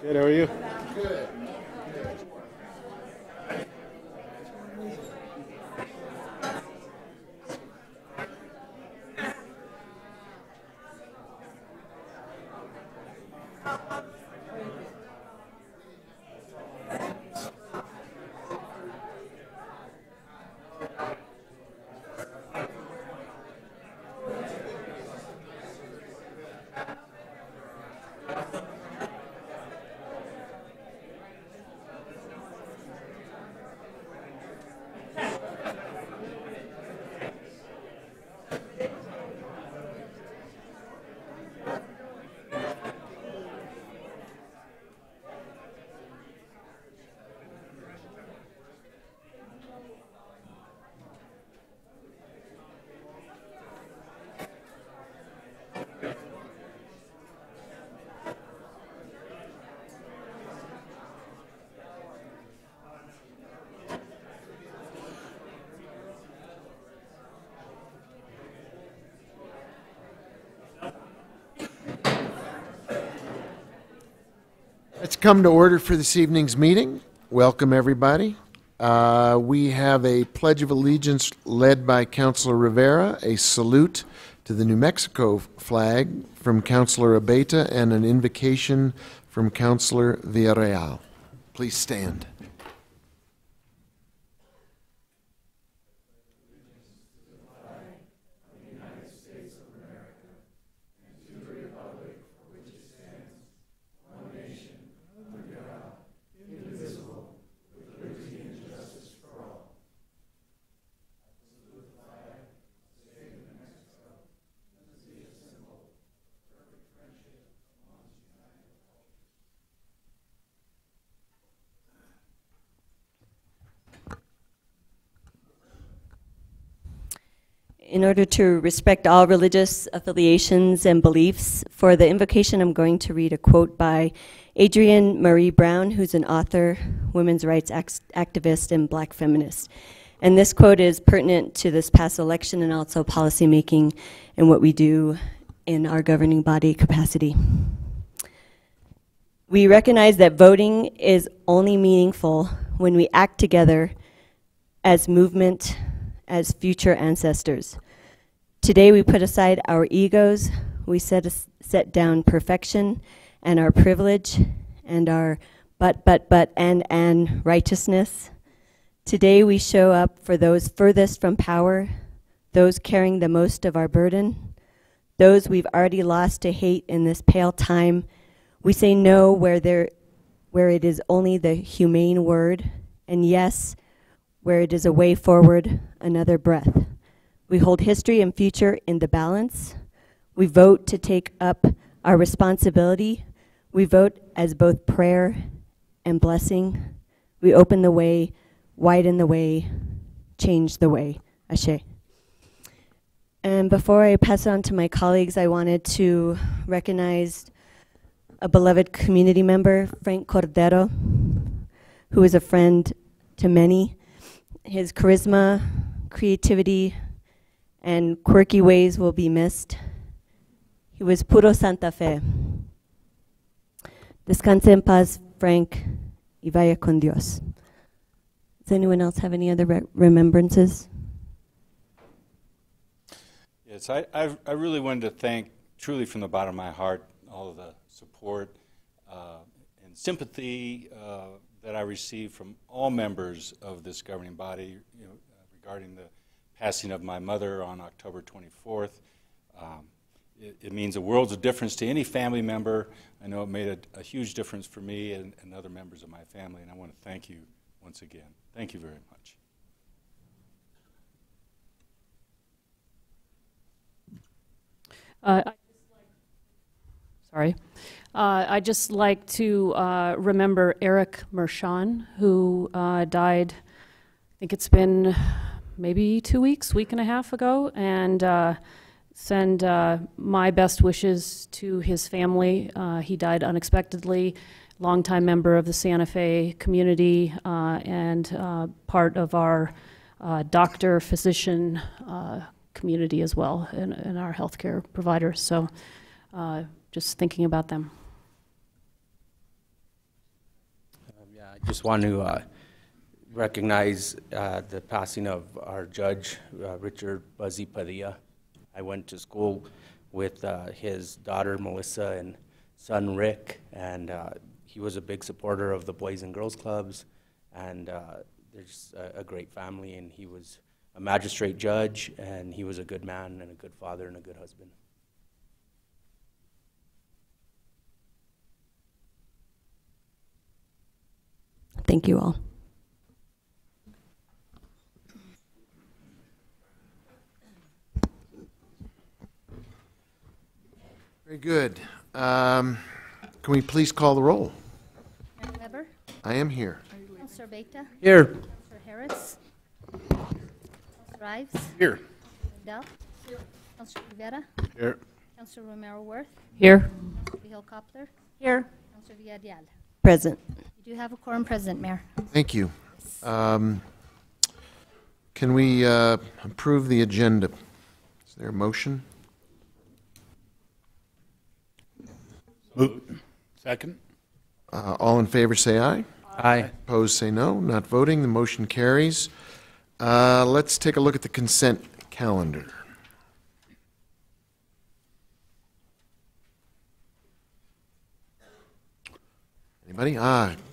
Good, how are you? Good. Let's come to order for this evening's meeting. Welcome, everybody. We have a Pledge of Allegiance led by Councilor Rivera, a salute to the New Mexico flag from Councilor Abeyta, and an invocation from Councilor Villarreal. Please stand. In order to respect all religious affiliations and beliefs, for the invocation I'm going to read a quote by Adrienne Marie Brown, who's an author, women's rights activist, and black feminist. And this quote is pertinent to this past election and also policymaking and what we do in our governing body capacity. We recognize that voting is only meaningful when we act together as movement, as future ancestors. Today we put aside our egos, we set down perfection and our privilege and our but, and righteousness. Today we show up for those furthest from power, those carrying the most of our burden, those we've already lost to hate in this pale time. We say no where it is only the humane word, and yes, where it is a way forward, another breath. We hold history and future in the balance. We vote to take up our responsibility. We vote as both prayer and blessing. We open the way, widen the way, change the way. Ashe. And before I pass it on to my colleagues, I wanted to recognize a beloved community member, Frank Cordero, who is a friend to many. His charisma, creativity, and quirky ways will be missed. He was puro Santa Fe. Descanse en paz, Frank, y vaya con Dios. Does anyone else have any other remembrances? Yes, I really wanted to thank, truly from the bottom of my heart, all of the support and sympathy that I received from all members of this governing body, regarding the passing of my mother on October 24th. It means a world of difference to any family member. I know it made a huge difference for me and other members of my family, and I want to thank you once again. Thank you very much. Uh, I Sorry. I'd just like to remember Eric Mershon, who died, I think it's been maybe 2 weeks, week and a half ago, and send my best wishes to his family. He died unexpectedly, longtime member of the Santa Fe community, and part of our doctor-physician community as well, and our healthcare providers. So just thinking about them. Yeah, I just want to recognize the passing of our judge, Richard Buzzy Padilla. I went to school with his daughter, Melissa, and son, Rick, and he was a big supporter of the Boys and Girls Clubs, and they're just a great family, and he was a magistrate judge, and he was a good man and a good father and a good husband. Thank you all. Very good. Can we please call the roll? Mayor Weber, I am here. Councilor Beta, Here. Councilor Harris, Councilor Ives, Here. Lindell, Councilor Rivera, Here. Councilor Romero Worth, Here. Councilor Vihil Coppler, Here. Councilor Villarreal. Present. You do have a quorum present, Mayor. Thank you. Can we approve the agenda? Is there a motion? Move. Second. All in favor say aye. Aye. Opposed say no. Not voting. The motion carries. Let's take a look at the consent calendar. Anybody?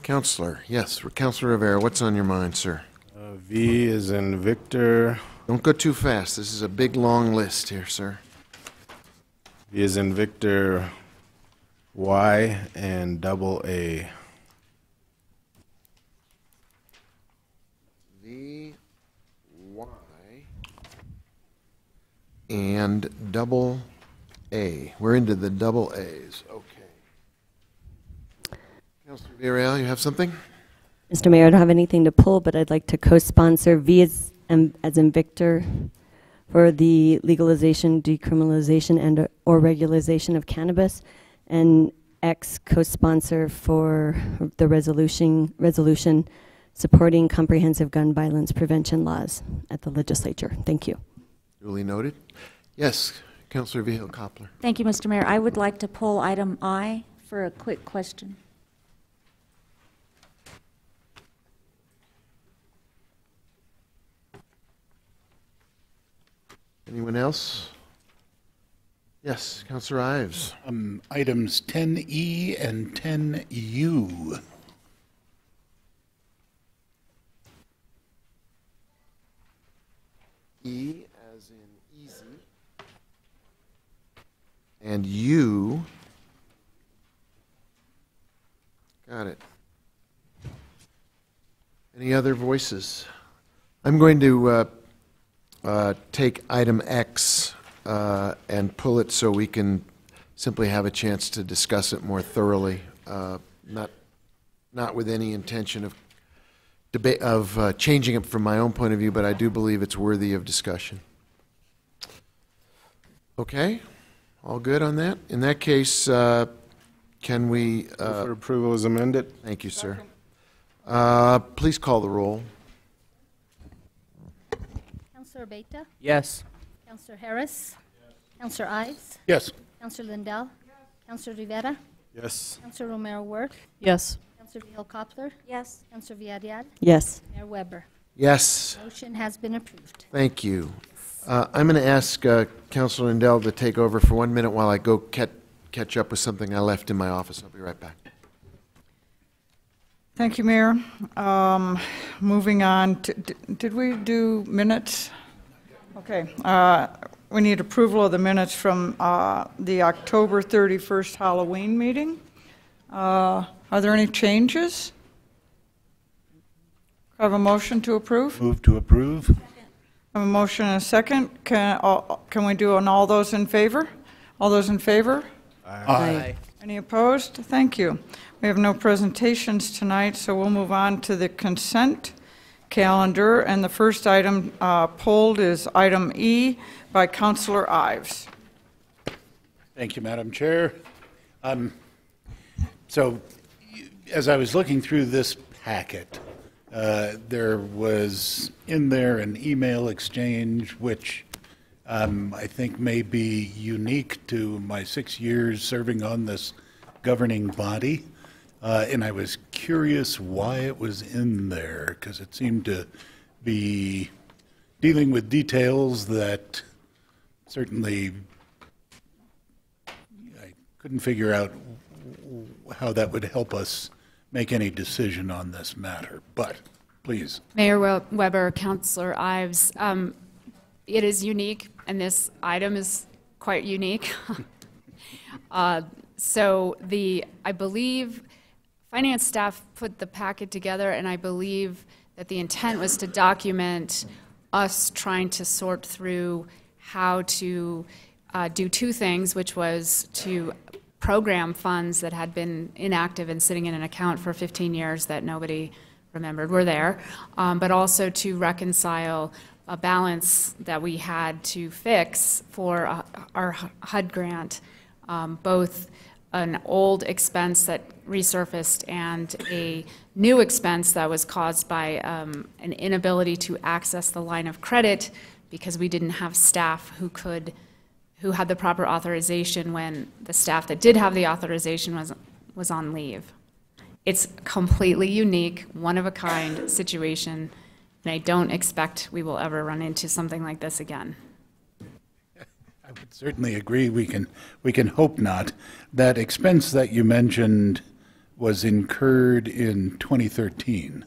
Counselor. Yes, Counselor Rivera. What's on your mind, sir? V is in Victor. Don't go too fast. This is a big, long list here, sir. V is in Victor. Y and double A. V, Y, and double A. We're into the double A's. Okay. Councilor Villarreal, you have something? Mr. Mayor, I don't have anything to pull, but I'd like to co-sponsor V as in Victor for the legalization, decriminalization, and or regularization of cannabis, and X co-sponsor for the resolution supporting comprehensive gun violence prevention laws at the legislature. Thank you. Duly noted. Yes, Councilor Vihil Coppler. Thank you, Mr. Mayor. I would like to pull item I for a quick question. Anyone else? Yes, Councilor Ives. Items 10E and 10U. E as in easy. And U. Got it. Any other voices? I'm going to take item X and pull it so we can simply have a chance to discuss it more thoroughly, not with any intention of debate of changing it from my own point of view, but I do believe it's worthy of discussion. Okay, all good on that? In that case, can we? For approval is amended. Thank you, sir. Please call the roll. Councilor Beta, Yes. Councilor Harris, Councilor Ives, Yes. Councilor Lindell, Councilor Rivera, Yes. Councilor Romero Worth, Yes. Councilor Vihil Coppler, Yes. Councilor Villarreal, Yes. Mayor Weber. Yes, Motion has been approved. thank you. I'm going to ask Councilor Lindell to take over for 1 minute while I go catch up with something I left in my office. I'll be right back. Thank you, Mayor. Moving on, did we do minutes? Okay. We need approval of the minutes from the October 31st Halloween meeting. Are there any changes? Have a motion to approve? Move to approve. Have a motion and a second. Can we do on all those in favor? All those in favor? Aye. Any opposed? Thank you. We have no presentations tonight, so we'll move on to the consent calendar. And the first item pulled is item E by Councillor Ives. Thank you, Madam Chair. So, as I was looking through this packet, there was in there an email exchange which I think may be unique to my 6 years serving on this governing body. And I was curious why it was in there, because it seemed to be dealing with details that certainly I couldn't figure out how that would help us make any decision on this matter. But, please. Mayor Weber, Councillor Ives, it is unique, and this item is quite unique. So I believe finance staff put the packet together, and I believe that the intent was to document us trying to sort through how to do two things, which was to program funds that had been inactive and sitting in an account for 15 years that nobody remembered were there, but also to reconcile a balance that we had to fix for our HUD grant, both an old expense that resurfaced and a new expense that was caused by an inability to access the line of credit because we didn't have staff who had the proper authorization when the staff that did have the authorization was on leave. It's a completely unique, one-of-a-kind situation, and I don't expect we will ever run into something like this again. I would certainly agree. We can hope not. That expense that you mentioned was incurred in 2013.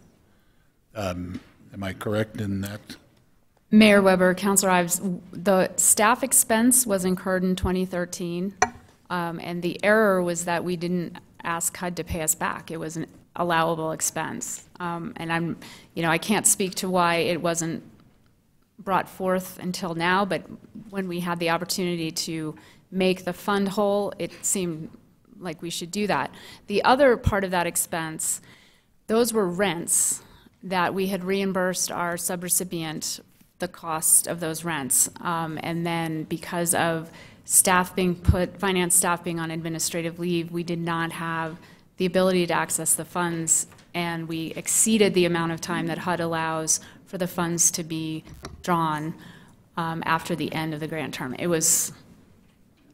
Am I correct in that? Mayor Weber, Councillor Ives, the staff expense was incurred in 2013, and the error was that we didn't ask HUD to pay us back. It was an allowable expense, and I can't speak to why it wasn't brought forth until now, but when we had the opportunity to make the fund whole, it seemed like we should do that. The other part of that expense, those were rents that we had reimbursed our subrecipient the cost of those rents. And then because of finance staff being on administrative leave, we did not have the ability to access the funds, and we exceeded the amount of time that HUD allows for the funds to be drawn after the end of the grant term. It was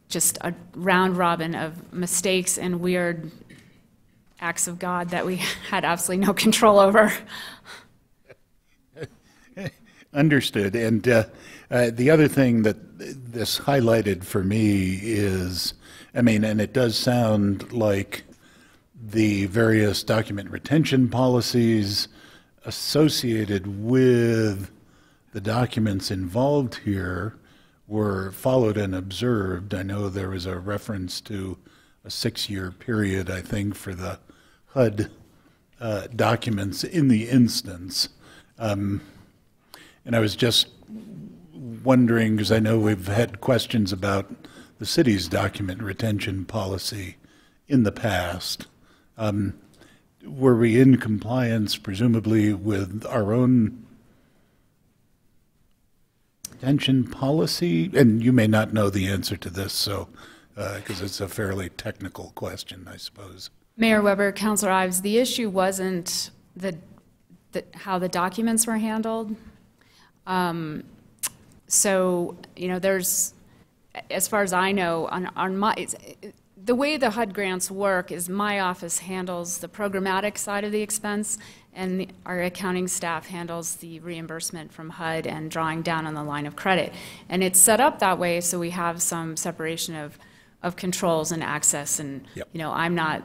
just a round robin of mistakes and weird acts of God that we had absolutely no control over. Understood. And the other thing that this highlighted for me is, and it does sound like the various document retention policies associated with the documents involved here were followed and observed. I know there was a reference to a 6-year period, I think, for the HUD documents in the instance. And I was just wondering, because I know we've had questions about the city's document retention policy in the past. Were we in compliance, presumably, with our own retention policy? And you may not know the answer to this, so because it's a fairly technical question, I suppose. Mayor Weber, Councillor Ives, the issue wasn't how the documents were handled. So, there's, as far as I know, the way the HUD grants work is my office handles the programmatic side of the expense, and our accounting staff handles the reimbursement from HUD and drawing down on the line of credit. And it's set up that way so we have some separation of controls and access, and yep. I'm not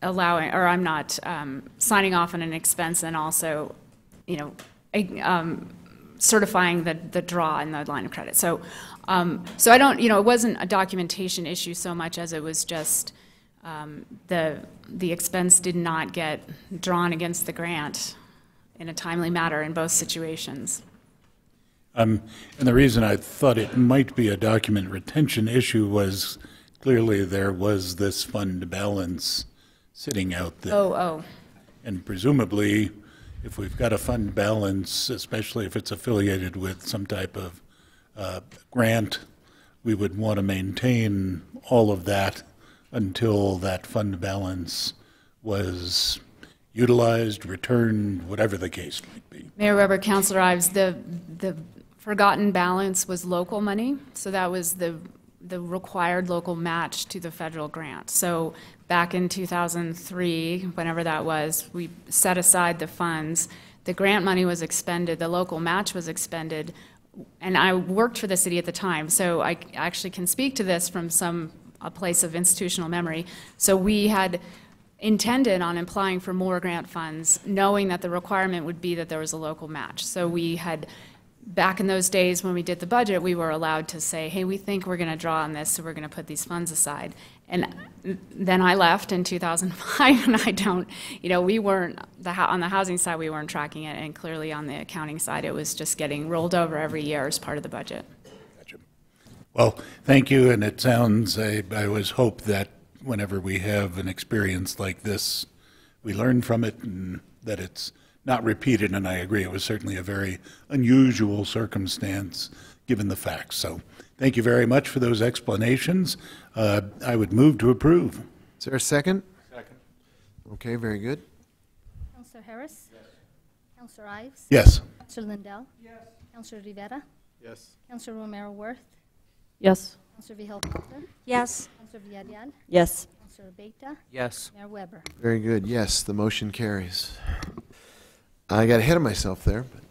I'm not signing off on an expense and also, certifying the draw in the line of credit. So, so I don't, it wasn't a documentation issue so much as it was just the expense did not get drawn against the grant in a timely manner in both situations. And the reason I thought it might be a document retention issue was clearly there was this fund balance sitting out there. Oh. And presumably, if we've got a fund balance, especially if it's affiliated with some type of grant, we would want to maintain all of that until that fund balance was utilized, returned, whatever the case might be. Mayor Weber, Councilor Ives, the forgotten balance was local money, so that was the required local match to the federal grant. So back in 2003, whenever that was, we set aside the funds. The grant money was expended, the local match was expended, and I worked for the city at the time, so I actually can speak to this from a place of institutional memory. So we had intended on applying for more grant funds, knowing that the requirement would be that there was a local match. So we had, back in those days when we did the budget, we were allowed to say, hey, we think we're going to draw on this, so we're going to put these funds aside. And then I left in 2005, and I don't, we weren't, on the housing side, we weren't tracking it, and clearly on the accounting side, it was just getting rolled over every year as part of the budget. Gotcha. Well, thank you, and it sounds, I always hope that whenever we have an experience like this, we learn from it and that it's not repeated, and I agree, it was certainly a very unusual circumstance given the facts. So thank you very much for those explanations. I would move to approve. Is there a second? Second. Okay, very good. Councillor Harris? Yes. Councillor Ives? Yes. Councillor Lindell? Yes. Councillor Rivera? Yes. Councillor Romero Worth? Yes. Councillor Vihel-Coppler? Yes. Councillor Villarreal? Yes. Councillor Beita? Yes. Mayor Weber? Very good. Yes, the motion carries. I got ahead of myself there. But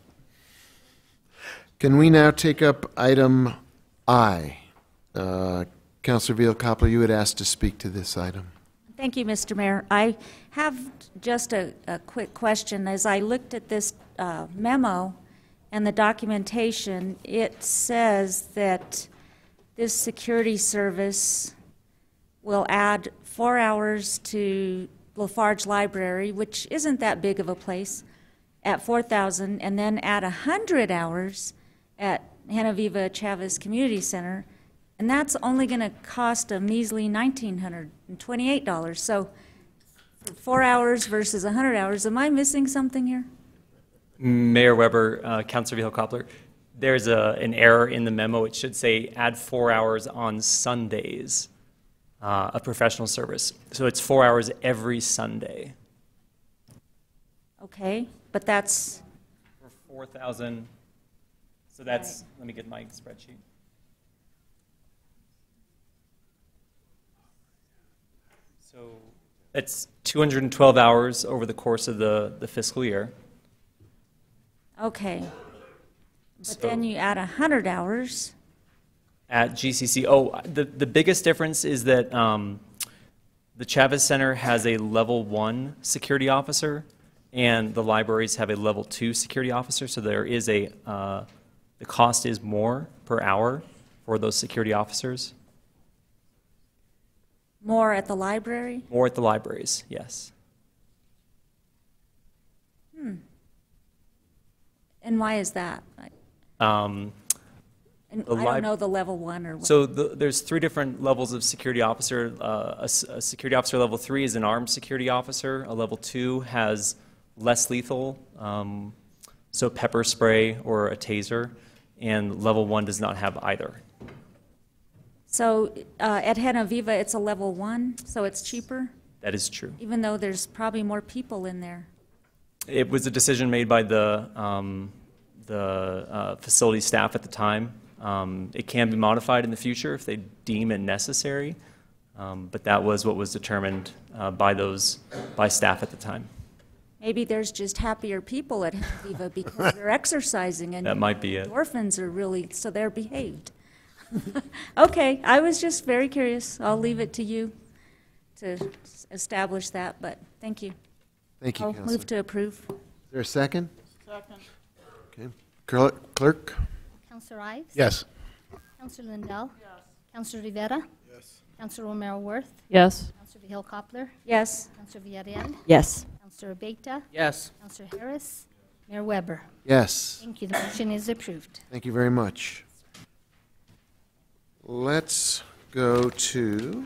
can we now take up item I? Councillor Vihel-Coppler, you had asked to speak to this item. Thank you, Mr. Mayor. I have just a quick question. As I looked at this memo and the documentation, it says that this security service will add 4 hours to Lafarge Library, which isn't that big of a place, at $4,000, and then add 100 hours at Genevieve Chavez Community Center, and that's only going to cost a measly $1,928. So for 4 hours versus 100 hours, am I missing something here? Mayor Weber, Councilor Vihel-Coppler, there's an error in the memo. It should say add 4 hours on Sundays of professional service. So it's 4 hours every Sunday. Okay, but that's... For 4,000, so that's, let me get my spreadsheet. So that's 212 hours over the course of the fiscal year. Okay. But So- then you add 100 hours. At GCC, the biggest difference is that the Chavez Center has a level 1 security officer, and the libraries have a level 2 security officer. So there is the cost is more per hour for those security officers. More at the library? More at the libraries, yes. And why is that? Um, And The I don't know the level 1 or what. So there's 3 different levels of security officer. A security officer level 3 is an armed security officer. A level 2 has less lethal, so pepper spray or a taser, and level 1 does not have either. So at Genevieve, it's a level 1, so it's cheaper, That is true. even though there's probably more people in there. It was a decision made by the facility staff at the time. It can be modified in the future if they deem it necessary, but that was what was determined by staff at the time. Maybe there's just happier people at Genevieve because they're exercising and That might be it. endorphins are really, so they're behaved. Okay, I was just very curious. I'll leave it to you to establish that, but thank you. Thank you, I'll Councillor. move to approve. Is there a second? Second. Okay. Clerk? Councillor Ives? Yes. Councillor Lindell? Yes. Councillor Rivera? Yes. Councillor Romero Worth? Yes. Councillor Vihel-Coppler? Yes. Councillor Villarreal? Yes. Councillor Beita? Yes. Councillor Harris? Mayor Weber. Yes. Thank you. The motion is approved. Thank you very much. Let's go to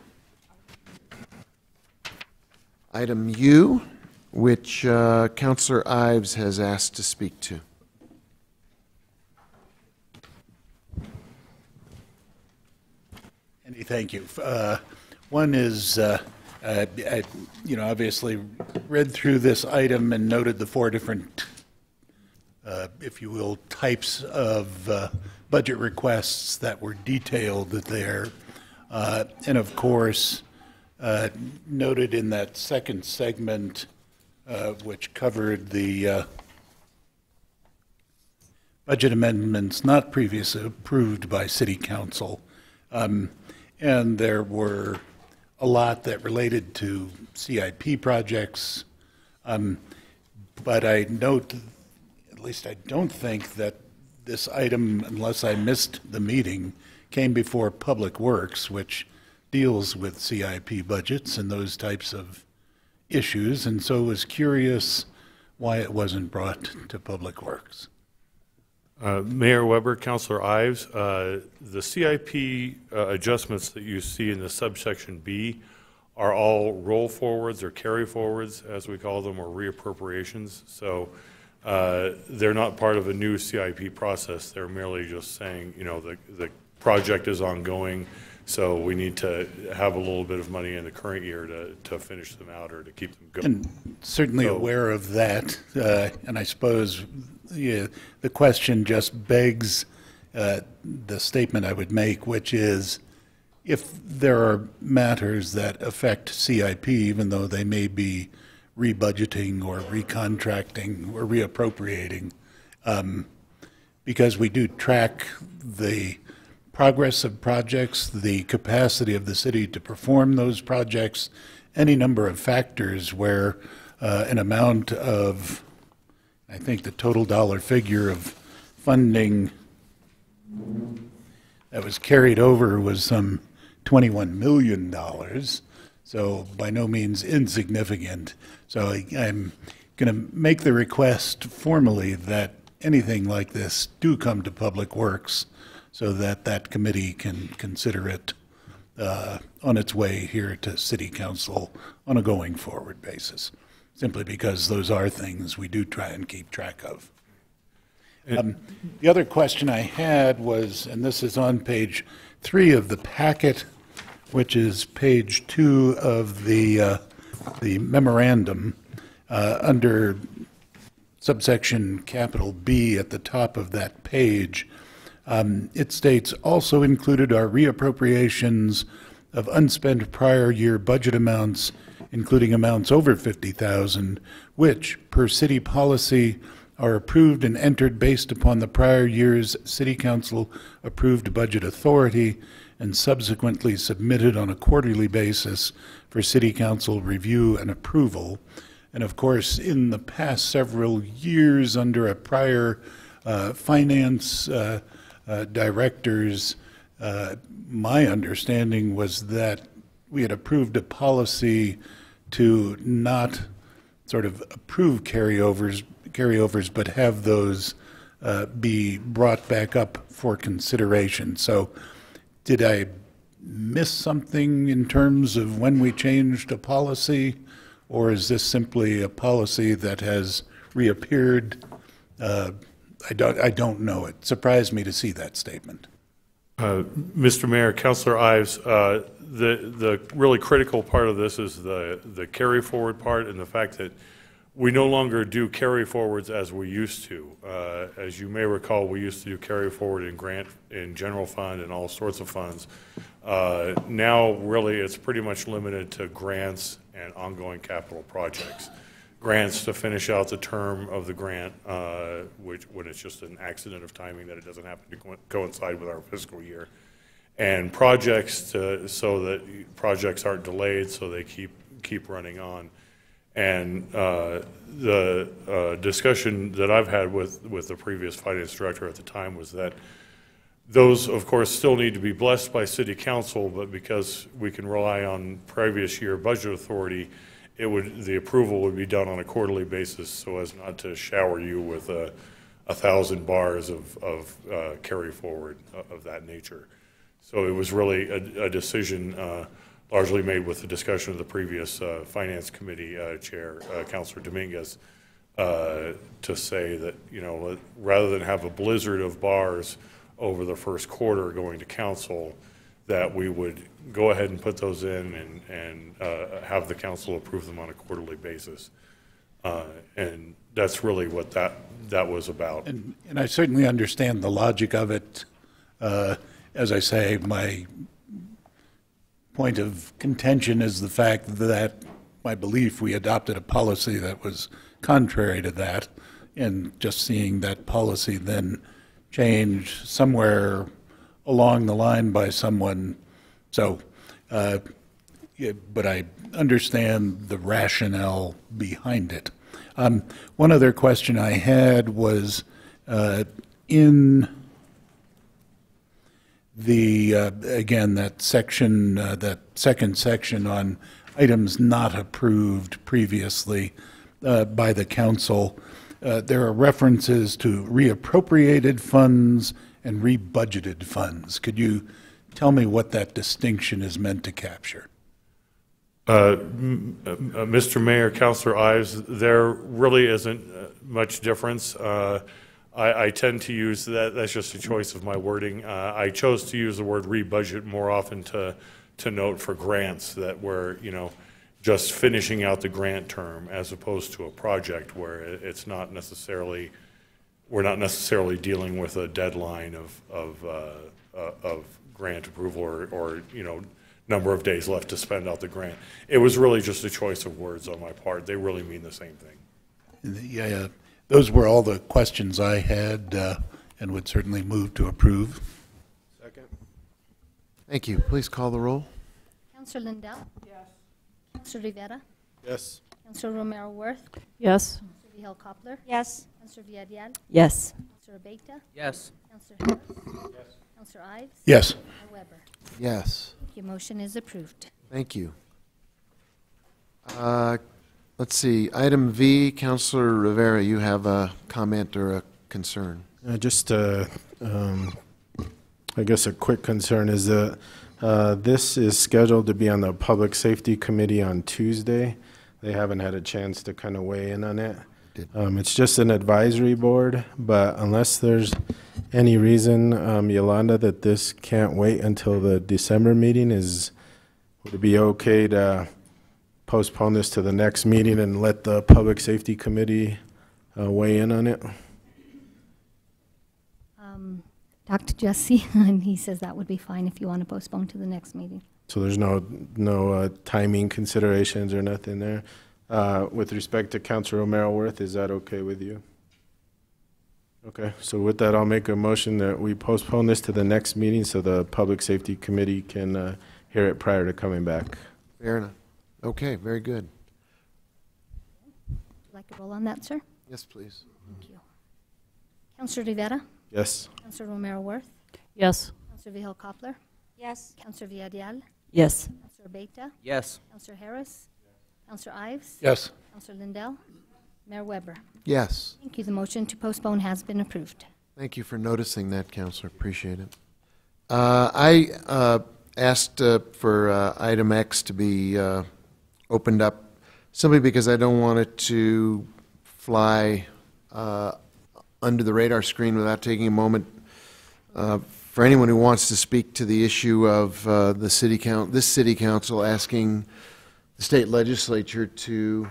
item U, which Councillor Ives has asked to speak to. Andy, thank you. One is, I, obviously read through this item and noted the four different, if you will, types of budget requests that were detailed there. And of course, noted in that second segment, which covered the budget amendments not previously approved by City Council. And there were a lot that related to CIP projects. But I note, at least I don't think that this item, unless I missed the meeting, came before Public Works, which deals with CIP budgets and those types of issues, and so was curious why it wasn't brought to Public Works. Mayor Weber, Councillor Ives, the CIP adjustments that you see in the subsection B are all roll forwards or carry forwards, as we call them, or reappropriations. So they're not part of a new CIP process. They're merely just saying, the project is ongoing, so we need to have a little bit of money in the current year to finish them out or to keep them going. And certainly aware of that, and I suppose the question just begs the statement I would make, which is, if there are matters that affect CIP, even though they may be rebudgeting or recontracting or reappropriating, because we do track the progress of projects, the capacity of the city to perform those projects, any number of factors where an amount of, I think the total dollar figure of funding that was carried over was some $21 million, so by no means insignificant. So I'm going to make the request formally that anything like this do come to Public Works so that that committee can consider it on its way here to City Council on a going forward basis, simply because those are things we do try and keep track of. The other question I had was, and this is on page 3 of the packet, which is page 2 of the memorandum, under subsection capital B at the top of that page. It states, also included are reappropriations of unspent prior year budget amounts, including amounts over $50,000, which, per city policy, are approved and entered based upon the prior year's City Council approved budget authority and subsequently submitted on a quarterly basis for City Council review and approval. And of course, in the past several years under a prior finance directors, my understanding was that we had approved a policy to not sort of approve carryovers, but have those be brought back up for consideration. So did I miss something in terms of when we changed a policy, or is this simply a policy that has reappeared? I don't know. It surprised me to see that statement. Mr. Mayor, Councillor Ives, the really critical part of this is the carry forward part, and the fact that we no longer do carry forwards as we used to. As you may recall, we used to do carry forward in general fund and all sorts of funds. Now, really, it's pretty much limited to grants and ongoing capital projects. Grants to finish out the term of the grant, when it's just an accident of timing that it doesn't happen to coincide with our fiscal year. And projects so that projects aren't delayed, so they keep running on. And the discussion that I've had with the previous finance director at the time was that those, of course, still need to be blessed by City Council, but because we can rely on previous year budget authority, the approval would be done on a quarterly basis so as not to shower you with 1,000 bars of carry forward of that nature. So it was really a decision largely made with the discussion of the previous Finance Committee Chair, Councilor Dominguez, to say that, you know, rather than have a blizzard of bars over the first quarter going to council, that we would go ahead and put those in and have the council approve them on a quarterly basis. And that's really what that was about. And I certainly understand the logic of it. As I say, my point of contention is the fact that my belief we adopted a policy that was contrary to that, and just seeing that policy then change somewhere along the line by someone. So, yeah, but I understand the rationale behind it. One other question I had was in the, again, that section, that second section on items not approved previously by the council, there are references to reappropriated funds and rebudgeted funds. Could you tell me what that distinction is meant to capture? Mr. Mayor, Councilor Ives, there really isn't much difference. I tend to use that's just a choice of my wording. I chose to use the word rebudget more often to note for grants that we're, you know, just finishing out the grant term as opposed to a project where it's not necessarily, we're not necessarily dealing with a deadline of grant approval or you know, number of days left to spend out the grant. It was really just a choice of words on my part. They really mean the same thing. Yeah, those were all the questions I had, and would certainly move to approve. Second. Thank you. Please call the roll. Councilor Lindell? Yes. Councilor Rivera? Yes. Councilor Romero Worth? Yes. Councilor Vihel Coppler? Yes. Councilor Villarreal? Yes. Councilor Beita? Yes. Councilor Harris? Yes. Councilor Ives? Yes. Mayor Weber? Yes. Thank you. Motion is approved. Thank you. Let's see. Item V, Councilor Rivera, you have a comment or a concern? Just, I guess a quick concern is that this is scheduled to be on the Public Safety Committee on Tuesday. They haven't had a chance to kind of weigh in on it. It's just an advisory board, but unless there's any reason, Yolanda, that this can't wait until the December meeting, would it be okay to postpone this to the next meeting and let the Public Safety Committee weigh in on it? Dr. Jesse, and he says that would be fine if you want to postpone to the next meeting. So there's no timing considerations or nothing there. With respect to Councilor Romero Worth, is that okay with you? Okay, so with that, I'll make a motion that we postpone this to the next meeting so the Public Safety Committee can hear it prior to coming back. Fair enough. Okay, very good. Would you like to roll on that, sir? Yes, please. Thank you. Councilor Rivera? Yes. Councilor Romero Worth? Yes. Councilor Vihel Coppler? Yes. Councilor Villarreal? Yes. Councilor Beita? Yes. Councilor Harris? Councilor Ives? Yes. Councilor Lindell? Mayor Weber? Yes. Thank you. The motion to postpone has been approved. Thank you for noticing that, Councilor. Appreciate it. I asked for item X to be opened up simply because I don't want it to fly under the radar screen without taking a moment for anyone who wants to speak to the issue of this city council asking the state legislature to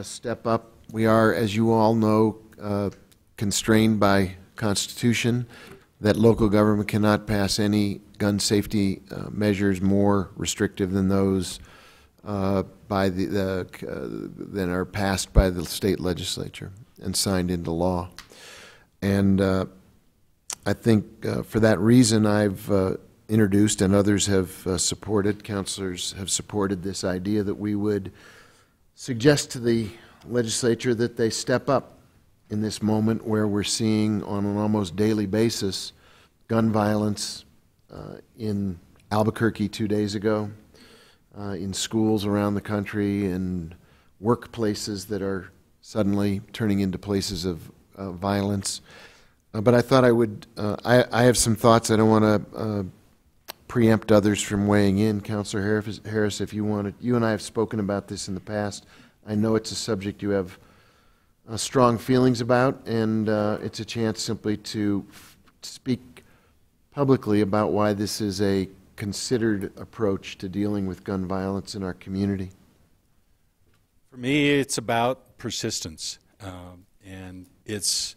step up. We are, as you all know, constrained by Constitution that local government cannot pass any gun safety measures more restrictive than those by than are passed by the state legislature and signed into law. And I think for that reason I've introduced, and others have supported, councilors have supported this idea that we would suggest to the legislature that they step up in this moment where we're seeing on an almost daily basis gun violence in Albuquerque 2 days ago, in schools around the country, and workplaces that are suddenly turning into places of violence. But I thought I would, I have some thoughts. I don't want to preempt others from weighing in. Councilor Harris, if you wanted, you and I have spoken about this in the past. I know it's a subject you have strong feelings about, and it's a chance simply to speak publicly about why this is a considered approach to dealing with gun violence in our community. For me, it's about persistence, and it's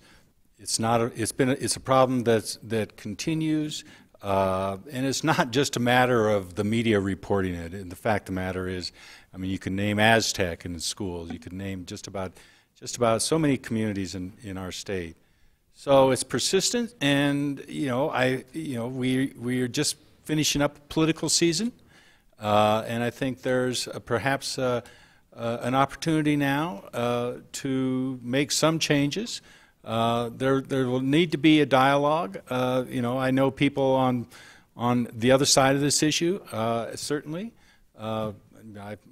a problem that continues, and it's not just a matter of the media reporting it. And the fact of the matter is, I mean, you can name Aztec in the schools. You could name just about so many communities in our state. So it's persistent, and we are just finishing up political season, and I think there's perhaps an opportunity now to make some changes. There will need to be a dialogue. I know people on the other side of this issue, certainly.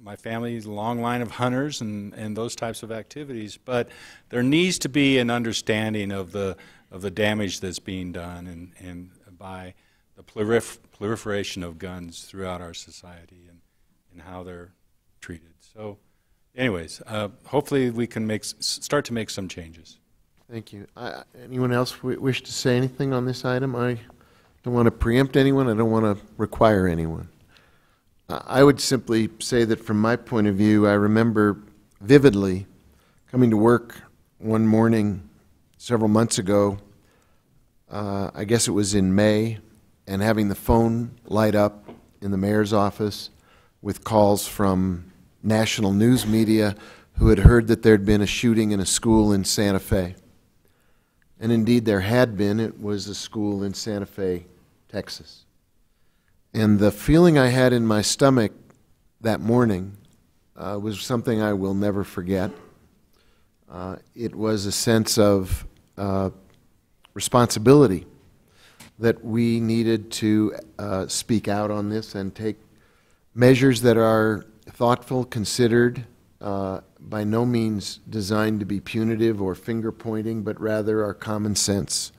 My family's a long line of hunters and those types of activities, but there needs to be an understanding of the damage that's being done and by the proliferation of guns throughout our society and how they're treated. So, anyways, hopefully we can start to make some changes. Thank you. Anyone else wish to say anything on this item? I don't want to preempt anyone. I don't want to require anyone. I would simply say that from my point of view, I remember vividly coming to work one morning several months ago, I guess it was in May, and having the phone light up in the mayor's office with calls from national news media who had heard that there had been a shooting in a school in Santa Fe. And indeed there had been. It was a school in Santa Fe, Texas. And the feeling I had in my stomach that morning was something I will never forget. It was a sense of responsibility that we needed to speak out on this and take measures that are thoughtful, considered, by no means designed to be punitive or finger-pointing, but rather are common sense.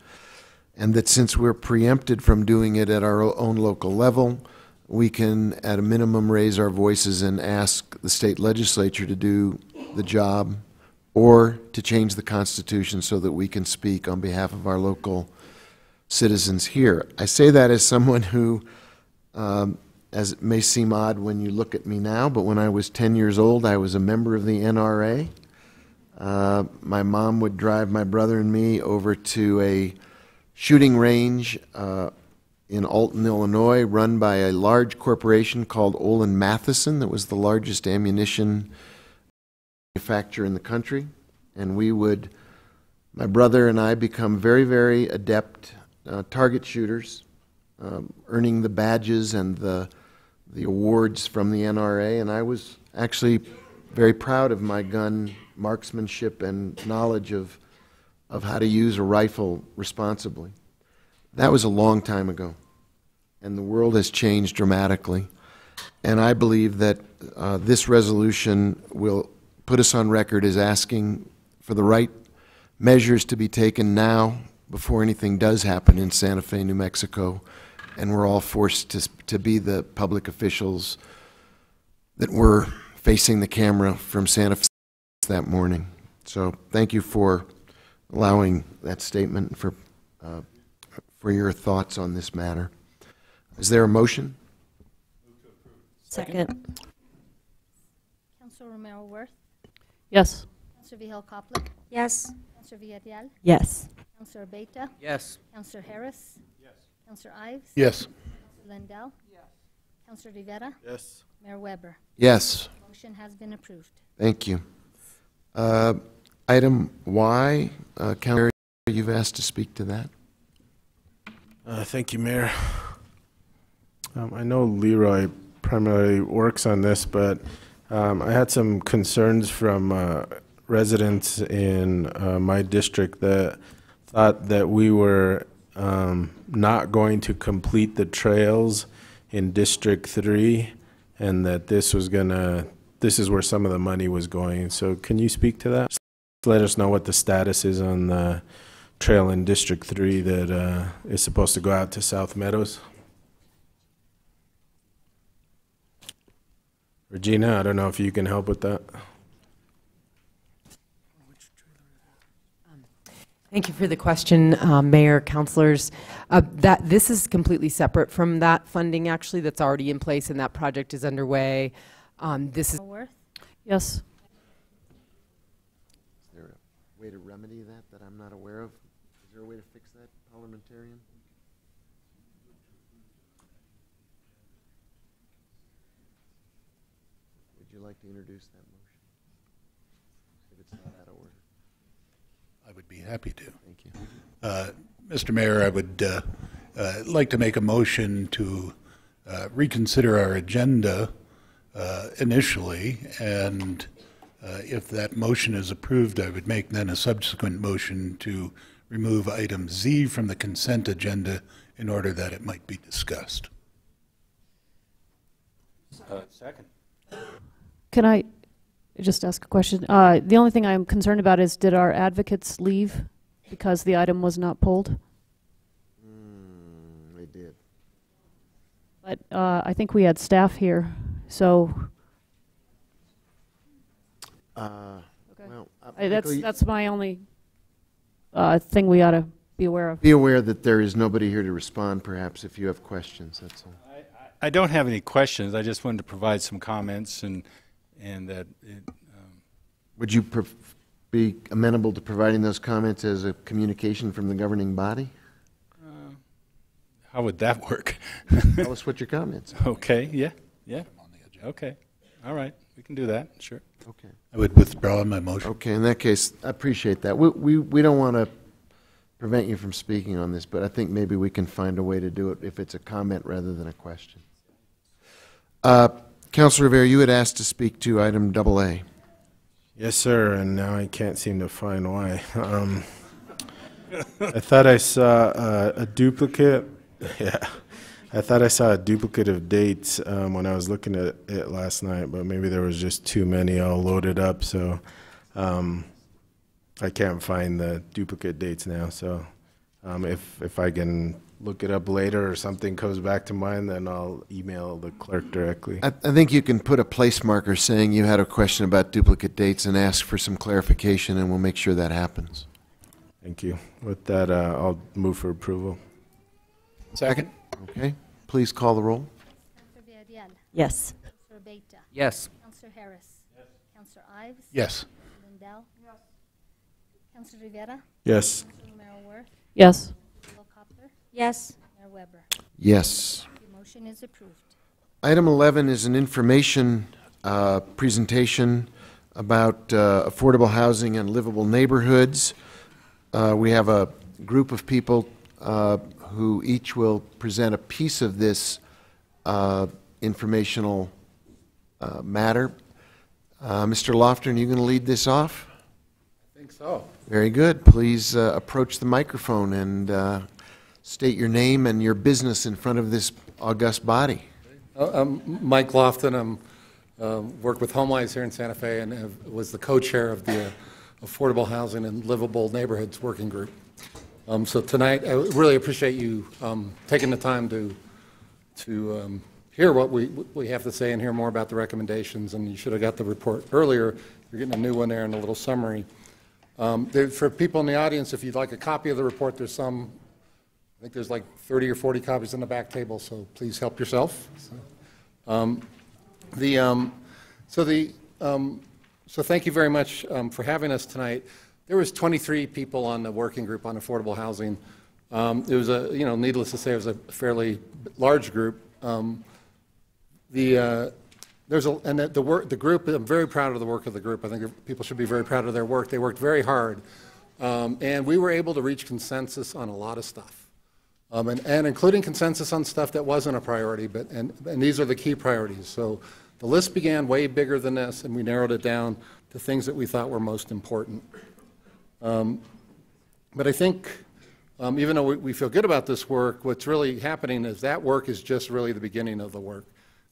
And that since we're preempted from doing it at our own local level, we can, at a minimum, raise our voices and ask the state legislature to do the job or to change the Constitution so that we can speak on behalf of our local citizens here. I say that as someone who, as it may seem odd when you look at me now, but when I was 10 years old, I was a member of the NRA. My mom would drive my brother and me over to a shooting range in Alton, Illinois, run by a large corporation called Olin Matheson that was the largest ammunition manufacturer in the country. And we would, my brother and I, become very, very adept target shooters, earning the badges and the awards from the NRA. And I was actually very proud of my gun marksmanship and knowledge of how to use a rifle responsibly. That was a long time ago, and the world has changed dramatically. And I believe that this resolution will put us on record as asking for the right measures to be taken now before anything does happen in Santa Fe, New Mexico, and we're all forced to be the public officials that were facing the camera from Santa Fe that morning. So thank you for allowing that statement, for your thoughts on this matter. Is there a motion? Second. Councilor Romero Worth, Yes. Councilor Vihel Coppler, Yes. Councilor Villarreal, Yes. Councilor Beta, Yes. Councilor Harris, Councilor Ives, Yes. Councilor Lindell, Councilor Rivera, Yes. Mayor Weber. Yes. Motion has been approved. Thank you. Item Y, Councilor, you've asked to speak to that. Thank you, Mayor. I know Leroy primarily works on this, but I had some concerns from residents in my district that thought that we were not going to complete the trails in District 3 and that this was going to this is where some of the money was going. So can you speak to that? Let us know what the status is on the trail in District 3 that is supposed to go out to South Meadows. Regina, I don't know if you can help with that. Thank you for the question, Mayor, councilors. This is completely separate from that funding, actually, that's already in place, and that project is underway. This is. Yes. Is there a way to remedy that I'm not aware of? Is there a way to fix that, parliamentarian? Would you like to introduce that motion? If it's not out of order. I would be happy to. Thank you. Mr. Mayor, I would like to make a motion to reconsider our agenda initially, and if that motion is approved, I would make then a subsequent motion to remove item Z from the consent agenda in order that it might be discussed. Second. Can I just ask a question? The only thing I'm concerned about is, did our advocates leave because the item was not pulled? They did. But I think we had staff here, so. Okay. Well, That's my only thing we ought to be aware of. be aware that there is nobody here to respond, perhaps, if you have questions, that's all. I don't have any questions. I just wanted to provide some comments and that it, Would you be amenable to providing those comments as a communication from the governing body? how would that work? Tell us what your comments are. Okay, yeah. Okay, all right, we can do that, sure. Okay. I would withdraw my motion. Okay, in that case, I appreciate that. We don't want to prevent you from speaking on this, but I think maybe we can find a way to do it if it's a comment rather than a question. Councilor Rivera, you had asked to speak to item AA. Yes, sir, and now I can't seem to find why. I thought I saw a duplicate. Yeah, I thought I saw a duplicate of dates when I was looking at it last night, but maybe there was just too many all loaded up, so I can't find the duplicate dates now. So if I can look it up later or something comes back to mind, then I'll email the clerk directly. I think you can put a place marker saying you had a question about duplicate dates and ask for some clarification, and we'll make sure that happens. Thank you. With that, I'll move for approval. Second. Okay. Please call the roll. Councilor Villarreal. Yes. Councilor Beta. Yes. Councilor Harris. Yes. Councilor Ives. Yes. Lindell. Yes. Councilor Rivera. Yes. Councilor Romero Worth. Yes. Bill Coppler. Yes. Mayor Weber. Yes. The motion is approved. Item 11 is an information presentation about affordable housing and livable neighborhoods. We have a group of people who each will present a piece of this informational matter. Mr. Lofton, are you going to lead this off? I think so. Very good. Please approach the microphone and state your name and your business in front of this august body. I'm Mike Lofton. I'm work with HomeWise here in Santa Fe and was the co-chair of the Affordable Housing and Livable Neighborhoods Working Group. So tonight, I really appreciate you taking the time to hear what we have to say and hear more about the recommendations. And you should have got the report earlier. You're getting a new one there and a little summary. For people in the audience, if you'd like a copy of the report, there's some. I think there's like 30 or 40 copies in the back table. So please help yourself. So thank you very much for having us tonight. There was 23 people on the working group on affordable housing. It was needless to say, it was a fairly large group. The group. I'm very proud of the work of the group. I think people should be very proud of their work. They worked very hard, and we were able to reach consensus on a lot of stuff, and including consensus on stuff that wasn't a priority. And these are the key priorities. So the list began way bigger than this, and we narrowed it down to things that we thought were most important. But I think, even though we feel good about this work, what's really happening is that work is just really the beginning of the work.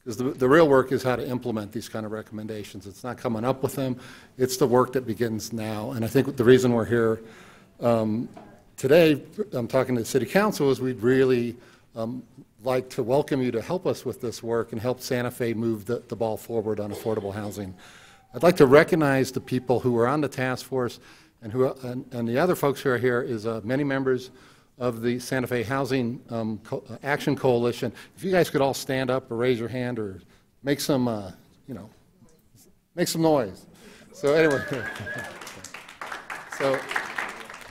Because the real work is how to implement these kind of recommendations. It's not coming up with them. It's the work that begins now. And I think the reason we're here today, I'm talking to the City Council, is we'd really like to welcome you to help us with this work and help Santa Fe move the ball forward on affordable housing. I'd like to recognize the people who are on the task force and the other folks who are here is many members of the Santa Fe Housing Action Coalition. If you guys could all stand up or raise your hand or make some, make some noise. So anyway, so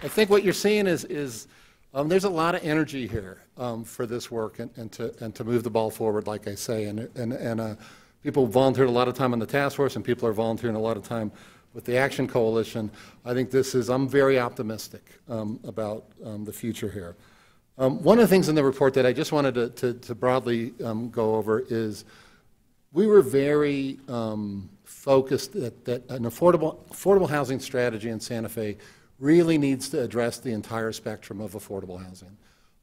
I think what you're seeing is there's a lot of energy here for this work and to move the ball forward, like I say, and people volunteered a lot of time on the task force, and people are volunteering a lot of time with the Action Coalition. I think I'm very optimistic about the future here. One of the things in the report that I just wanted to broadly go over is we were very focused that an affordable housing strategy in Santa Fe really needs to address the entire spectrum of affordable housing.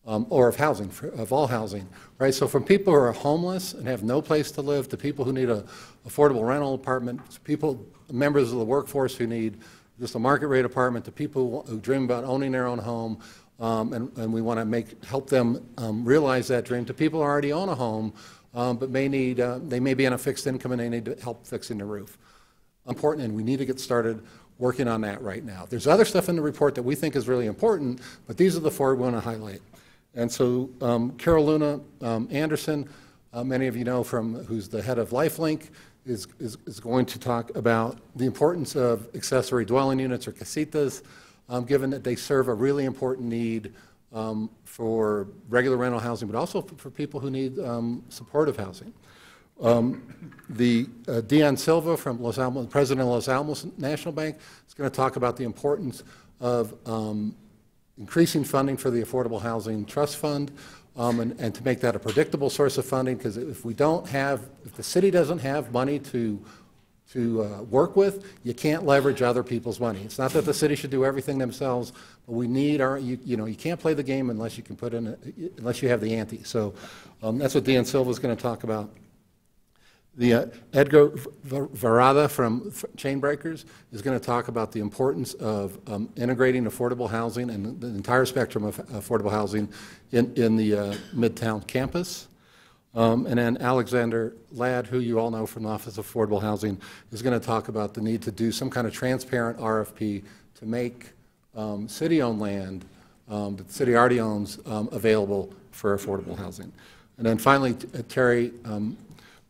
Or of housing, of all housing, right? So from people who are homeless and have no place to live, to people who need an affordable rental apartment, to people, members of the workforce who need just a market rate apartment, to people who dream about owning their own home, and we want to help them realize that dream, to people who already own a home, but they may be on a fixed income and they need help fixing the roof. Important, and we need to get started working on that right now. There's other stuff in the report that we think is really important, but these are the four we want to highlight. And so Carol Luna Anderson, many of you know who's the head of LifeLink, is going to talk about the importance of accessory dwelling units or casitas, given that they serve a really important need for regular rental housing, but also for people who need supportive housing. Dion Silva from Los Alamos, president of Los Alamos National Bank, is going to talk about the importance of increasing funding for the Affordable Housing Trust Fund, and to make that a predictable source of funding, because if the city doesn't have money to work with, you can't leverage other people's money. It's not that the city should do everything themselves, but we need you can't play the game unless you can unless you have the ante. So that's what Dion Silva is going to talk about. Edgar Varada from Chainbreakers is going to talk about the importance of integrating affordable housing and the entire spectrum of affordable housing in the Midtown campus. And then Alexander Ladd, who you all know from the Office of Affordable Housing, is going to talk about the need to do some kind of transparent RFP to make city-owned land that the city already owns available for affordable housing. And then finally, Terry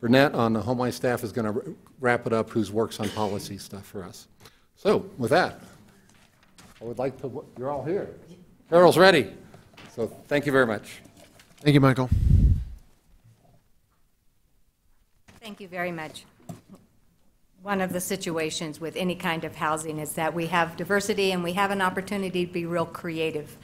Burnett on the HomeWise staff is going to wrap it up, who works on policy stuff for us. So with that, I would like to, you're all here. Carol's ready. So thank you very much. Thank you, Michael. Thank you very much. One of the situations with any kind of housing is that we have diversity and we have an opportunity to be real creative.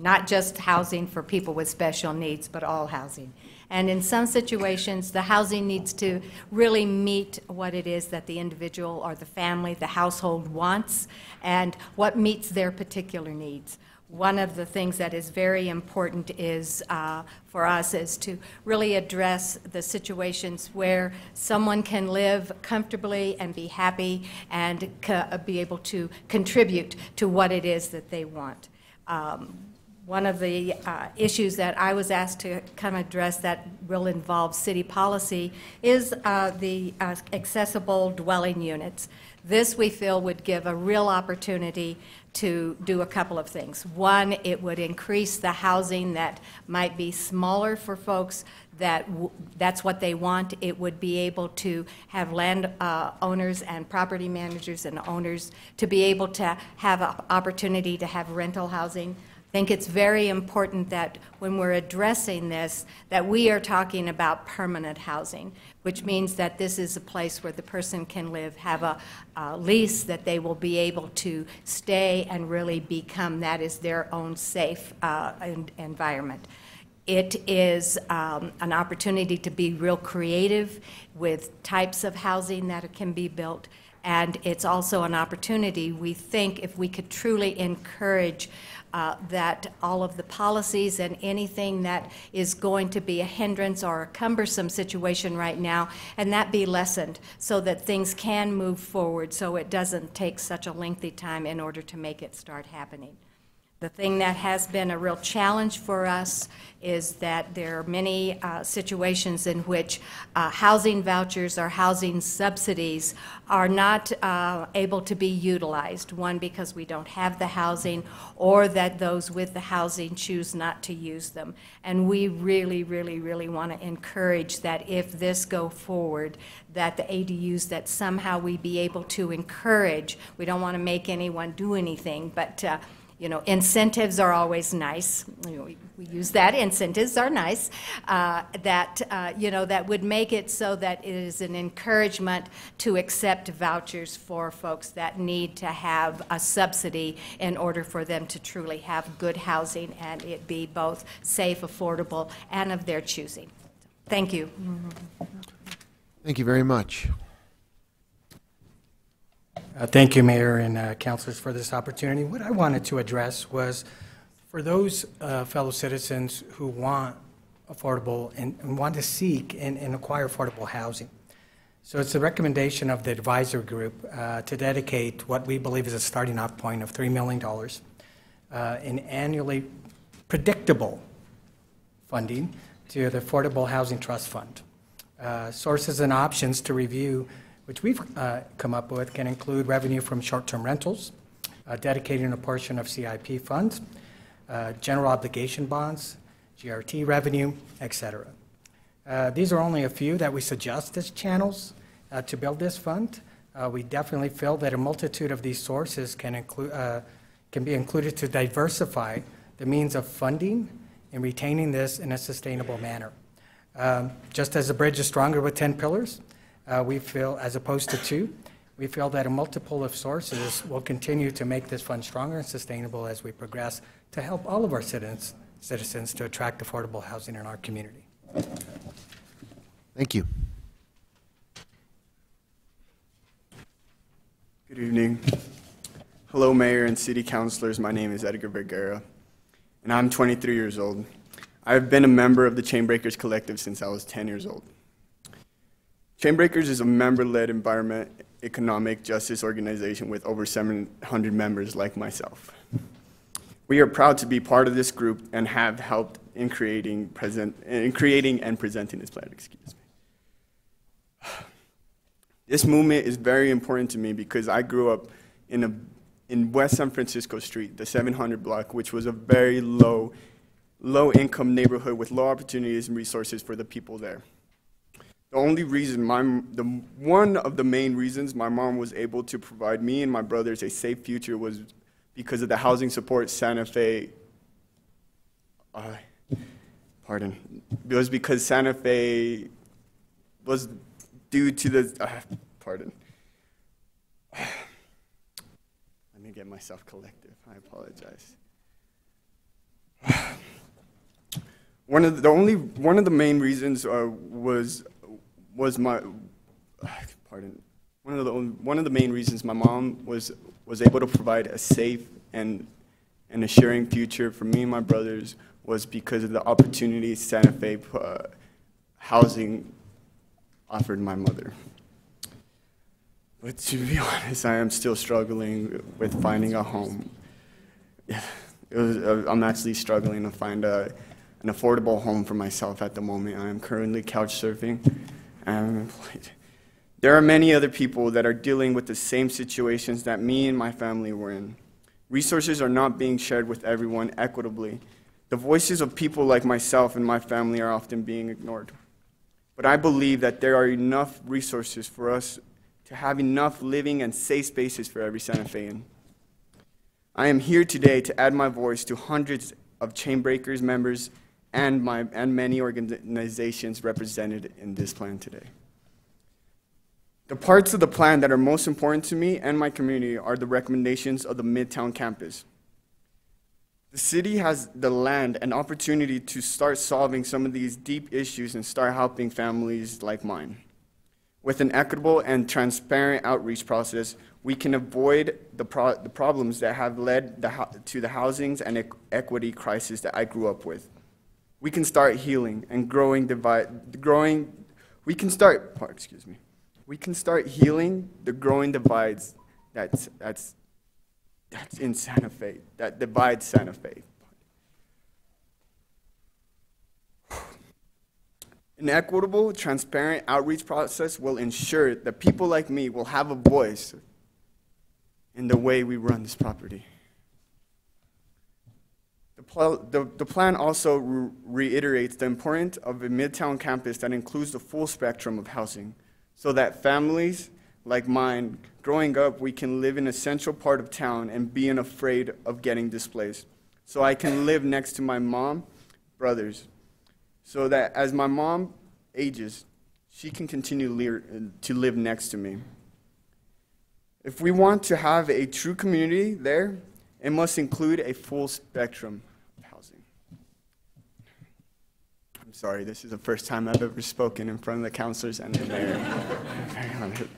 Not just housing for people with special needs, but all housing. And in some situations, the housing needs to really meet what it is that the individual or the family, the household wants, and what meets their particular needs. One of the things that is very important is for us is to really address the situations where someone can live comfortably and be happy and be able to contribute to what it is that they want. One of the issues that I was asked to kind of address that will involve city policy is the accessible dwelling units. This, we feel, would give a real opportunity to do a couple of things. One, it would increase the housing that might be smaller for folks that's what they want. It would be able to have land owners and property managers and owners to be able to have an opportunity to have rental housing. I think it's very important that when we're addressing this, that we are talking about permanent housing, which means that this is a place where the person can live, have a lease that they will be able to stay and really become, that is their own safe environment. It is an opportunity to be real creative with types of housing that can be built. And it's also an opportunity, we think, if we could truly encourage that all of the policies and anything that is going to be a hindrance or a cumbersome situation right now, and that be lessened so that things can move forward so it doesn't take such a lengthy time in order to make it start happening. The thing that has been a real challenge for us is that there are many situations in which housing vouchers or housing subsidies are not able to be utilized. One, because we don't have the housing, or that those with the housing choose not to use them. And we really, really, really want to encourage that if this go forward, that the ADUs, that somehow we be able to encourage. We don't want to make anyone do anything, but you know, incentives are always nice. You know, we use that. Incentives are nice. You know, that would make it so that it is an encouragement to accept vouchers for folks that need to have a subsidy in order for them to truly have good housing and it be both safe, affordable, and of their choosing. Thank you. Thank you very much. Thank you, Mayor and councilors, for this opportunity. What I wanted to address was for those fellow citizens who want affordable and want to seek and acquire affordable housing. So it's a recommendation of the advisory group to dedicate what we believe is a starting off point of $3 million in annually predictable funding to the Affordable Housing Trust Fund. Sources and options to review which we've come up with can include revenue from short-term rentals, dedicating a portion of CIP funds, general obligation bonds, GRT revenue, etc. These are only a few that we suggest as channels to build this fund. We definitely feel that a multitude of these sources can be included to diversify the means of funding and retaining this in a sustainable manner. Just as a bridge is stronger with 10 pillars, we feel, as opposed to 2, we feel that a multiple of sources will continue to make this fund stronger and sustainable as we progress to help all of our citizens to attract affordable housing in our community. Thank you. Good evening. Hello, Mayor and City Councilors. My name is Edgar Vergara, and I'm 23 years old. I've been a member of the Chainbreakers Collective since I was 10 years old. Chainbreakers is a member-led environment economic justice organization with over 700 members like myself. We are proud to be part of this group and have helped in creating and presenting this plan. Excuse me. This movement is very important to me because I grew up in West San Francisco Street, the 700 block, which was a very low-income neighborhood with low opportunities and resources for the people there. The only reason, one of the main reasons my mom was able to provide me and my brothers a safe future was because of the housing support Santa Fe, it was because Santa Fe was due to the, Let me get myself collective, I apologize. One of the main reasons one of the main reasons my mom was able to provide a safe and assuring future for me and my brothers was because of the opportunities Santa Fe housing offered my mother. But to be honest, I am still struggling with finding a home. I'm actually struggling to find an affordable home for myself at the moment. I am currently couch surfing. There are many other people that are dealing with the same situations that me and my family were in. Resources are not being shared with everyone equitably. The voices of people like myself and my family are often being ignored. But I believe that there are enough resources for us to have enough living and safe spaces for every Santa Fean. I am here today to add my voice to hundreds of Chainbreakers members and many organizations represented in this plan today. The parts of the plan that are most important to me and my community are the recommendations of the Midtown campus. The city has the land and opportunity to start solving some of these deep issues and start helping families like mine. With an equitable and transparent outreach process, we can avoid the problems that have led to the housing and equity crisis that I grew up with. We can start healing and we can start healing the growing divides that's in Santa Fe, that divides Santa Fe. An equitable, transparent outreach process will ensure that people like me will have a voice in the way we run this property. The plan also reiterates the importance of a Midtown campus that includes the full spectrum of housing, so that families like mine, growing up, we can live in a central part of town and be unafraid of getting displaced. So I can live next to my mom, brothers, so that as my mom ages, she can continue to live next to me. If we want to have a true community there, it must include a full spectrum of housing. I'm sorry, this is the first time I've ever spoken in front of the councilors and the mayor. I'm very honored.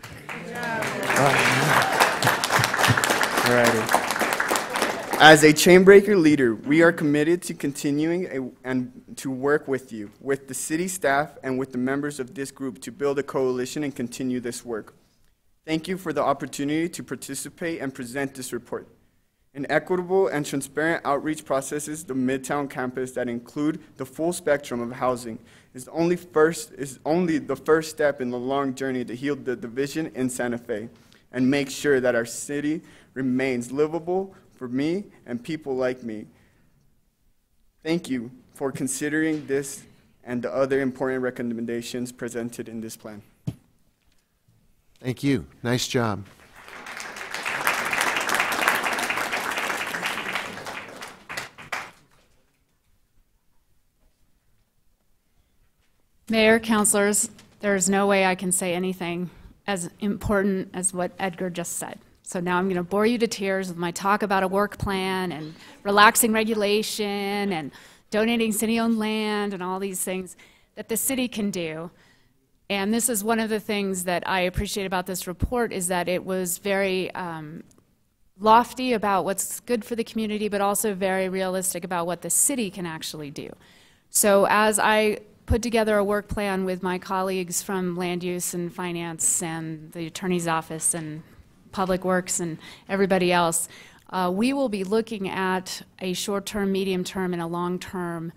Alrighty. As a Chainbreaker leader, we are committed to continuing and to work with you, with the city staff, and with the members of this group to build a coalition and continue this work. Thank you for the opportunity to participate and present this report. In equitable and transparent outreach processes, the Midtown campus that include the full spectrum of housing is only the first step in the long journey to heal the division in Santa Fe and make sure that our city remains livable for me and people like me. Thank you for considering this and the other important recommendations presented in this plan. Thank you. Nice job. Mayor, councilors, there's no way I can say anything as important as what Edgar just said. So now I'm going to bore you to tears with my talk about a work plan and relaxing regulation and donating city-owned land and all these things that the city can do. And this is one of the things that I appreciate about this report, is that it was very lofty about what's good for the community, but also very realistic about what the city can actually do. So as I put together a work plan with my colleagues from land use and finance and the attorney's office and public works and everybody else, we will be looking at a short-term, medium-term, and a long-term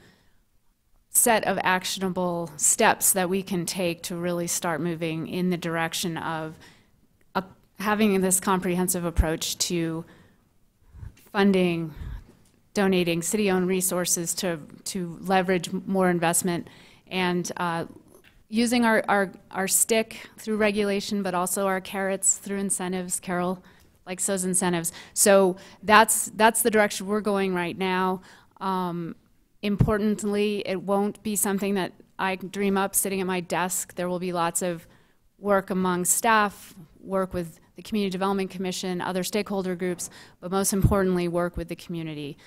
set of actionable steps that we can take to really start moving in the direction of having this comprehensive approach to funding, donating city-owned resources to leverage more investment, and using our stick through regulation, but also our carrots through incentives. Carol likes those incentives. So that's the direction we're going right now. Importantly, it won't be something that I dream up sitting at my desk. There will be lots of work among staff, work with the Community Development Commission, other stakeholder groups, but most importantly, work with the community.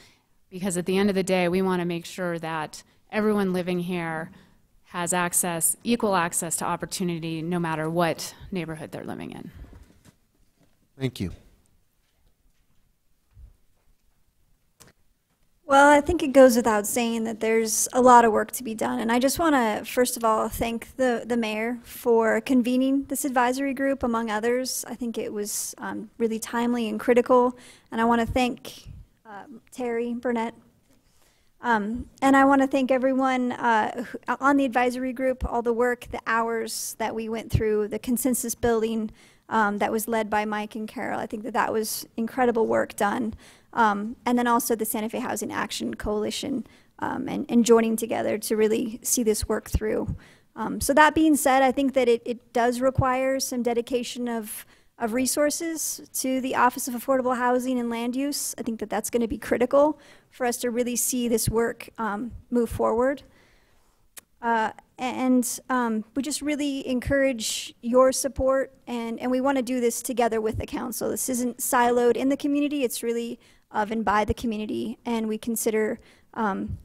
Because at the end of the day, we want to make sure that everyone living here has access, equal access to opportunity, no matter what neighborhood they're living in. Thank you. Well, I think it goes without saying that there's a lot of work to be done. And I just want to, first of all, thank the mayor for convening this advisory group, among others. I think it was really timely and critical. And I want to thank Terry Burnett. And I want to thank everyone on the advisory group, all the work, the hours that we went through, the consensus building that was led by Mike and Carol. I think that was incredible work done. And then also the Santa Fe Housing Action Coalition and joining together to really see this work through. So that being said, I think that it does require some dedication of resources to the Office of Affordable Housing and Land Use. I think that that's going to be critical for us to really see this work move forward. We just really encourage your support, and we want to do this together with the council. This isn't siloed in the community, it's really of and by the community, and we consider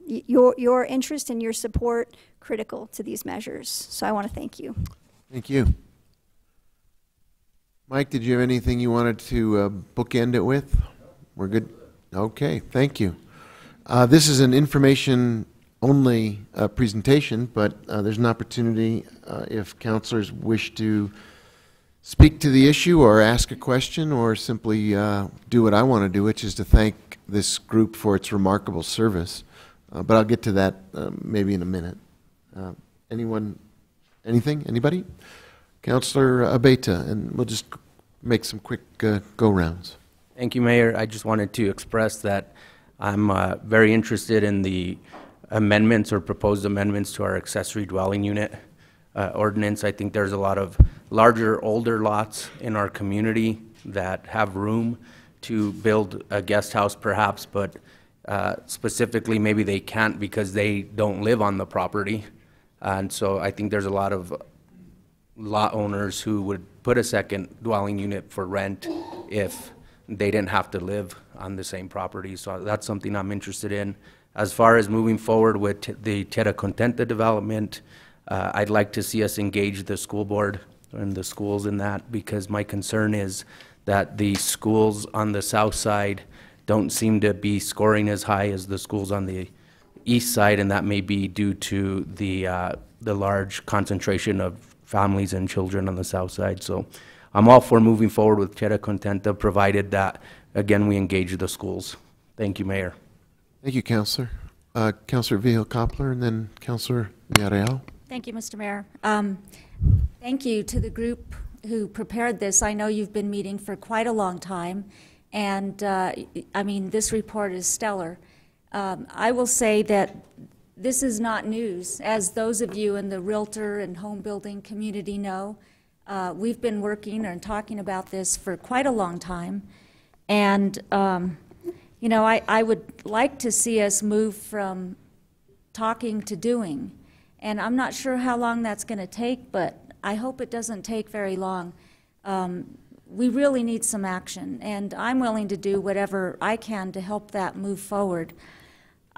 your interest and your support critical to these measures. So I want to thank you. Thank you. Mike, did you have anything you wanted to bookend it with? We're good? Okay, thank you. This is an information-only presentation, but there's an opportunity if counselors wish to speak to the issue or ask a question or simply do what I want to do, which is to thank this group for its remarkable service. But I'll get to that maybe in a minute. Anyone, anything, anybody? Councillor Abeyta, and we'll just make some quick go-rounds. Thank you, Mayor. I just wanted to express that I'm very interested in the amendments or proposed amendments to our accessory dwelling unit ordinance. I think there's a lot of larger, older lots in our community that have room to build a guest house perhaps, but specifically maybe they can't because they don't live on the property. And so I think there's a lot of lot owners who would put a second dwelling unit for rent if they didn't have to live on the same property. So that's something I'm interested in. As far as moving forward with the Tierra Contenta development, I'd like to see us engage the school board and the schools in that, because my concern is that the schools on the south side don't seem to be scoring as high as the schools on the east side, and that may be due to the large concentration of families and children on the south side. So I'm all for moving forward with Tierra Contenta, provided that, again, we engage the schools. Thank you, Mayor. Thank you, Councillor. Councillor Vihel-Coppler and then Councillor Villarreal. Thank you, Mr. Mayor. Thank you to the group who prepared this. I know you've been meeting for quite a long time, and I mean, this report is stellar. I will say that this is not news. As those of you in the realtor and home building community know, we've been working and talking about this for quite a long time. And, you know, I would like to see us move from talking to doing. And I'm not sure how long that's going to take, but I hope it doesn't take very long. We really need some action, and I'm willing to do whatever I can to help that move forward.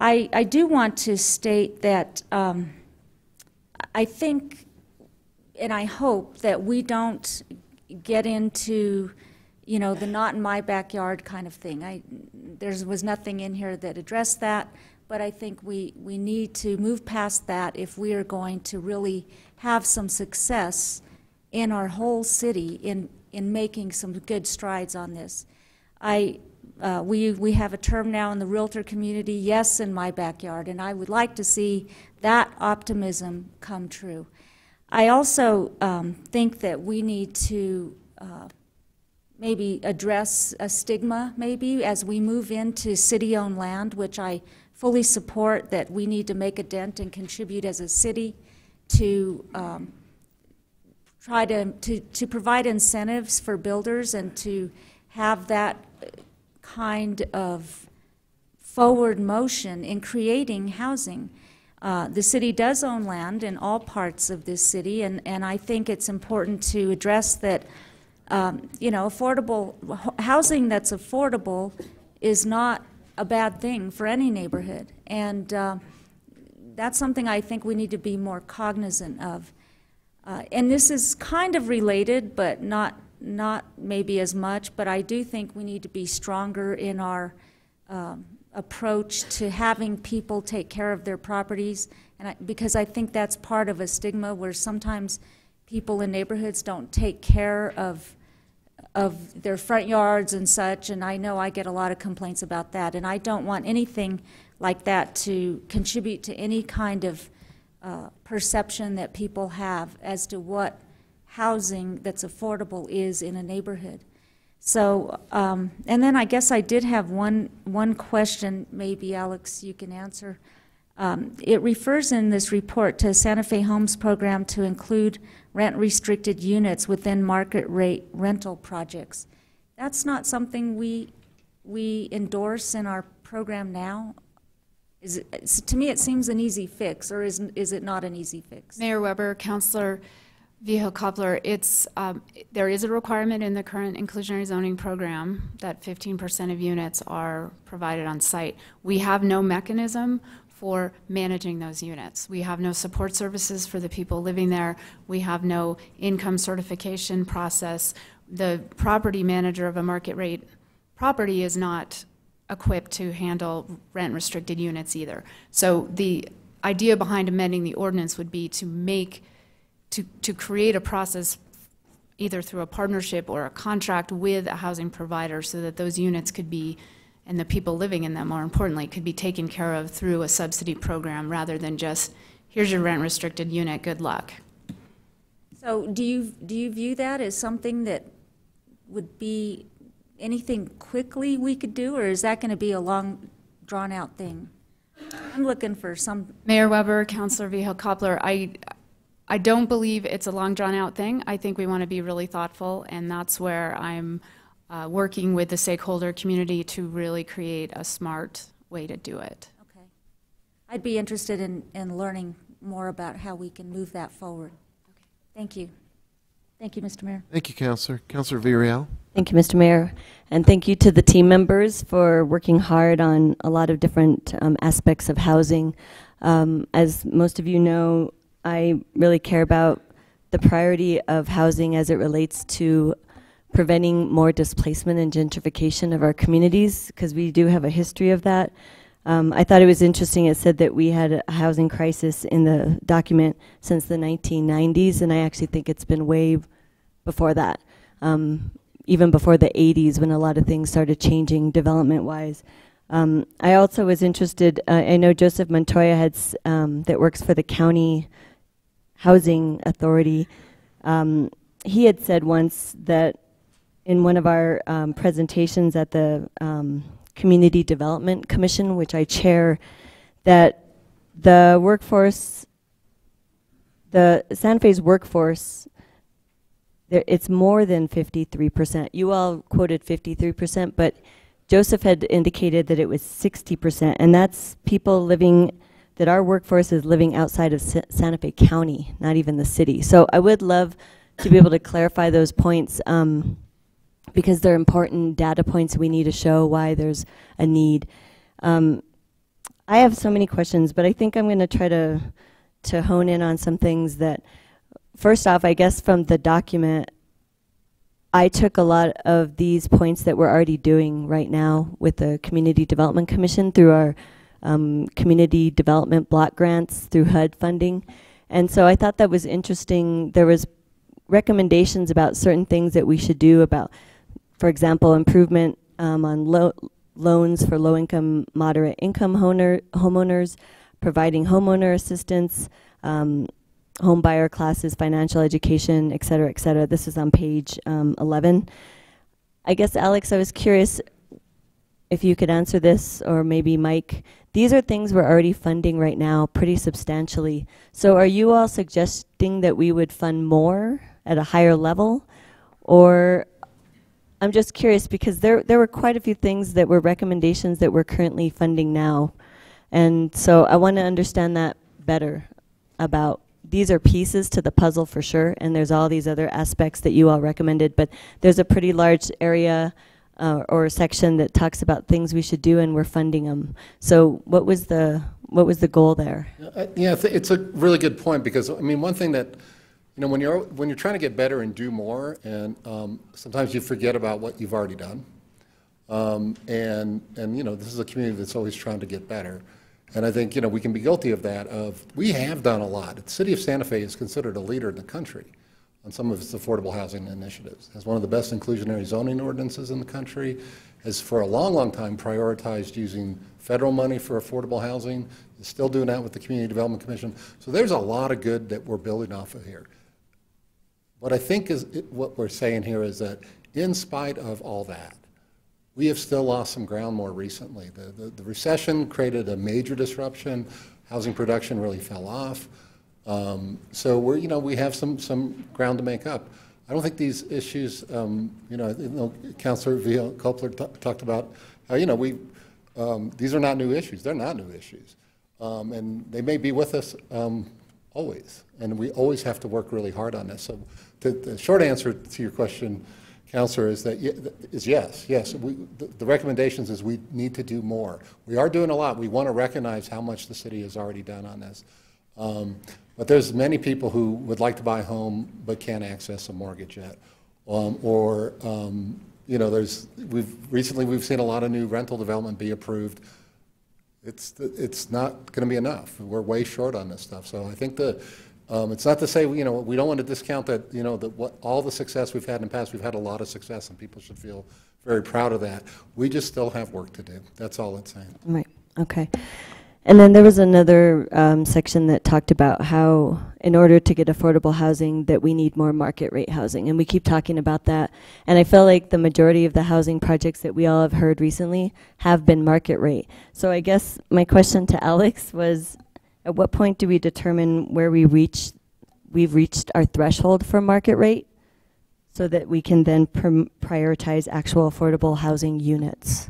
I do want to state that I think and I hope that we don't get into, you know, the not in my backyard kind of thing. There was nothing in here that addressed that, but I think we need to move past that if we are going to really have some success in our whole city in making some good strides on this. We have a term now in the realtor community, yes, in my backyard, and I would like to see that optimism come true. I also think that we need to maybe address a stigma, maybe, as we move into city-owned land, which I fully support, that we need to make a dent and contribute as a city to try to provide incentives for builders and to have that kind of forward motion in creating housing. The city does own land in all parts of this city, and I think it's important to address that, you know, affordable housing that's affordable is not a bad thing for any neighborhood, and that's something I think we need to be more cognizant of. And this is kind of related, but not maybe as much, but I do think we need to be stronger in our approach to having people take care of their properties, and because I think that's part of a stigma where sometimes people in neighborhoods don't take care of their front yards and such, and I know I get a lot of complaints about that, and I don't want anything like that to contribute to any kind of perception that people have as to what housing that's affordable is in a neighborhood. So, and then I guess I did have one question, maybe Alex you can answer. It refers in this report to Santa Fe Homes program to include rent-restricted units within market rate rental projects. That's not something we endorse in our program now. To me, it seems an easy fix, or is it not an easy fix? Mayor Weber, Councillor Vihel-Coppler, there is a requirement in the current inclusionary zoning program that 15% of units are provided on site. We have no mechanism for managing those units. We have no support services for the people living there. We have no income certification process. the property manager of a market rate property is not equipped to handle rent-restricted units either. So the idea behind amending the ordinance would be to create a process either through a partnership or a contract with a housing provider so that those units could be, and the people living in them, more importantly, could be taken care of through a subsidy program rather than just, here's your rent-restricted unit, good luck. So do you view that as something that would be anything quickly we could do, or is that going to be a long, drawn-out thing? I'm looking for some... Mayor Weber, Councilor Vihel-Coppler, I don't believe it's a long, drawn-out thing. I think we want to be really thoughtful, and that's where I'm working with the stakeholder community to really create a smart way to do it. Okay. I'd be interested in learning more about how we can move that forward. Okay. Thank you. Thank you, Mr. Mayor. Thank you, Councilor. Councilor Villarreal. Thank you, Mr. Mayor. And thank you to the team members for working hard on a lot of different aspects of housing. As most of you know, I really care about the priority of housing as it relates to preventing more displacement and gentrification of our communities, because we do have a history of that. I thought it was interesting, it said that we had a housing crisis in the document since the 1990s, and I actually think it's been way before that, even before the 80s when a lot of things started changing development-wise. I also was interested, I know Joseph Montoya that works for the County Housing Authority. He had said once that in one of our presentations at the Community Development Commission, which I chair, that the workforce, the Santa Fe's workforce, it's more than 53%. You all quoted 53%, but Joseph had indicated that it was 60%, and that's people living, that our workforce is living outside of Santa Fe County, not even the city. So I would love to be able to clarify those points, because they're important data points we need to show why there's a need. I have so many questions, but I think I'm going to try to hone in on some things that, first off, I guess from the document, I took a lot of these points that we're already doing right now with the Community Development Commission through our community development block grants through HUD funding. And so I thought that was interesting. There was recommendations about certain things that we should do about, for example, improvement on loans for low-income, moderate-income homeowners, providing homeowner assistance, home buyer classes, financial education, et cetera, et cetera. This is on page 11. I guess, Alex, I was curious if you could answer this, or maybe Mike. These are things we're already funding right now pretty substantially. So are you all suggesting that we would fund more at a higher level? Or I'm just curious, because there were quite a few things that were recommendations that we're currently funding now. And so I want to understand that better about, these are pieces to the puzzle for sure, and there's all these other aspects that you all recommended, but there's a pretty large area or a section that talks about things we should do, and we're funding them. So what was the goal there? Yeah, it's a really good point, because I mean, one thing that, you know, when you're trying to get better and do more, and sometimes you forget about what you've already done, and you know, this is a community that's always trying to get better, and I think, you know, we can be guilty of that. We have done a lot. The city of Santa Fe is considered a leader in the country on some of its affordable housing initiatives. Has one of the best inclusionary zoning ordinances in the country. Has for a long, long time prioritized using federal money for affordable housing. Is still doing that with the Community Development Commission. So there's a lot of good that we're building off of here. What I think is what we're saying here is that in spite of all that, we have still lost some ground more recently. The recession created a major disruption. Housing production really fell off. So we have some ground to make up. I don't think these issues, Councilor Vihel-Coppler talked about how, these are not new issues. They're not new issues. And they may be with us always. And we always have to work really hard on this. So the short answer to your question, Councilor, is yes. The recommendations is we need to do more. We are doing a lot. We want to recognize how much the city has already done on this. But there's many people who would like to buy a home but can't access a mortgage yet. You know, recently we've seen a lot of new rental development be approved. It's not going to be enough. We're way short on this stuff. So I think it's not to say, you know, we don't want to discount that, you know, all the success we've had in the past. We've had a lot of success, and people should feel very proud of that. We just still have work to do. That's all it's saying. Right. Okay. And then there was another section that talked about how, in order to get affordable housing, that we need more market rate housing. And we keep talking about that. And I feel like the majority of the housing projects that we all have heard recently have been market rate. So I guess my question to Alex was, at what point do we determine where we've reached our threshold for market rate so that we can then prioritize actual affordable housing units?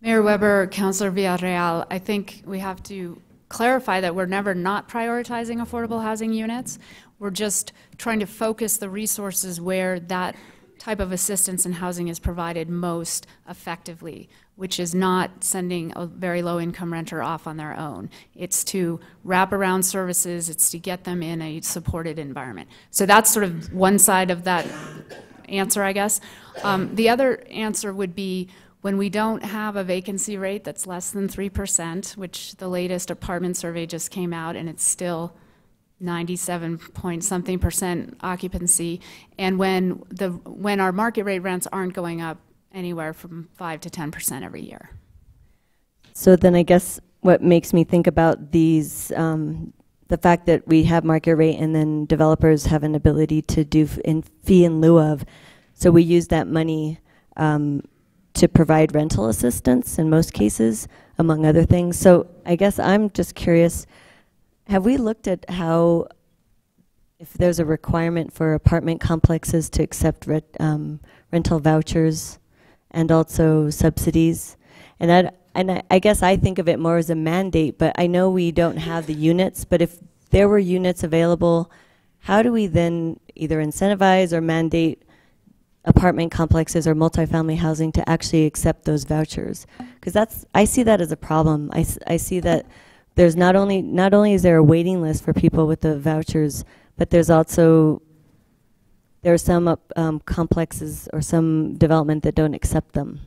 Mayor Weber, Councilor Villarreal, I think we have to clarify that we're never not prioritizing affordable housing units. We're just trying to focus the resources where that type of assistance in housing is provided most effectively, which is not sending a very low-income renter off on their own. It's to wrap around services. It's to get them in a supported environment. So that's sort of one side of that answer, I guess. The other answer would be, when we don't have a vacancy rate that's less than 3%, which the latest apartment survey just came out, and it's still 97-point-something% occupancy, and when our market rate rents aren't going up anywhere from 5 to 10% every year. So then I guess what makes me think about these, the fact that we have market rate and then developers have an ability to do fee in lieu of, so we use that money to provide rental assistance in most cases, among other things. So I guess I'm just curious, have we looked at how, if there's a requirement for apartment complexes to accept rental vouchers and also subsidies? And I guess I think of it more as a mandate, but I know we don't have the units, but if there were units available, how do we then either incentivize or mandate apartment complexes or multifamily housing to actually accept those vouchers? Because I see that as a problem. I see that there's not only is there a waiting list for people with the vouchers, but there are some complexes or some development that don't accept them.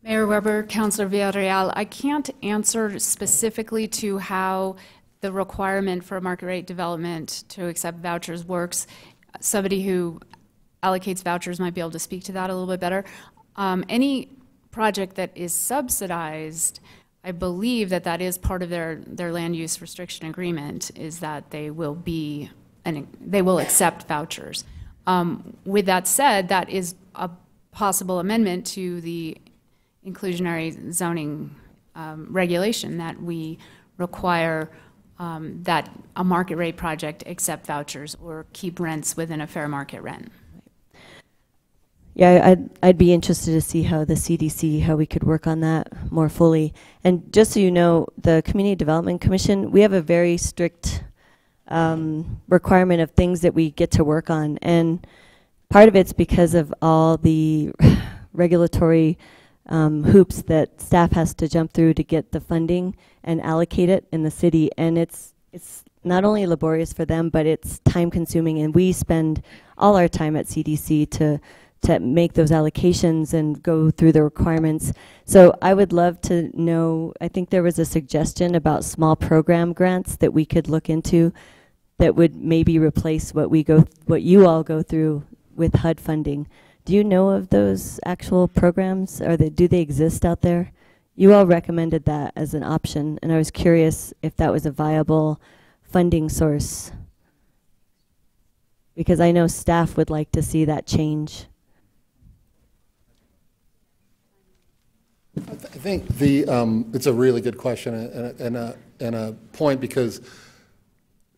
Mayor Weber, Councilor Villarreal, I can't answer specifically to how the requirement for market rate development to accept vouchers works. Somebody who allocates vouchers might be able to speak to that a little bit better. Any project that is subsidized, I believe that is part of their land use restriction agreement, is that they will accept vouchers. With that said, that is a possible amendment to the inclusionary zoning regulation, that we require that a market rate project accept vouchers or keep rents within a fair market rent. Yeah, I'd be interested to see how the CDC, how we could work on that more fully. And just so you know, the Community Development Commission, we have a very strict requirement of things that we get to work on. And part of it's because of all the regulatory hoops that staff has to jump through to get the funding and allocate it in the city. And it's not only laborious for them, but it's time consuming. And we spend all our time at CDC to make those allocations and go through the requirements. So I would love to know, I think there was a suggestion about small program grants that we could look into that would maybe replace what you all go through with HUD funding. Do you know of those actual programs? Do they exist out there? You all recommended that as an option, and I was curious if that was a viable funding source, because I know staff would like to see that change. I think it's a really good question and a point, because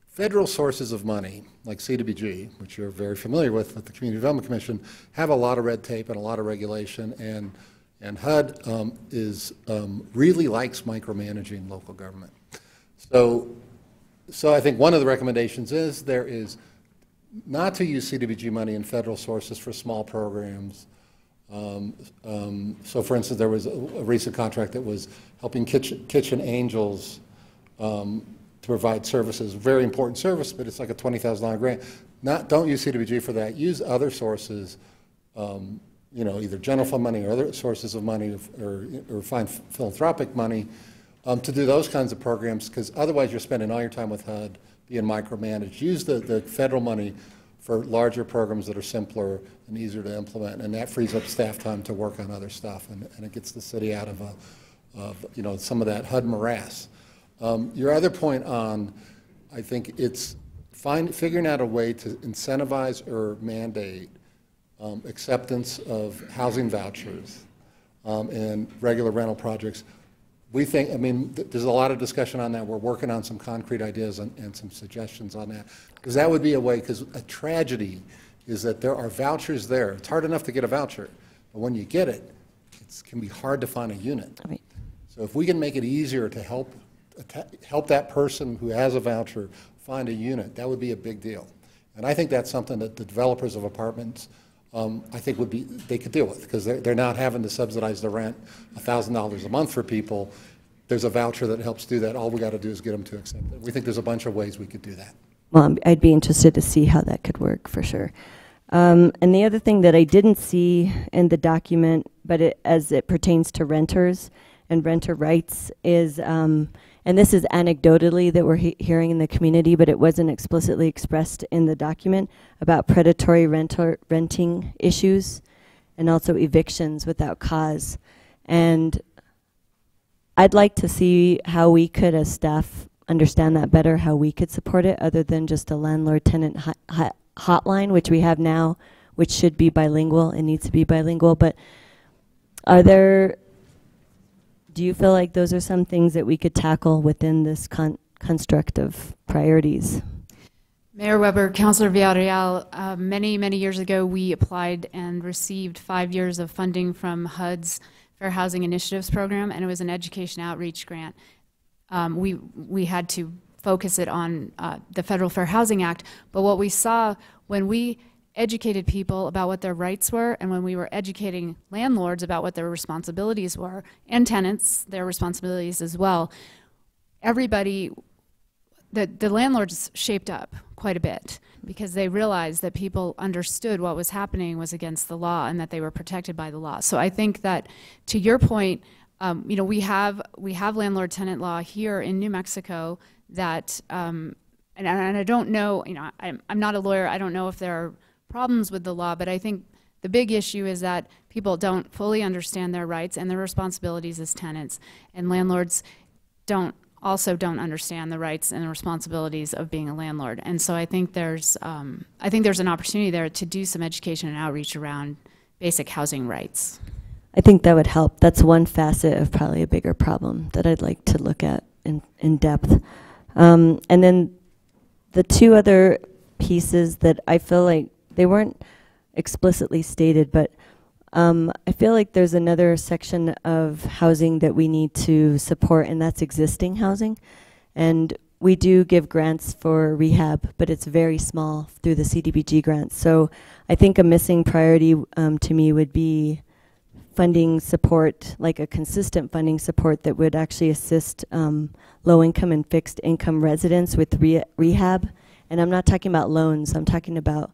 federal sources of money, like CDBG, which you're very familiar with at the Community Development Commission, have a lot of red tape and a lot of regulation, and HUD really likes micromanaging local government. So I think one of the recommendations is not to use CDBG money and federal sources for small programs. So for instance, there was a recent contract that was helping Kitchen Angels to provide services, very important service, but it's like a $20,000 grant. Don't use CDBG for that. Use other sources, you know, either general fund money or other sources of money, or find philanthropic money to do those kinds of programs, because otherwise you're spending all your time with HUD being micromanaged. Use the federal money for larger programs that are simpler and easier to implement, and that frees up staff time to work on other stuff, and it gets the city out of you know, some of that HUD morass. Your other point on, I think it's figuring out a way to incentivize or mandate acceptance of housing vouchers and regular rental projects. We think, I mean, there's a lot of discussion on that. We're working on some concrete ideas and some suggestions on that. Because that would be a way, because a tragedy is that there are vouchers there. It's hard enough to get a voucher, but when you get it, it can be hard to find a unit. Right. So if we can make it easier to help that person who has a voucher find a unit, that would be a big deal. And I think that's something that the developers of apartments, I think they could deal with, because they're not having to subsidize the rent $1,000 a month for people. There's a voucher that helps do that. All we got to do is get them to accept it. We think there's a bunch of ways we could do that. Well, I'd be interested to see how that could work for sure. And the other thing that I didn't see in the document, but as it pertains to renters and renter rights, is, and this is anecdotally that we're hearing in the community, but it wasn't explicitly expressed in the document, about predatory renting issues and also evictions without cause. And I'd like to see how we could, as staff, understand that better, how we could support it, other than just a landlord-tenant hotline, which we have now, which should be bilingual and needs to be bilingual. But do you feel like those are some things that we could tackle within this construct of priorities? Mayor Weber, Councilor Villarreal, many years ago we applied and received 5 years of funding from HUD's Fair Housing Initiatives program, and it was an education outreach grant. We had to focus it on the Federal Fair Housing Act, but what we saw when we educated people about what their rights were, and when we were educating landlords about what their responsibilities were, and tenants, their responsibilities as well, everybody, the landlords shaped up quite a bit, because they realized that people understood what was happening was against the law and that they were protected by the law. So I think that, to your point, you know, we have landlord-tenant law here in New Mexico that, and I don't know, you know, I'm not a lawyer, I don't know if there are problems with the law, but I think the big issue is that people don't fully understand their rights and their responsibilities as tenants, and landlords also don't understand the rights and the responsibilities of being a landlord. And so I think there's an opportunity there to do some education and outreach around basic housing rights. I think that would help. That's one facet of probably a bigger problem that I'd like to look at in depth. And then the two other pieces that I feel like they weren't explicitly stated, but I feel like there's another section of housing that we need to support, and that's existing housing. And we do give grants for rehab, but it's very small through the CDBG grants. So I think a missing priority to me would be funding support, like a consistent funding support that would actually assist low-income and fixed-income residents with rehab. And I'm not talking about loans, I'm talking about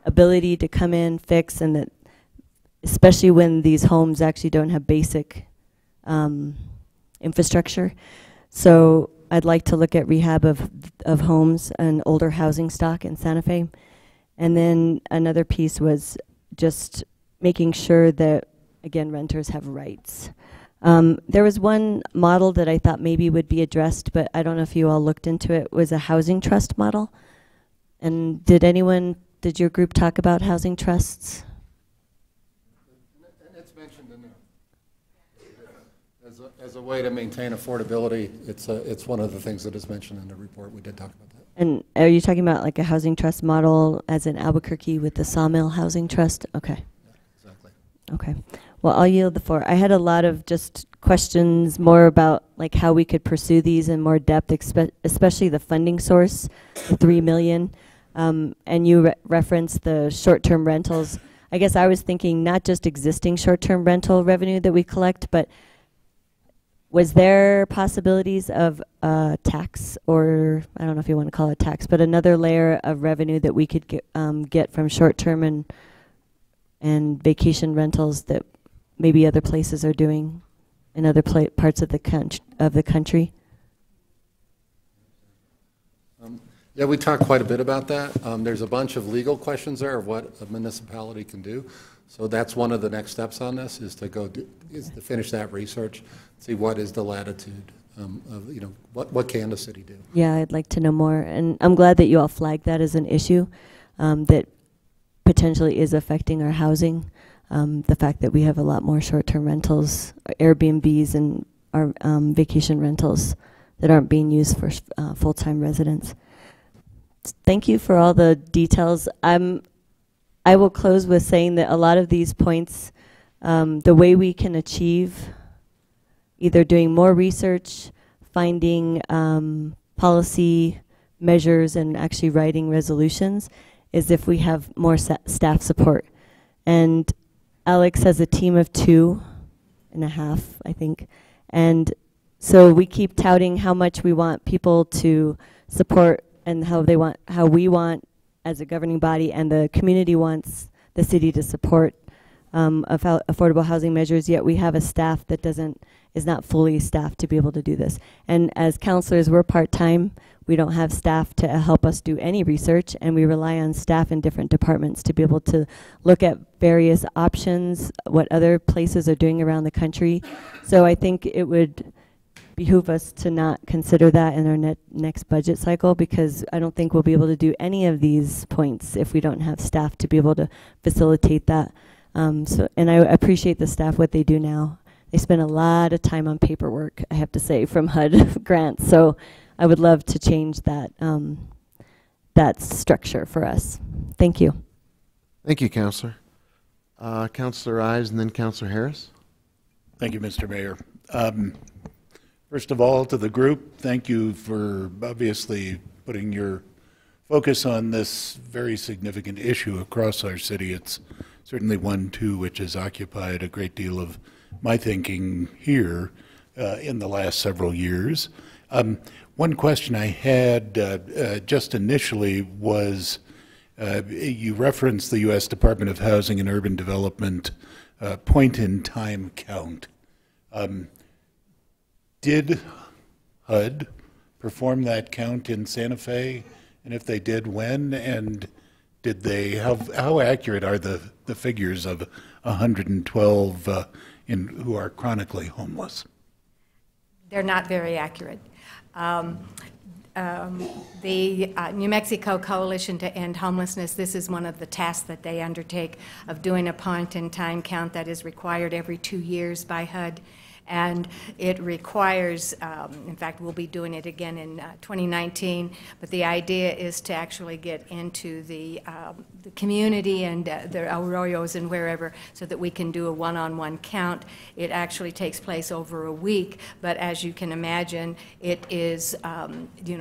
ability to come in, fix, and that, especially when these homes actually don't have basic infrastructure. So I'd like to look at rehab of homes and older housing stock in Santa Fe. And then another piece was just making sure that, again, renters have rights. There was one model that I thought maybe would be addressed, but I don't know if you all looked into it, was a housing trust model. And did your group talk about housing trusts? And it's mentioned in there. As a way to maintain affordability, it's one of the things that is mentioned in the report. We did talk about that. And are you talking about like a housing trust model as in Albuquerque with the Sawmill Housing Trust? Okay. Yeah, exactly. Okay. Well, I'll yield the floor. I had a lot of just questions more about like how we could pursue these in more depth, especially the funding source, the $3 million. And you referenced the short-term rentals. I guess I was thinking not just existing short-term rental revenue that we collect, but Was there possibilities of tax, or I don't know if you want to call it tax, but another layer of revenue that we could get from short-term and vacation rentals that maybe other places are doing in other parts of the country? Yeah, we talked quite a bit about that. There's a bunch of legal questions there of what a municipality can do. So that's one of the next steps on this, is to finish that research, see what is the latitude of, what can the city do. Yeah, I'd like to know more, and I'm glad that you all flagged that as an issue that potentially is affecting our housing. The fact that we have a lot more short-term rentals, Airbnbs, and our vacation rentals that aren't being used for full-time residents. Thank you for all the details. I will close with saying that a lot of these points, the way we can achieve either doing more research, finding policy measures, and actually writing resolutions, is if we have more staff support. And Alex has a team of 2.5, I think. And so we keep touting how much we want people to support and how we want as a governing body, and the community wants the city to support affordable housing measures, yet we have a staff that is not fully staffed to be able to do this. And as counselors, we're part-time. We don't have staff to help us do any research, and we rely on staff in different departments to be able to look at various options, what other places are doing around the country. So I think it would behoove us to not consider that in our next budget cycle, because I don't think we'll be able to do any of these points if we don't have staff to be able to facilitate that. And I appreciate the staff, what they do now. They spend a lot of time on paperwork, I have to say, from HUD grants. So I would love to change that, that structure for us. Thank you. Thank you, Councillor. Councillor Ives and then Councillor Harris. Thank you, Mr. Mayor. First of all, to the group, thank you for obviously putting your focus on this very significant issue across our city. It's certainly one, too, which has occupied a great deal of my thinking here in the last several years. One question I had just initially was, you referenced the U.S. Department of Housing and Urban Development point-in-time count. Did HUD perform that count in Santa Fe? And if they did, when? And did they, how accurate are the figures of 112 who are chronically homeless? They're not very accurate. The New Mexico Coalition to End Homelessness, this is one of the tasks that they undertake, of doing a point-in-time count that is required every 2 years by HUD. And it requires, in fact, we'll be doing it again in 2019, but the idea is to actually get into the community and the arroyos and wherever, so that we can do a one-on-one count. It actually takes place over a week, but as you can imagine, it is,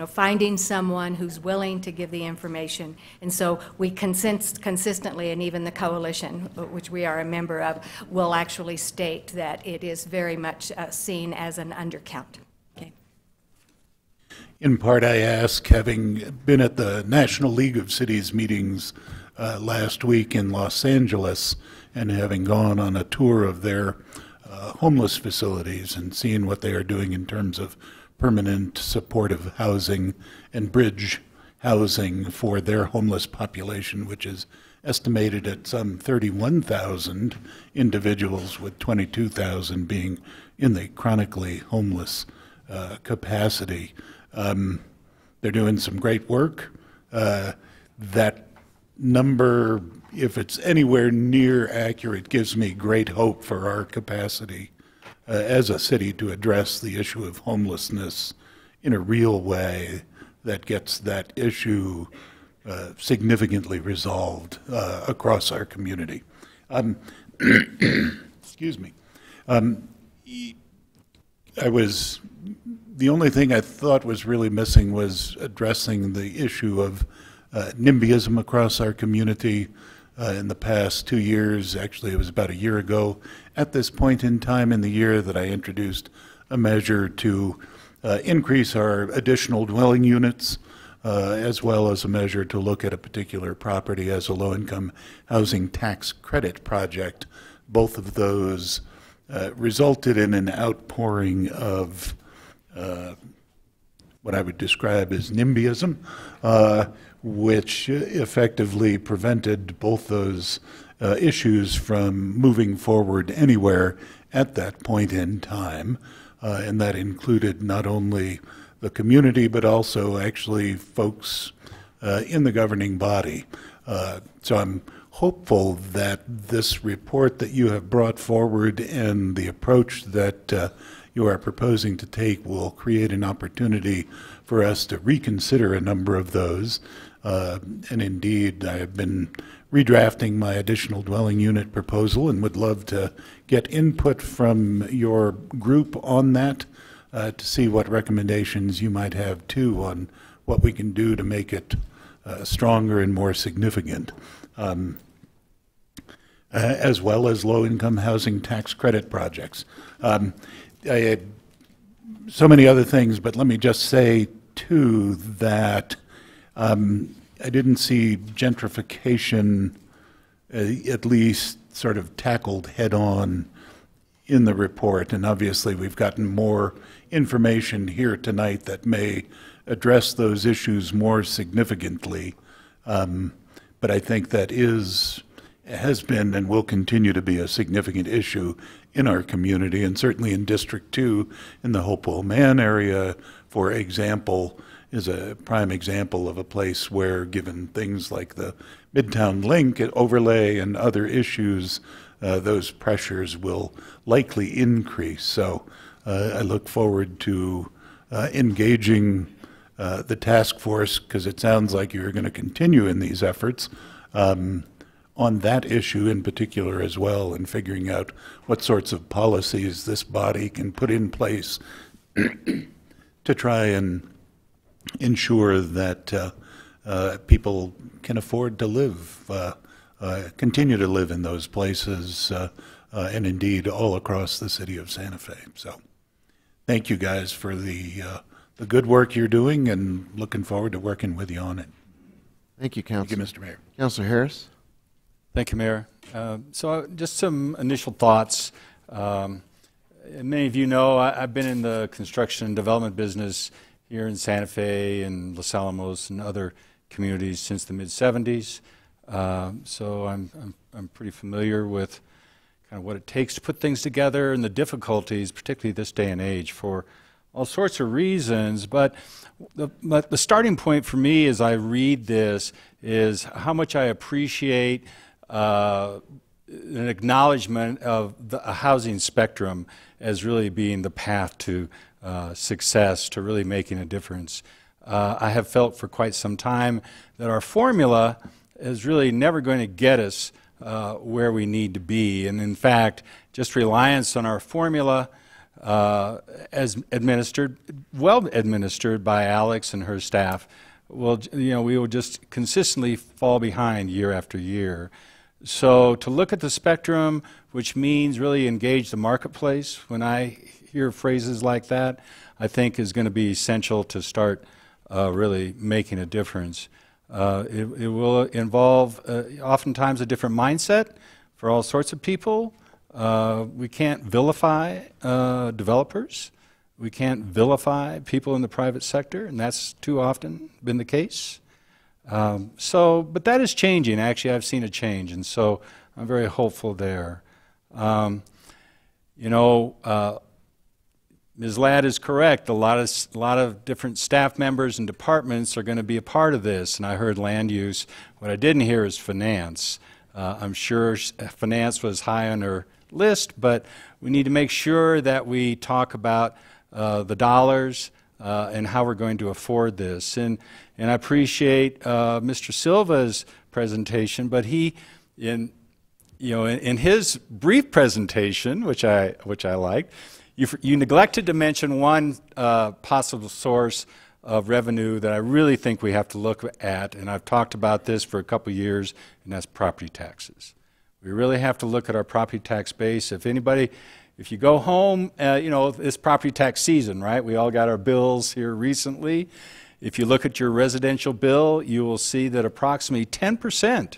finding someone who's willing to give the information. And so we consistently, and even the coalition, which we are a member of, will actually state that it is very much seen as an undercount. Okay. In part, I ask, having been at the National League of Cities meetings last week in Los Angeles, and having gone on a tour of their homeless facilities and seeing what they are doing in terms of permanent supportive housing and bridge housing for their homeless population, which is estimated at some 31,000 individuals, with 22,000 being in the chronically homeless capacity. They're doing some great work. That number, if it's anywhere near accurate, gives me great hope for our capacity as a city to address the issue of homelessness in a real way that gets that issue significantly resolved across our community. Excuse me. The only thing I thought was really missing was addressing the issue of NIMBYism across our community. In the past 2 years, actually it was about a year ago, at this point in time in the year that I introduced a measure to increase our additional dwelling units, as well as a measure to look at a particular property as a low-income housing tax credit project. Both of those resulted in an outpouring of what I would describe as NIMBYism, which effectively prevented both those issues from moving forward anywhere at that point in time. And that included not only the community, but also actually folks in the governing body. So I'm hopeful that this report that you have brought forward and the approach that you are proposing to take will create an opportunity for us to reconsider a number of those. And indeed, I have been redrafting my additional dwelling unit proposal and would love to get input from your group on that to see what recommendations you might have too on what we can do to make it stronger and more significant. As well as low-income housing tax credit projects. I had so many other things, but let me just say, too, that I didn't see gentrification at least sort of tackled head-on in the report, and obviously we've gotten more information here tonight that may address those issues more significantly, but I think that has been and will continue to be a significant issue in our community, and certainly in District 2 in the Hopewell Man area, for example, is a prime example of a place where, given things like the Midtown Link overlay and other issues, those pressures will likely increase. So I look forward to engaging the task force, because it sounds like you're going to continue in these efforts on that issue in particular as well, and figuring out what sorts of policies this body can put in place to try and ensure that people can afford to live, continue to live in those places, and indeed all across the city of Santa Fe. So thank you guys for the good work you're doing, and looking forward to working with you on it. Thank you, Councilor. Thank you, Mr. Mayor. Councilor Harris. Thank you, Mayor. So just some initial thoughts. Many of you know I've been in the construction and development business here in Santa Fe and Los Alamos and other communities since the mid-'70s. So I'm pretty familiar with kind of what it takes to put things together and the difficulties, particularly this day and age, for all sorts of reasons. But the starting point for me as I read this is how much I appreciate an acknowledgement of a housing spectrum as really being the path to success, to really making a difference. I have felt for quite some time that our formula is really never going to get us where we need to be. And in fact, just reliance on our formula as administered, well administered by Alex and her staff, will, we will just consistently fall behind year after year. So to look at the spectrum, which means really engage the marketplace, when I hear phrases like that, I think is going to be essential to start really making a difference. It will involve oftentimes a different mindset for all sorts of people. We can't vilify developers. We can't vilify people in the private sector, and that's too often been the case. But that is changing. Actually, I've seen a change, and so I'm very hopeful there. Ms. Ladd is correct. A lot of different staff members and departments are going to be a part of this, and I heard land use. What I didn't hear is finance. I'm sure finance was high on her list, but we need to make sure that we talk about the dollars and how we're going to afford this. And I appreciate Mr. Silva's presentation, but he, in his brief presentation, which I liked, you neglected to mention one possible source of revenue that I really think we have to look at, and I've talked about this for a couple of years, and that's property taxes. We really have to look at our property tax base. If anybody If you go home, you know, it's property tax season, right? We all got our bills here recently. If you look at your residential bill, you will see that approximately 10%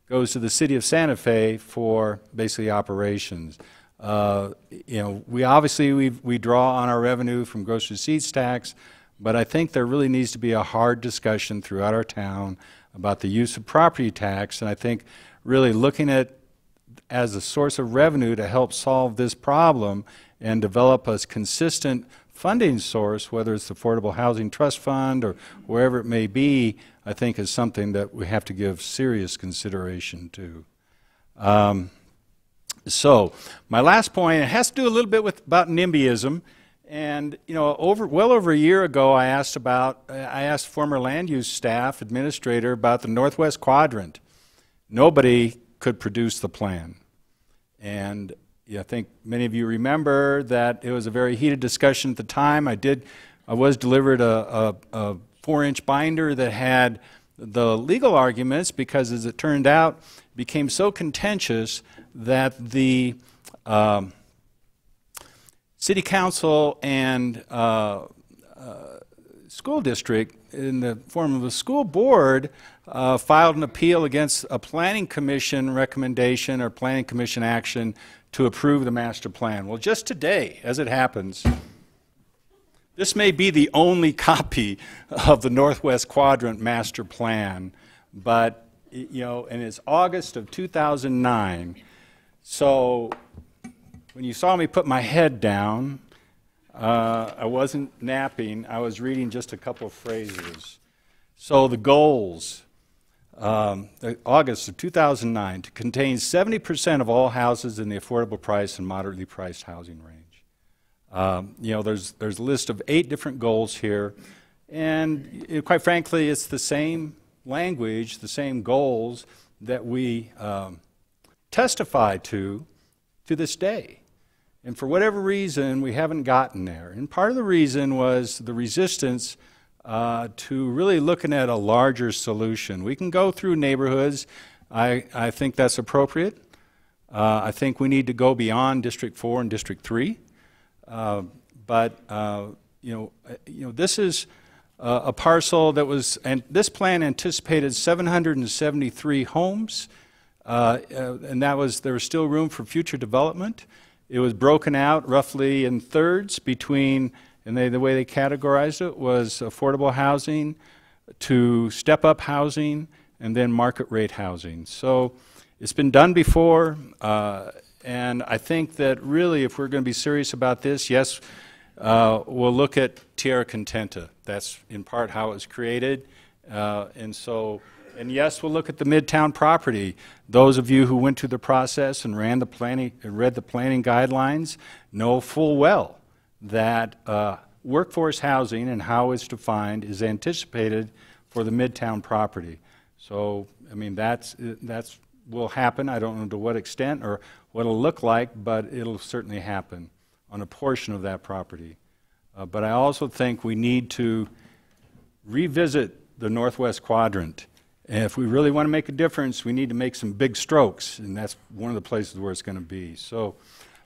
goes to the city of Santa Fe for basically operations. You know, we draw on our revenue from gross receipts tax, but I think there really needs to be a hard discussion throughout our town about the use of property tax, and I think really looking at as a source of revenue to help solve this problem and develop a consistent funding source, whether it's the Affordable Housing Trust Fund or wherever it may be, I think is something that we have to give serious consideration to. So my last point, it has to do a little bit about NIMBYism. And you know, well over a year ago, I asked former land use staff administrator about the Northwest Quadrant. Nobody could produce the plan. And I think many of you remember that it was a very heated discussion at the time. I was delivered a 4-inch binder that had the legal arguments because, as it turned out, it became so contentious that the city council and school district, in the form of a school board, filed an appeal against a planning commission recommendation or planning commission action to approve the master plan. Well, just today, as it happens, this may be the only copy of the Northwest Quadrant master plan, but you know, and it's August of 2009. So when you saw me put my head down, I wasn't napping. I was reading just a couple of phrases. So the goals, August of 2009, to contain 70% of all houses in the affordable price and moderately priced housing range. You know, there's a list of 8 different goals here, and quite frankly, it's the same language, the same goals that we testify to this day. And for whatever reason, we haven't gotten there. And part of the reason was the resistance to really looking at a larger solution. We can go through neighborhoods. I think that's appropriate. I think we need to go beyond District 4 and District 3. But you know, this is a parcel that was, and this plan anticipated 773 homes, and there was still room for future development. It was broken out roughly in thirds between, and the way they categorized it was affordable housing to step-up housing and then market rate housing. So it's been done before, and I think that really if we're going to be serious about this, yes, we'll look at Tierra Contenta. That's in part how it was created. And yes, we'll look at the Midtown property. Those of you who went through the process and read the planning guidelines know full well that workforce housing and how it's defined is anticipated for the Midtown property. So, I mean, that's will happen. I don't know to what extent or what it'll look like, but it'll certainly happen on a portion of that property. But I also think we need to revisit the Northwest Quadrant. And if we really want to make a difference, we need to make some big strokes, and that's one of the places where it's going to be. So,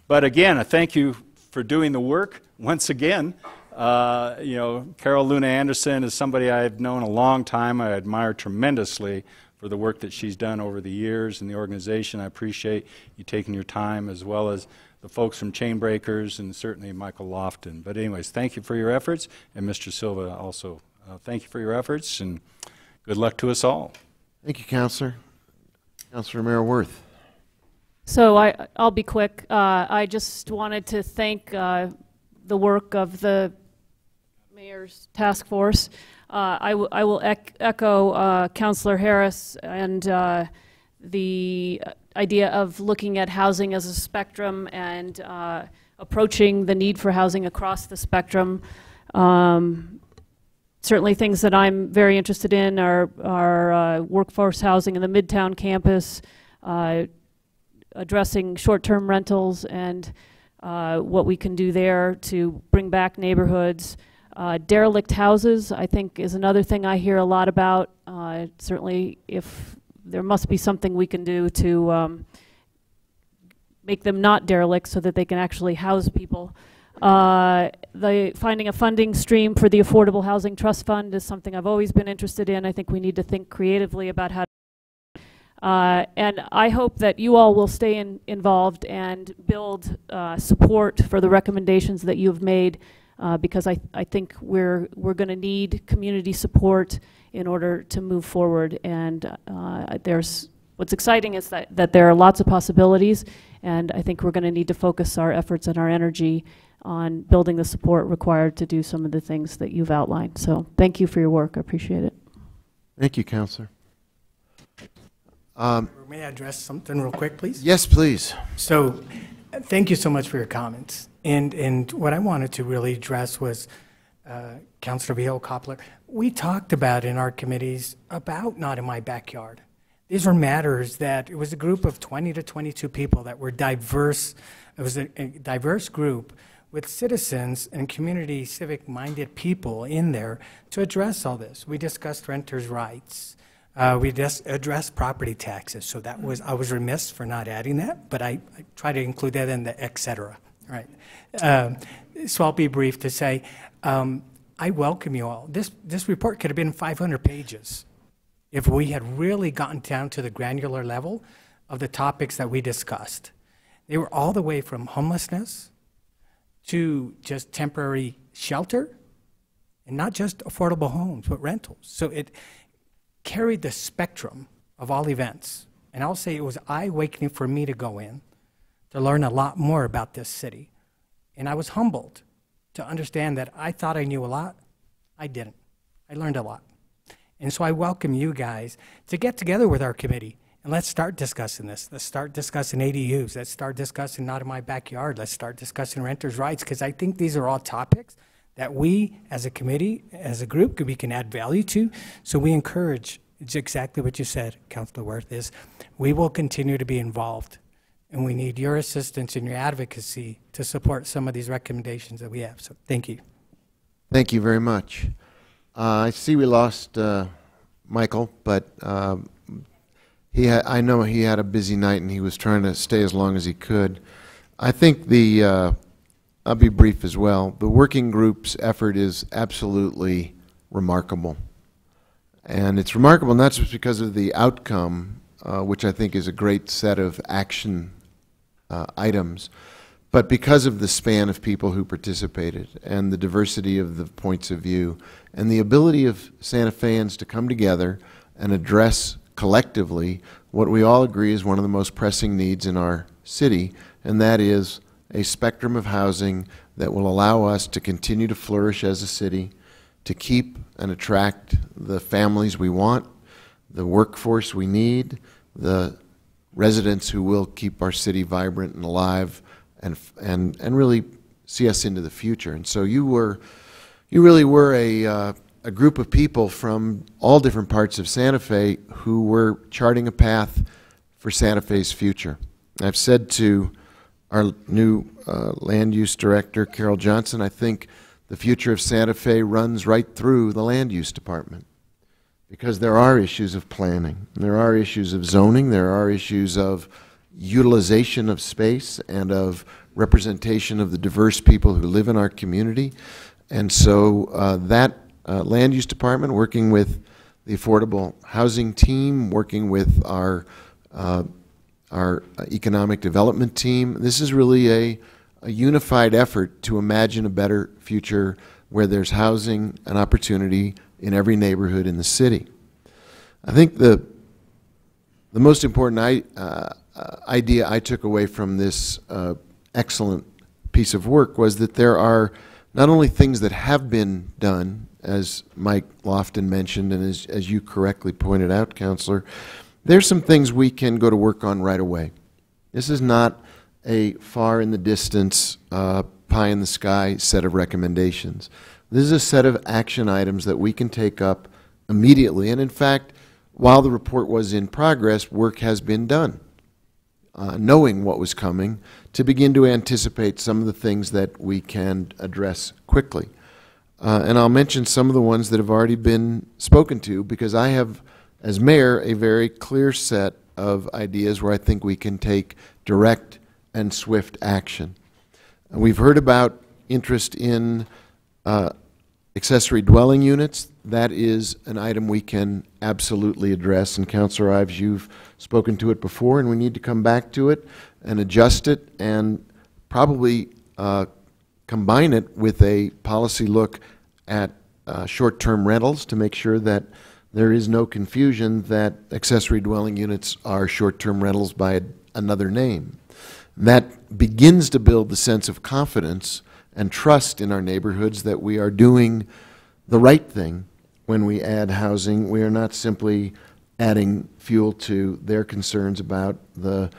but again, I thank you for doing the work once again. You know, Carol Luna Anderson is somebody I've known a long time. I admire tremendously for the work that she's done over the years in the organization. I appreciate you taking your time, as well as the folks from Chainbreakers and certainly Michael Lofton. But anyways, thank you for your efforts, and Mr. Silva also. Thank you for your efforts, and good luck to us all. Thank you, Councilor. Councilor Mayor Worth. So I'll be quick. I just wanted to thank the work of the mayor's task force. I will echo Councilor Harris and the idea of looking at housing as a spectrum and approaching the need for housing across the spectrum. Certainly things that I'm very interested in are workforce housing in the Midtown campus, addressing short-term rentals and what we can do there to bring back neighborhoods. Derelict houses, I think, is another thing I hear a lot about. Certainly, if there must be something we can do to make them not derelict so that they can actually house people. Finding a funding stream for the Affordable Housing Trust Fund is something I've always been interested in. I think we need to think creatively about how and I hope that you all will stay involved and build support for the recommendations that you've made, because I think we're going to need community support in order to move forward. And what's exciting is that there are lots of possibilities, and I think we're going to need to focus our efforts and our energy on building the support required to do some of the things that you've outlined. So thank you for your work. I appreciate it. Thank you, Councilor. May I address something real quick, please? Yes, please. So, thank you so much for your comments. And what I wanted to really address was Councilor Vihel Coppler. We talked about in our committees about Not in My Backyard. These were matters that it was a group of 20 to 22 people that were diverse. It was a diverse group with citizens and community civic-minded people in there to address all this. We discussed renters' rights. We just addressed property taxes. So that was, I was remiss for not adding that, but I try to include that in the et cetera. Right. So I'll be brief to say, I welcome you all. This report could have been 500 pages if we had really gotten down to the granular level of the topics that we discussed. They were all the way from homelessness to just temporary shelter, and not just affordable homes, but rentals. So it carried the spectrum of all events. And I'll say it was eye-awakening for me to go in, to learn a lot more about this city. And I was humbled to understand that I thought I knew a lot. I didn't. I learned a lot. And so I welcome you guys to get together with our committee and let's start discussing this. Let's start discussing ADUs. Let's start discussing Not in My Backyard. Let's start discussing renters' rights, because I think these are all topics that we as a committee, as a group, we can add value to. So we encourage, it's exactly what you said, Councilor Wirth, is we will continue to be involved. And we need your assistance and your advocacy to support some of these recommendations that we have. So thank you. Thank you very much. I see we lost Michael, but I know he had a busy night and he was trying to stay as long as he could. I think I'll be brief as well. The working group's effort is absolutely remarkable. And it's remarkable not just because of the outcome, which I think is a great set of action items, but because of the span of people who participated and the diversity of the points of view and the ability of Santa Feans to come together and address collectively what we all agree is one of the most pressing needs in our city, and that is a spectrum of housing that will allow us to continue to flourish as a city, to keep and attract the families we want, the workforce we need, the residents who will keep our city vibrant and alive and really see us into the future. And so you really were a group of people from all different parts of Santa Fe who were charting a path for Santa Fe's future. I've said to our new land use director, Carol Johnson, I think the future of Santa Fe runs right through the land use department, because there are issues of planning, there are issues of zoning, there are issues of utilization of space and of representation of the diverse people who live in our community. And so that land use department, working with the affordable housing team, working with our economic development team, this is really a unified effort to imagine a better future where there's housing and opportunity in every neighborhood in the city. I think the most important idea I took away from this excellent piece of work was that there are not only things that have been done, as Mike Lofton mentioned and as you correctly pointed out, Councilor, there's some things we can go to work on right away. This is not a far in the distance, pie in the sky set of recommendations. This is a set of action items that we can take up immediately. And in fact, while the report was in progress, work has been done, knowing what was coming, to begin to anticipate some of the things that we can address quickly. And I'll mention some of the ones that have already been spoken to, because I have, as mayor, a very clear set of ideas where I think we can take direct and swift action. We've heard about interest in accessory dwelling units. That is an item we can absolutely address. And Councilor Ives, you've spoken to it before, and we need to come back to it and adjust it and probably combine it with a policy look at short-term rentals to make sure that there is no confusion that accessory dwelling units are short-term rentals by another name. That begins to build the sense of confidence and trust in our neighborhoods that we are doing the right thing when we add housing. We are not simply adding fuel to their concerns about the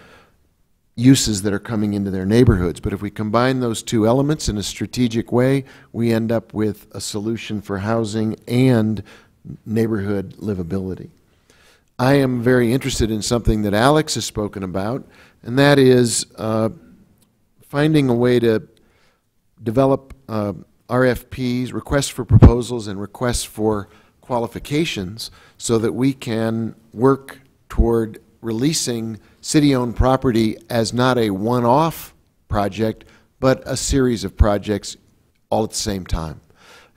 uses that are coming into their neighborhoods. But if we combine those two elements in a strategic way, we end up with a solution for housing and neighborhood livability. I am very interested in something that Alex has spoken about, and that is finding a way to develop RFPs, requests for proposals, and requests for qualifications so that we can work toward releasing city-owned property as not a one-off project, but a series of projects all at the same time.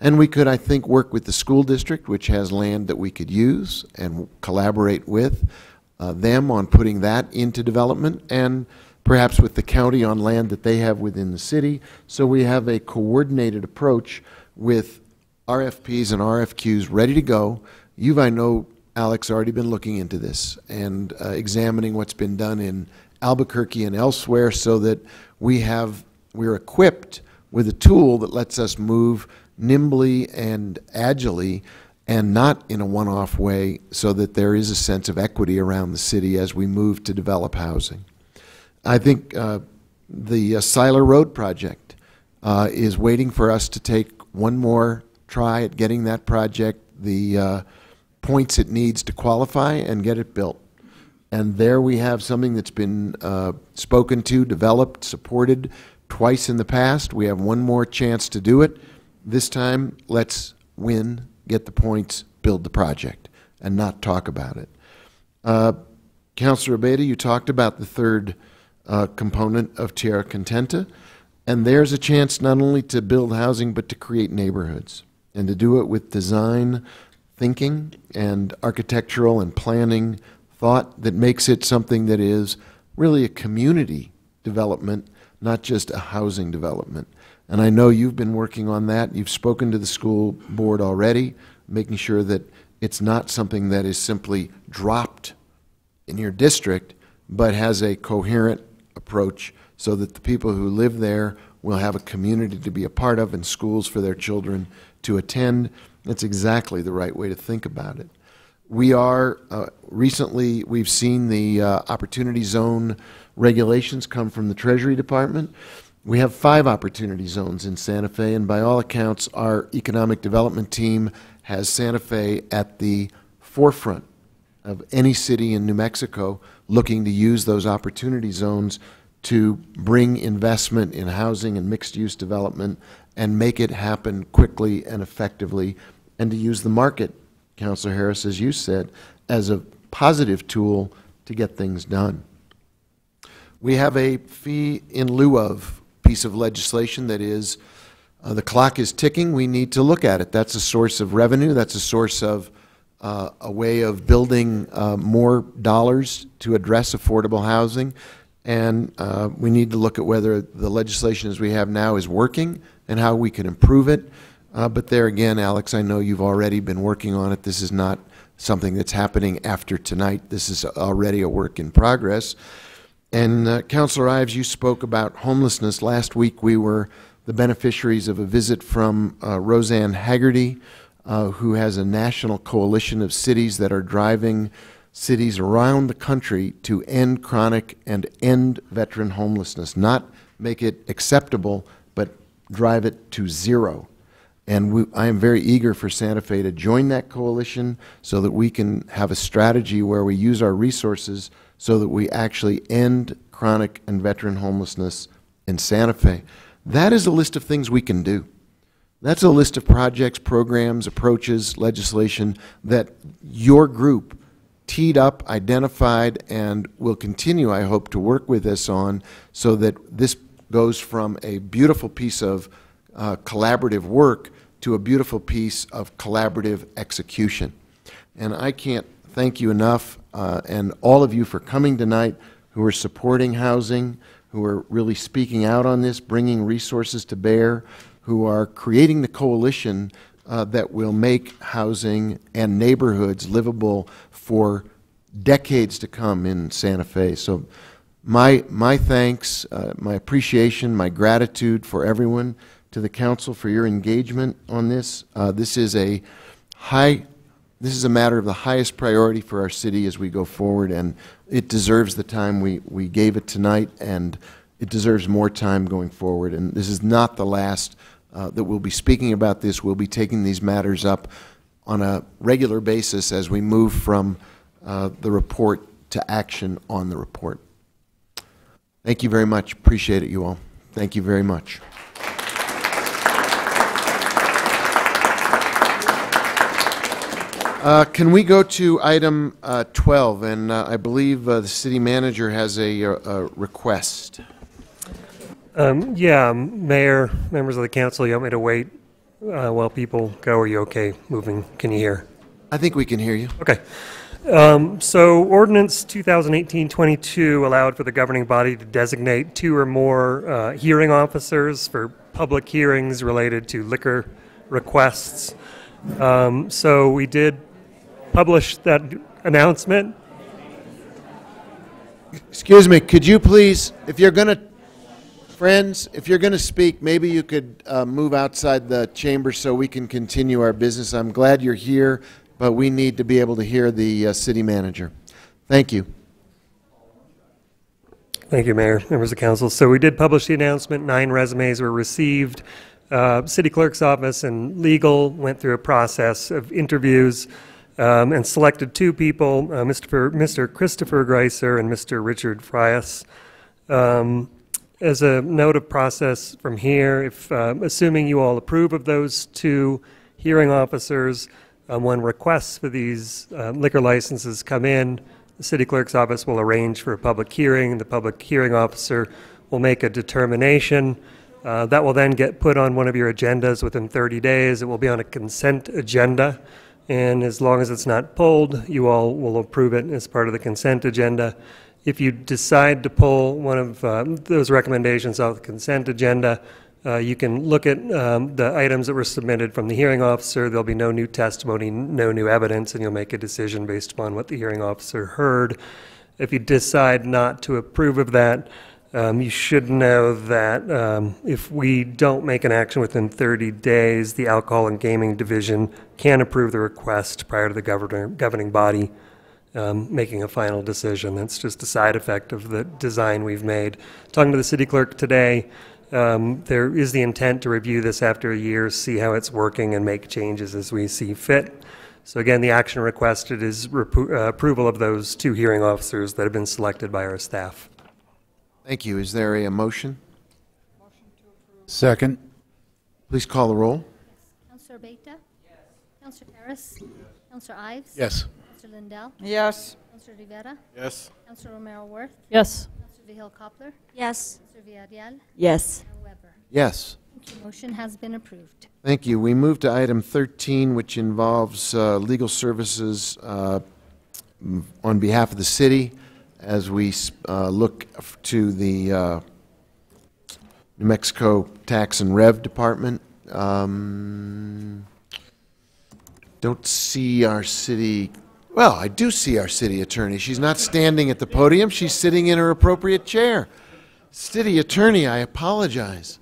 And we could, I think, work with the school district, which has land that we could use, and collaborate with them on putting that into development, and perhaps with the county on land that they have within the city. So we have a coordinated approach with RFPs and RFQs ready to go. You've, I know, Alex, already been looking into this and examining what's been done in Albuquerque and elsewhere so that we're equipped with a tool that lets us move nimbly and agilely and not in a one-off way, so that there is a sense of equity around the city as we move to develop housing. I think the Seiler Road project is waiting for us to take one more try at getting that project the points it needs to qualify and get it built. And there we have something that's been spoken to, developed, supported twice in the past. We have one more chance to do it. This time, let's win, get the points, build the project, and not talk about it. Councilor Abeyta, you talked about the third component of Tierra Contenta, and there's a chance not only to build housing, but to create neighborhoods, and to do it with design thinking and architectural and planning thought that makes it something that is really a community development, not just a housing development. And I know you've been working on that. You've spoken to the school board already, making sure that it's not something that is simply dropped in your district, but has a coherent approach so that the people who live there will have a community to be a part of and schools for their children to attend. That's exactly the right way to think about it. We are, recently, we've seen the Opportunity Zone regulations come from the Treasury Department. We have 5 opportunity zones in Santa Fe, and by all accounts, our economic development team has Santa Fe at the forefront of any city in New Mexico looking to use those opportunity zones to bring investment in housing and mixed-use development and make it happen quickly and effectively, and to use the market, Councilor Harris, as you said, as a positive tool to get things done. We have a fee in lieu of piece of legislation that is, the clock is ticking. We need to look at it. That's a source of revenue. That's a source of a way of building more dollars to address affordable housing. And we need to look at whether the legislation as we have now is working and how we can improve it. But there again, Alex, I know you've already been working on it. This is not something that's happening after tonight. This is already a work in progress. And Councilor Ives, you spoke about homelessness. Last week we were the beneficiaries of a visit from Roseanne Haggerty, who has a national coalition of cities that are driving cities around the country to end chronic and end veteran homelessness. Not make it acceptable, but drive it to zero. And I am very eager for Santa Fe to join that coalition so that we can have a strategy where we use our resources so that we actually end chronic and veteran homelessness in Santa Fe. That is a list of things we can do. That's a list of projects, programs, approaches, legislation that your group teed up, identified, and will continue, I hope, to work with us on, so that this goes from a beautiful piece of collaborative work to a beautiful piece of collaborative execution. And I can't thank you enough, and all of you for coming tonight, who are supporting housing, who are really speaking out on this, bringing resources to bear, who are creating the coalition that will make housing and neighborhoods livable for decades to come in Santa Fe. So my thanks, my appreciation, my gratitude for everyone, to the council for your engagement on this. This is a matter of the highest priority for our city as we go forward, and it deserves the time we gave it tonight, and it deserves more time going forward. And this is not the last that we'll be speaking about this. We'll be taking these matters up on a regular basis as we move from the report to action on the report. Thank you very much. Appreciate it, you all. Thank you very much. Can we go to item 12? And I believe the city manager has a request. Yeah, Mayor, members of the council, you want me to wait while people go? Are you okay moving? Can you hear? I think we can hear you. Okay. So Ordinance 2018-22 allowed for the governing body to designate 2 or more hearing officers for public hearings related to liquor requests. So we did publish that announcement. Excuse me, could you please, if you're going to, friends, if you're going to speak, maybe you could move outside the chamber so we can continue our business. I'm glad you're here, but we need to be able to hear the city manager. Thank you. Thank you, Mayor, members of council. So we did publish the announcement. 9 resumes were received. City clerk's office and legal went through a process of interviews and selected 2 people, Mr. Christopher Greiser and Mr. Richard Frias. As a note of process from here, if assuming you all approve of those 2 hearing officers, when requests for these liquor licenses come in, the city clerk's office will arrange for a public hearing. The public hearing officer will make a determination. That will then get put on one of your agendas within 30 days. It will be on a consent agenda, and as long as it's not pulled, you all will approve it as part of the consent agenda. If you decide to pull one of those recommendations off the consent agenda, you can look at the items that were submitted from the hearing officer. There'll be no new testimony, no new evidence, and you'll make a decision based upon what the hearing officer heard. If you decide not to approve of that, you should know that if we don't make an action within 30 days, the Alcohol and Gaming Division can approve the request prior to the governing body making a final decision. That's just a side effect of the design we've made. Talking to the city clerk today, there is the intent to review this after a year, see how it's working, and make changes as we see fit. So again, the action requested is approval of those 2 hearing officers that have been selected by our staff. Thank you. Is there a motion? Second. Please call the roll. Councillor Beta? Yes. Councillor Harris? Yes. Councillor Ives? Yes. Councillor Lindell? Yes. Councillor Rivera? Yes. Councillor Romero Worth? Yes. Councillor Vihil Coppler? Yes. Councillor Villarreal? Yes. Mayor Weber? Yes. Thank you. Motion has been approved. Thank you. We move to item 13, which involves legal services on behalf of the city as we look to the New Mexico Tax and Rev Department. Don't see our city, well, I do see our city attorney. She's not standing at the podium. She's sitting in her appropriate chair. City attorney, I apologize.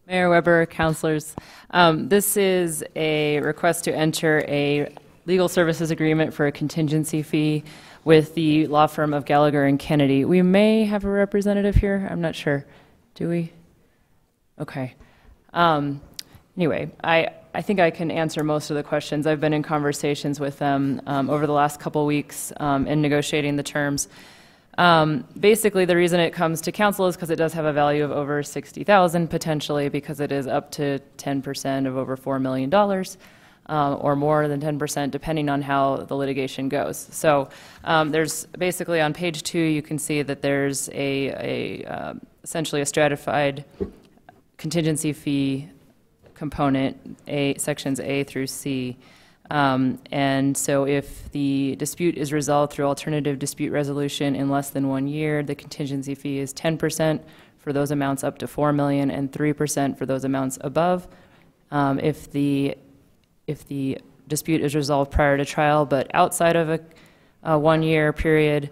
Mayor Weber, councilors, this is a request to enter a legal services agreement for a contingency fee with the law firm of Gallagher and Kennedy. We may have a representative here. I'm not sure. Do we? Okay. Anyway, I think I can answer most of the questions. I've been in conversations with them over the last couple weeks in negotiating the terms. Basically, the reason it comes to council is because it does have a value of over $60,000 potentially, because it is up to 10% of over $4 million. or more than 10%, depending on how the litigation goes. So there's basically on page 2, you can see that there's essentially a stratified contingency fee component, sections A through C. And so if the dispute is resolved through alternative dispute resolution in less than 1 year, the contingency fee is 10% for those amounts up to $4 million and 3% for those amounts above. If the dispute is resolved prior to trial but outside of a 1 year period,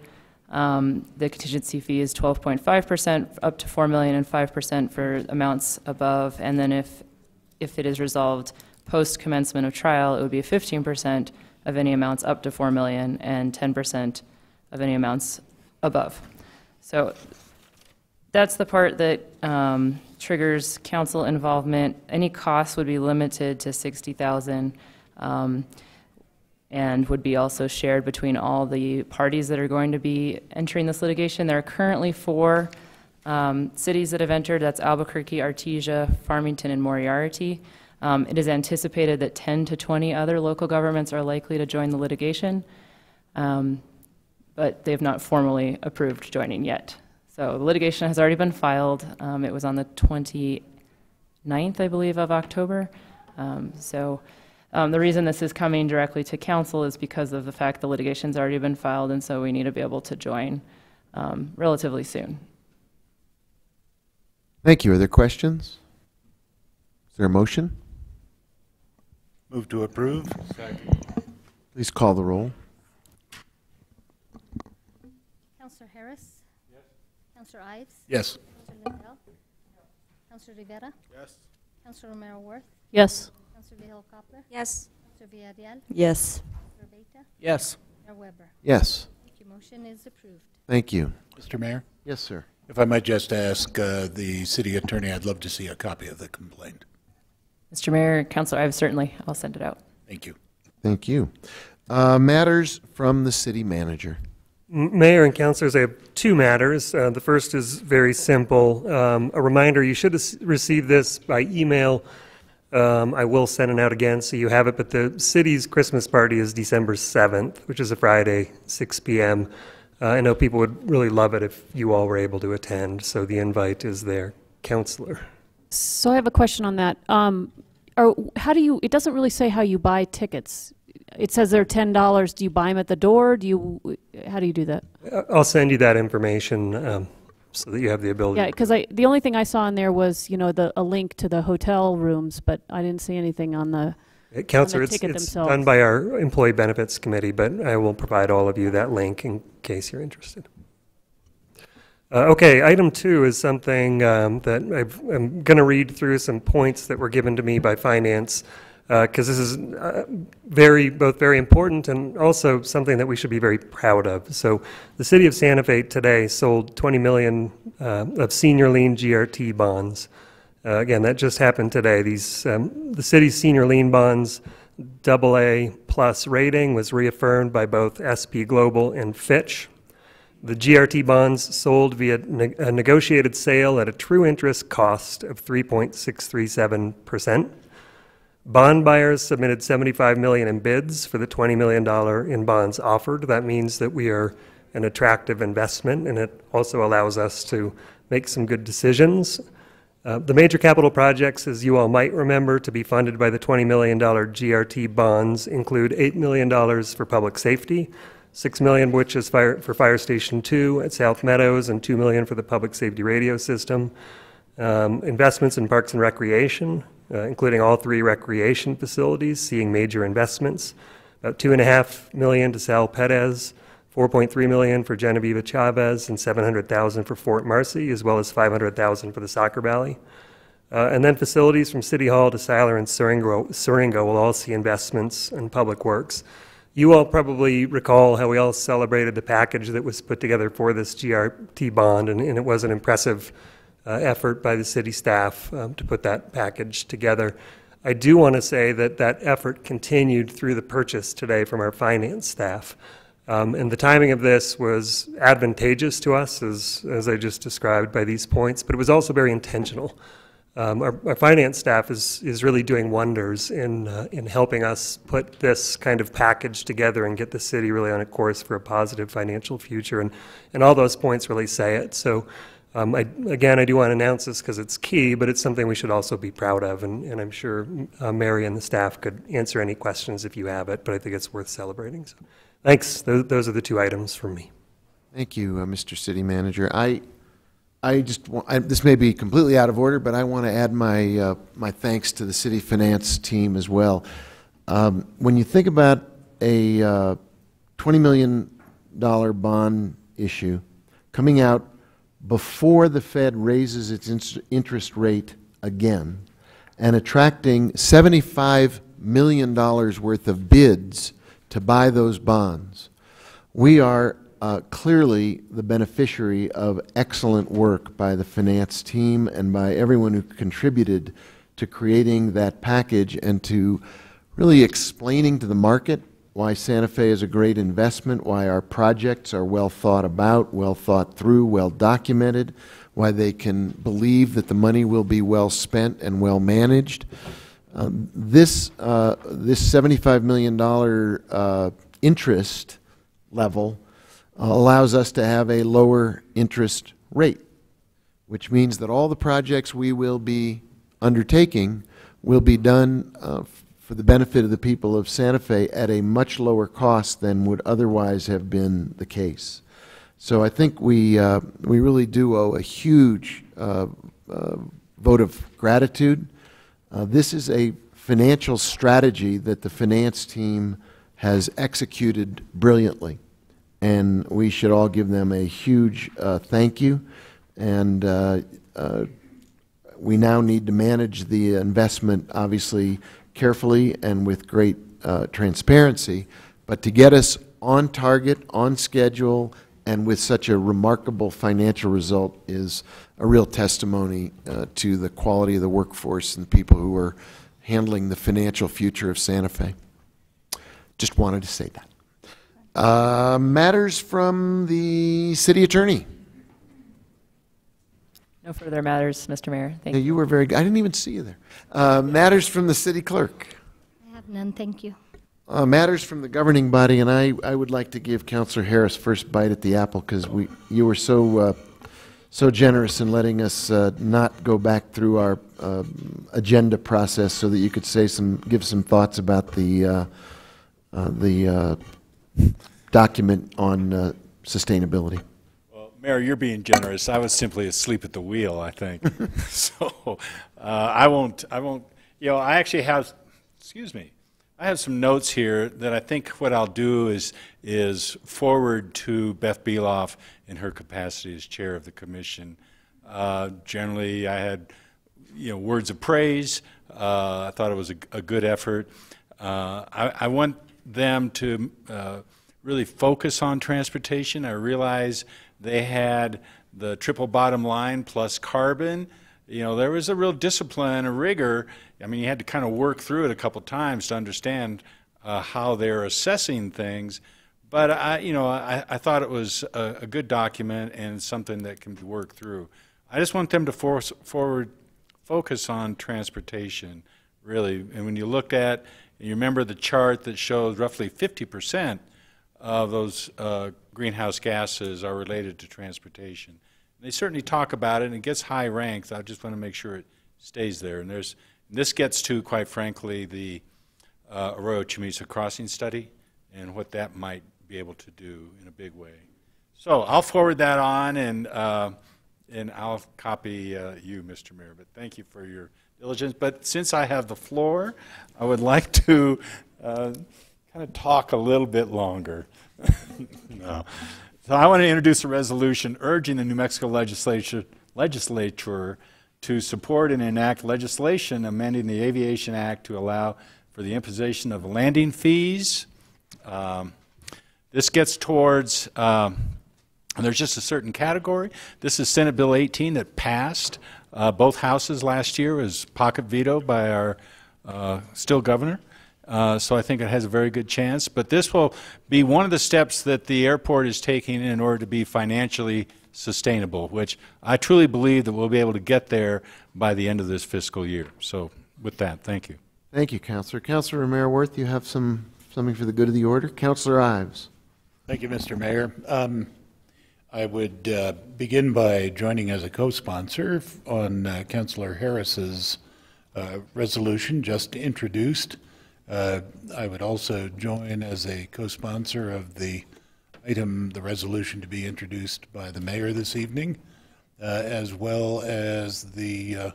the contingency fee is 12.5% up to $4 million and 5% for amounts above. And then if it is resolved post commencement of trial, it would be 15% of any amounts up to $4 million and 10% of any amounts above. So that's the part that triggers council involvement. Any costs would be limited to $60,000 and would be also shared between all the parties that are going to be entering this litigation. There are currently 4 cities that have entered. That's Albuquerque, Artesia, Farmington, and Moriarty. It is anticipated that 10 to 20 other local governments are likely to join the litigation, but they have not formally approved joining yet. So the litigation has already been filed. It was on the 29th, I believe, of October. The reason this is coming directly to council is because of the fact the litigation's already been filed, and so we need to be able to join relatively soon. Thank you. Are there questions? Is there a motion? Move to approve. Please call the roll. Councillor Harris? Yes. Councillor Ives? Yes. Councillor Lindell? Councillor Rivera? Yes. Councillor Romero Worth? Yes. Councillor Vihel Coppler? Yes. Councillor Villarreal? Yes. Councillor Beta? Yes. Mayor Weber? Yes. Thank you. Motion is approved. Thank you. Mr. Mayor? Yes, sir. If I might just ask the city attorney, I'd love to see a copy of the complaint. Mr. Mayor, Councilor Ives, certainly, I'll send it out. Thank you. Thank you. Matters from the city manager. Mayor and councilors, I have 2 matters. The first is very simple. A reminder, you should receive this by email. I will send it out again so you have it, but the city's Christmas party is December 7th, which is a Friday, 6 p.m. I know people would really love it if you all were able to attend, so the invite is there. Councilor. So I have a question on that. How do you, it doesn't really say how you buy tickets. It says they're $10. Do you buy them at the door? How do you do that? I'll send you that information so that you have the ability. Yeah, because the only thing I saw in there was, a link to the hotel rooms, but I didn't see anything on the Councilor, ticket it's themselves. done by our Employee Benefits Committee, but I will provide all of you that link in case you're interested. Okay, item 2 is something that I'm going to read through some points that were given to me by Finance, because this is both very important and also something that we should be very proud of. So the city of Santa Fe today sold $20 million of senior lien GRT bonds. Again, that just happened today. These the city's senior lien bonds AA+ rating was reaffirmed by both S&P Global and Fitch. The GRT bonds sold via a negotiated sale at a true interest cost of 3.637%. Bond buyers submitted $75 million in bids for the $20 million in bonds offered. That means that we are an attractive investment, and it also allows us to make some good decisions. The major capital projects, as you all might remember, to be funded by the $20 million GRT bonds include $8 million for public safety, $6 million which is for Fire Station 2 at South Meadows, and $2 million for the public safety radio system. Investments in parks and recreation, including all 3 recreation facilities, seeing major investments. About $2.5 million to Sal Perez, $4.3 million for Genevieve Chavez, and $700,000 for Fort Marcy, as well as $500,000 for the Soccer Valley. And then facilities from City Hall to Siler and Suringo will all see investments in public works. You all probably recall how we all celebrated the package that was put together for this GRT bond, and it was an impressive effort by the city staff to put that package together. I do want to say that that effort continued through the purchase today from our finance staff. And the timing of this was advantageous to us, as I just described by these points, but it was also very intentional. Our finance staff is really doing wonders in helping us put this kind of package together and get the city really on a course for a positive financial future. And all those points really say it. So again, I do want to announce this because it's key, but it's something we should also be proud of. And I'm sure Mary and the staff could answer any questions if you have it, but I think it's worth celebrating. So thanks. Those are the two items from me. Thank you, Mr. City Manager. I just want, this may be completely out of order, but I want to add my my thanks to the city finance team as well. When you think about a $20 million bond issue coming out before the Fed raises its interest rate again and attracting $75 million worth of bids to buy those bonds, we are clearly the beneficiary of excellent work by the finance team and by everyone who contributed to creating that package and to really explaining to the market why Santa Fe is a great investment, why our projects are well thought about, well thought through, well documented, why they can believe that the money will be well spent and well managed. This $75 million interest level allows us to have a lower interest rate, which means that all the projects we will be undertaking will be done for the benefit of the people of Santa Fe at a much lower cost than would otherwise have been the case. So I think we really do owe a huge vote of gratitude. This is a financial strategy that the finance team has executed brilliantly, and we should all give them a huge thank you. And we now need to manage the investment, obviously, carefully and with great transparency, but to get us on target, on schedule, and with such a remarkable financial result is a real testimony to the quality of the workforce and the people who are handling the financial future of Santa Fe. Just wanted to say that. Matters from the city attorney. No further matters, Mr. Mayor. Thank you. You were very good. I didn't even see you there. Matters from the city clerk. I have none, thank you. Matters from the governing body, and I would like to give Councilor Harris first bite at the apple because you were so generous in letting us not go back through our agenda process so that you could give some thoughts about the document on sustainability. Mayor, you're being generous. I was simply asleep at the wheel, I think. So I won't, you know, I actually have, I have some notes here that I think what I'll do is forward to Beth Beloff in her capacity as chair of the commission. Generally, I had, words of praise. I thought it was a good effort. I want them to really focus on transportation. I realize they had the triple bottom line plus carbon. There was a real discipline, a rigor. I mean, you had to kind of work through it a couple times to understand how they're assessing things. But I thought it was a good document and something that can be worked through. I just want them to focus on transportation, really. And when you look at, you remember the chart that shows roughly 50% of those greenhouse gases are related to transportation. And they certainly talk about it, and it gets high ranked. I just want to make sure it stays there. And this gets to, quite frankly, the Arroyo Chamizo Crossing study and what that might be able to do in a big way. So I'll forward that on, and I'll copy you, Mr. Mayor. But thank you for your diligence. But since I have the floor, I would like to kind of talk a little bit longer. No. So I want to introduce a resolution urging the New Mexico legislature to support and enact legislation amending the Aviation Act to allow for the imposition of landing fees. This gets towards, there's just a certain category. This is Senate Bill 18 that passed both houses last year. It was pocket vetoed by our still governor. So I think it has a very good chance. But this will be one of the steps that the airport is taking in order to be financially sustainable, which I truly believe that we'll be able to get there by the end of this fiscal year. So with that, thank you. Thank you, Councilor. Councilor Romero-Worth, you have something for the good of the order. Councilor Ives. Thank you, Mr. Mayor. I would begin by joining as a co-sponsor on Councilor Harris's resolution just introduced. I would also join as a co-sponsor of the resolution to be introduced by the mayor this evening, as well as the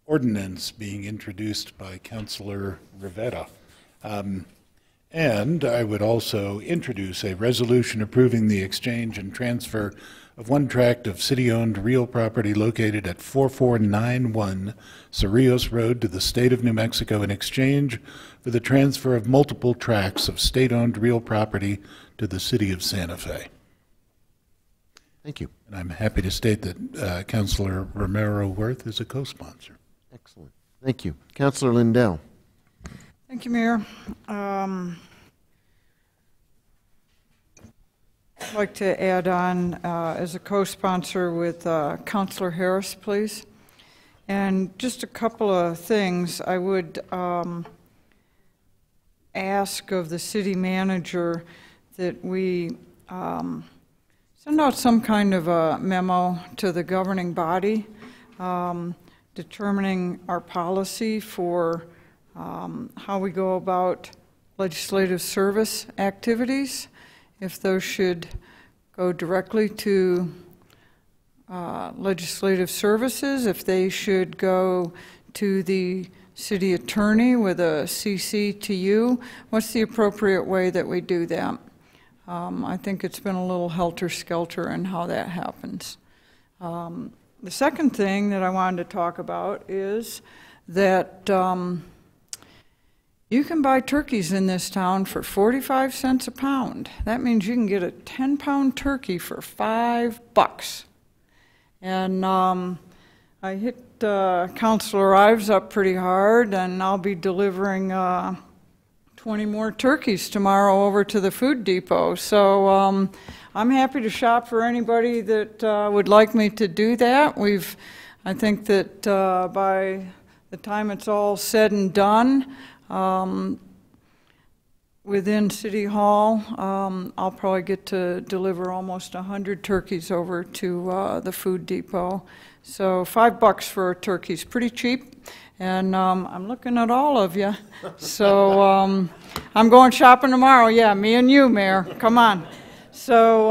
ordinance being introduced by Councilor Rivera. And I would also introduce a resolution approving the exchange and transfer of one tract of city-owned real property located at 4491 Cerrillos Road to the state of New Mexico in exchange for the transfer of multiple tracts of state-owned real property to the city of Santa Fe. Thank you. And I'm happy to state that Councilor Romero-Worth is a co-sponsor. Excellent. Thank you. Councilor Lindell. Thank you, Mayor. I'd like to add on as a co-sponsor with Councilor Harris, please. And just a couple of things. I would ask of the city manager that we send out some kind of a memo to the governing body determining our policy for how we go about legislative service activities, if those should go directly to legislative services, if they should go to the city attorney with a CC to you, what's the appropriate way that we do that? I think it's been a little helter-skelter in how that happens. The second thing that I wanted to talk about is that you can buy turkeys in this town for 45 cents a pound. That means you can get a 10-pound turkey for $5. And I hit Councilor Ives up pretty hard, and I'll be delivering 20 more turkeys tomorrow over to the food depot. So I'm happy to shop for anybody that would like me to do that. I think that by the time it's all said and done, within City Hall, I'll probably get to deliver almost 100 turkeys over to the food depot. So $5 for a turkey is pretty cheap, and I'm looking at all of you. So I'm going shopping tomorrow. Yeah, me and you, Mayor. Come on. So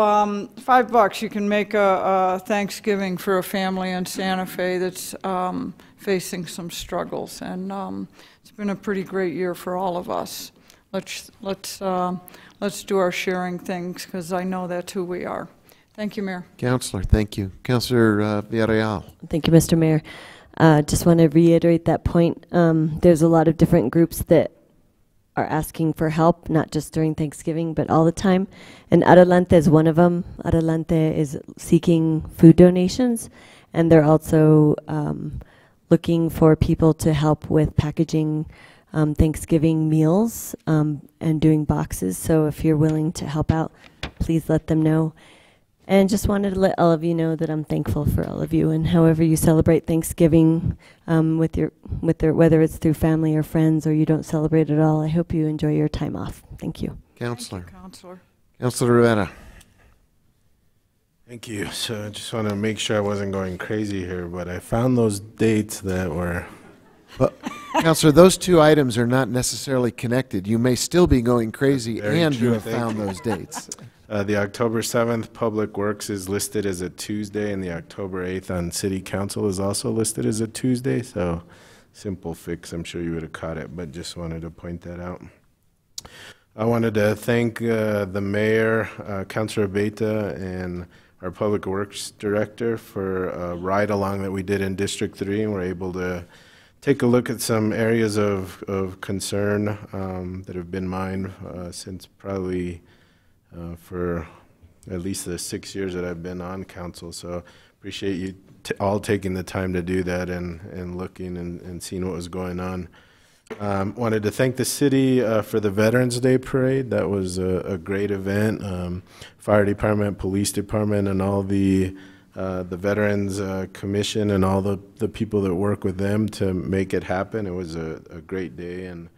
$5, you can make a Thanksgiving for a family in Santa Fe that's facing some struggles, and it's been a pretty great year for all of us. Let's do our sharing things, because I know that's who we are. Thank you, Mayor. Councilor, thank you. Councilor Villarreal. Thank you, Mr. Mayor. Just want to reiterate that point. There's a lot of different groups that are asking for help, not just during Thanksgiving, but all the time. And Adelante is one of them. Adelante is seeking food donations, and they're also looking for people to help with packaging Thanksgiving meals and doing boxes. So if you're willing to help out, please let them know. And just wanted to let all of you know that I'm thankful for all of you, and however you celebrate Thanksgiving whether it's through family or friends, or you don't celebrate at all, I hope you enjoy your time off. Thank you. Councilor. Thank you, Councilor. Councilor Rivera. Thank you. So I just want to make sure I wasn't going crazy here, but I found those dates that were... Well, Councilor, those two items are not necessarily connected. You may still be going crazy, and you have found those dates. The October 7th Public Works is listed as a Tuesday, and the October 8th on City Council is also listed as a Tuesday. So simple fix. I'm sure you would have caught it, but just wanted to point that out. I wanted to thank the mayor, Councilor Beta, and our Public Works Director for a ride-along that we did in District 3, and we're able to take a look at some areas of concern that have been mine since probably for at least the 6 years that I've been on council. So appreciate you all taking the time to do that and looking and seeing what was going on. Wanted to thank the city for the Veterans Day Parade. That was a great event. Fire department, police department, and all the the Veterans Commission and all the people that work with them to make it happen. It was a great day, and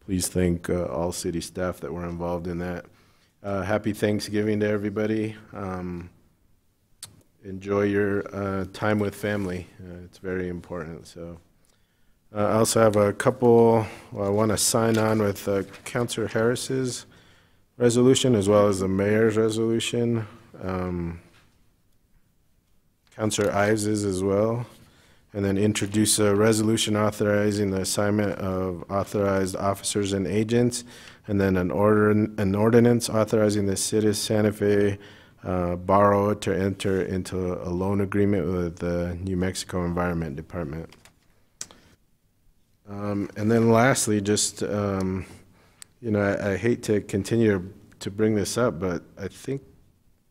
please thank all city staff that were involved in that. Happy Thanksgiving to everybody. Enjoy your time with family. It's very important. So I also have a couple, I want to sign on with Councillor Harris's resolution as well as the mayor's resolution. Councillor Ives's as well. And then introduce a resolution authorizing the assignment of authorized officers and agents, and then an ordinance authorizing the city of Santa Fe borrower to enter into a loan agreement with the New Mexico Environment Department. And then lastly, just, you know, I hate to continue to bring this up, but I think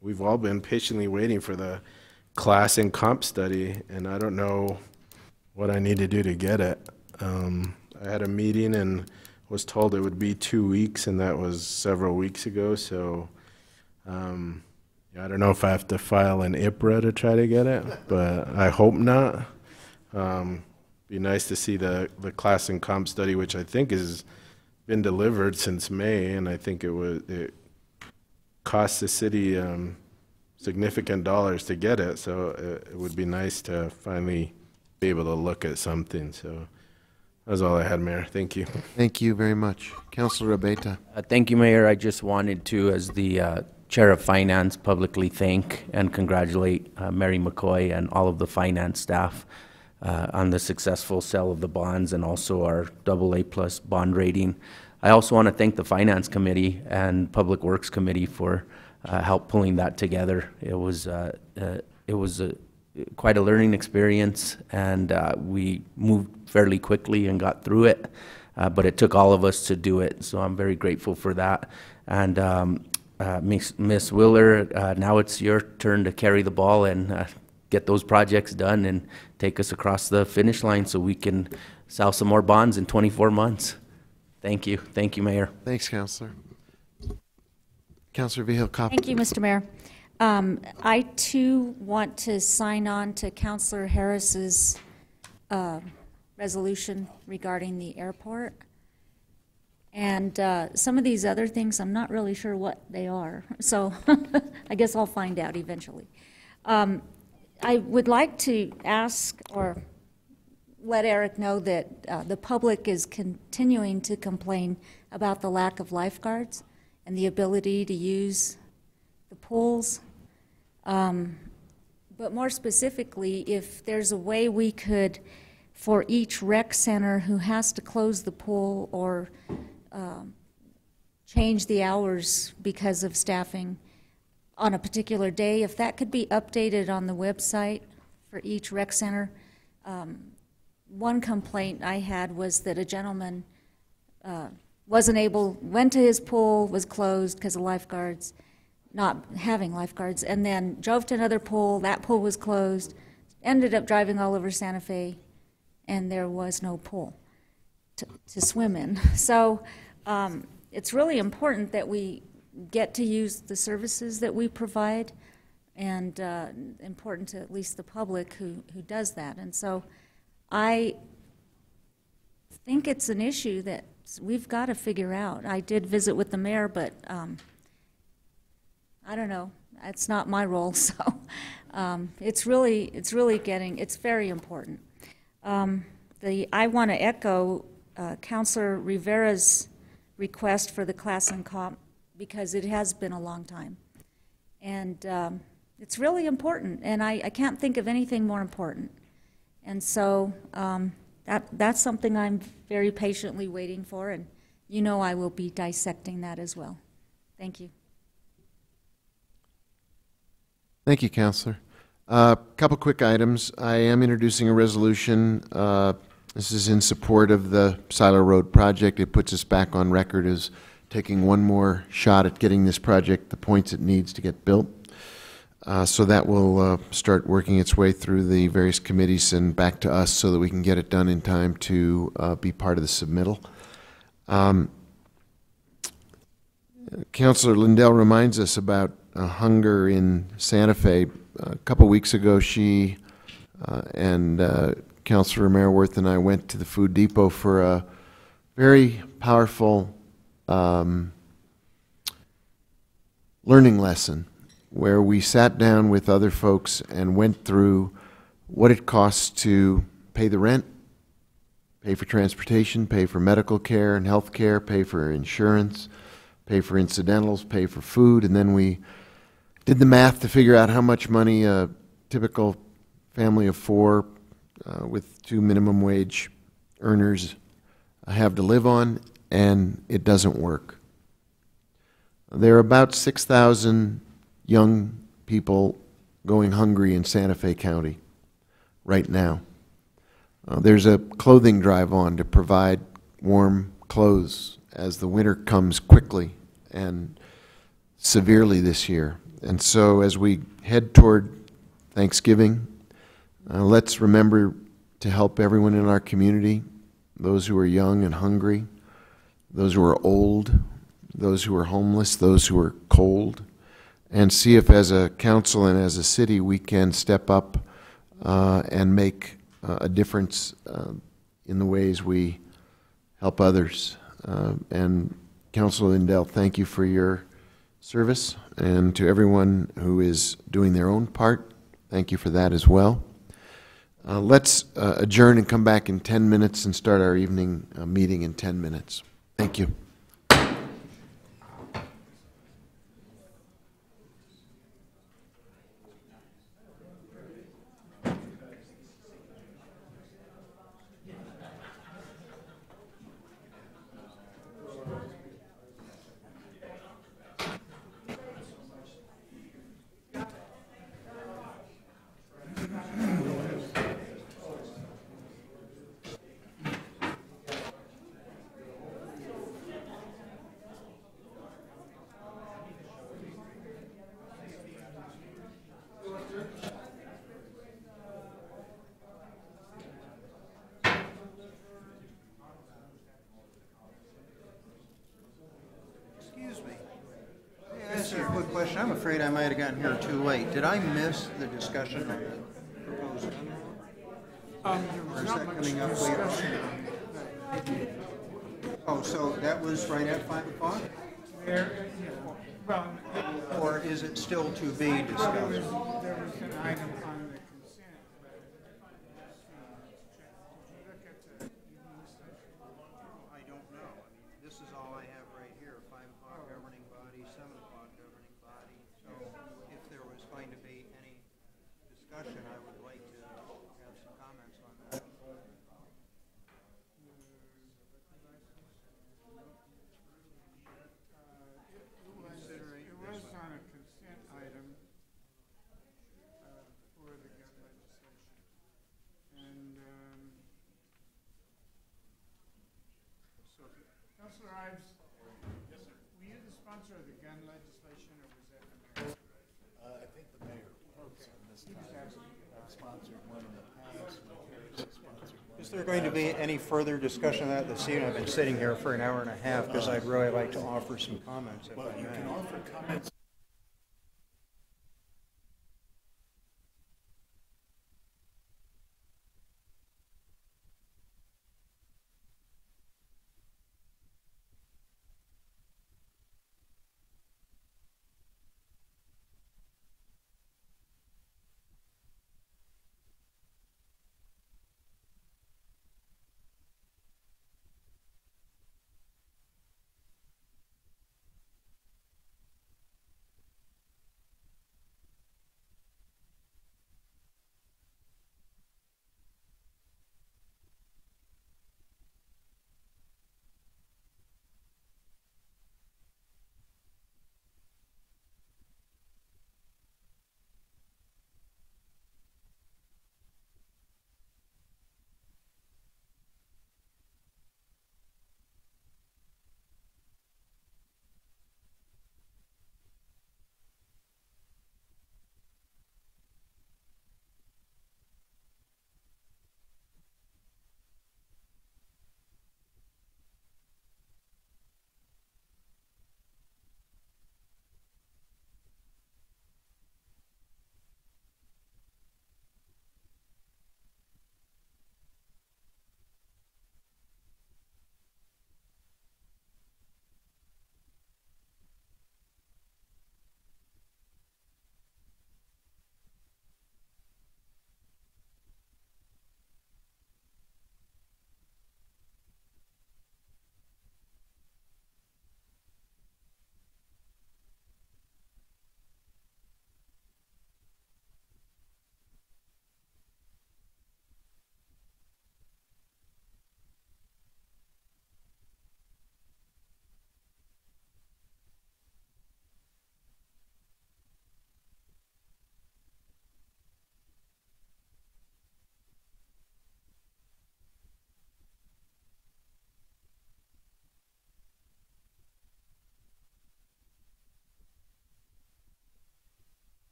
we've all been patiently waiting for the class and comp study, and I don't know what I need to do to get it. I had a meeting and was told it would be 2 weeks, and that was several weeks ago, so yeah, I don't know if I have to file an IPRA to try to get it, but I hope not. Be nice to see the class and comp study, which I think has been delivered since May, and I think it cost the city significant dollars to get it, so it would be nice to finally be able to look at something. So that's all I had, Mayor. Thank you. Thank you very much. Councilor Abeyta. Thank you, Mayor. I just wanted to, as the Chair of Finance, publicly thank and congratulate Mary McCoy and all of the finance staff on the successful sale of the bonds and also our AA+ bond rating. I also want to thank the Finance Committee and Public Works Committee for help pulling that together. It was quite a learning experience, and we moved fairly quickly and got through it, but it took all of us to do it, so I'm very grateful for that. And Ms. Willer, now it's your turn to carry the ball and get those projects done and take us across the finish line so we can sell some more bonds in 24 months. Thank you. Thank you, Mayor. Thanks, Councilor. Councilor Vihil-Coppel. Thank you, Mr. Mayor. I, too, want to sign on to Councilor Harris's resolution regarding the airport. And some of these other things, I'm not really sure what they are. So I guess I'll find out eventually. I would like to ask or let Eric know that the public is continuing to complain about the lack of lifeguards and the ability to use the pools. But more specifically, if there's a way we could, for each rec center who has to close the pool or change the hours because of staffing on a particular day, if that could be updated on the website for each rec center. One complaint I had was that a gentleman went to his pool, was closed because of lifeguards, not having lifeguards, and then drove to another pool, that pool was closed, ended up driving all over Santa Fe, and there was no pool to swim in. So it's really important that we get to use the services that we provide, and important to at least the public who does that. And so I think it's an issue that we've got to figure out. I did visit with the mayor, but I don't know. It's not my role, so it's very important. I want to echo Councilor Rivera's request for the class and comp, because it has been a long time. And it's really important, and I can't think of anything more important. And so that's something I'm very patiently waiting for, and you know I will be dissecting that as well. Thank you. Thank you, Councilor. Couple quick items. I am introducing a resolution. This is in support of the Silo Road project. It puts us back on record as taking one more shot at getting this project the points it needs to get built. So that will start working its way through the various committees and back to us so that we can get it done in time to be part of the submittal. Councilor Lindell reminds us about hunger in Santa Fe. a couple weeks ago, she and Councilor Maraworth and I went to the Food Depot for a very powerful learning lesson where we sat down with other folks and went through what it costs to pay the rent, pay for transportation, pay for medical care and health care, pay for insurance, pay for incidentals, pay for food, and then we did the math to figure out how much money a typical family of four with 2 minimum wage earners have to live on, and it doesn't work. There are about 6,000 young people going hungry in Santa Fe County right now. There's a clothing drive on to provide warm clothes as the winter comes quickly and severely this year. And so as we head toward Thanksgiving, let's remember to help everyone in our community, those who are young and hungry, those who are old, those who are homeless, those who are cold, and see if as a council and as a city we can step up and make a difference in the ways we help others. And Councilor Lindell, thank you for your service, and to everyone who is doing their own part, thank you for that as well. Let's adjourn and come back in 10 minutes and start our evening meeting in 10 minutes. Thank you. Quick question. I'm afraid I might have gotten here too late. Did I miss the discussion on the proposed? Or is that coming up later? Oh, so that was right at 5 o'clock? Or is it still to be discussed? There was an item on the consent. I don't know. I mean, this is all I have right here. 5 o'clock governing body, 7 o'clock governing body. So if there was going to be any discussion, I would like to have some comments on that. It was on a consent item for the gun legislation. And so, Councilor Ives, yes, sir. Were you the sponsor of the gun legislation, or was that the mayor? I think the mayor was. Okay. This time sponsored one in the past. Is there going to be any further discussion of that this evening? I've been sitting here for an hour and a half because I'd really like to offer some comments if I may. You can offer comments.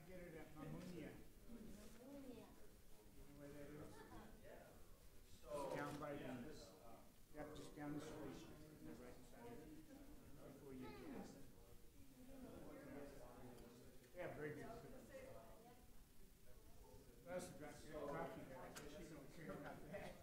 get it at Mamunia. Where that is? Down by the, yep, just down the street. Right beside it. Before you get. They have very good food. Plus, you got good coffee there. I guess you don't care about that.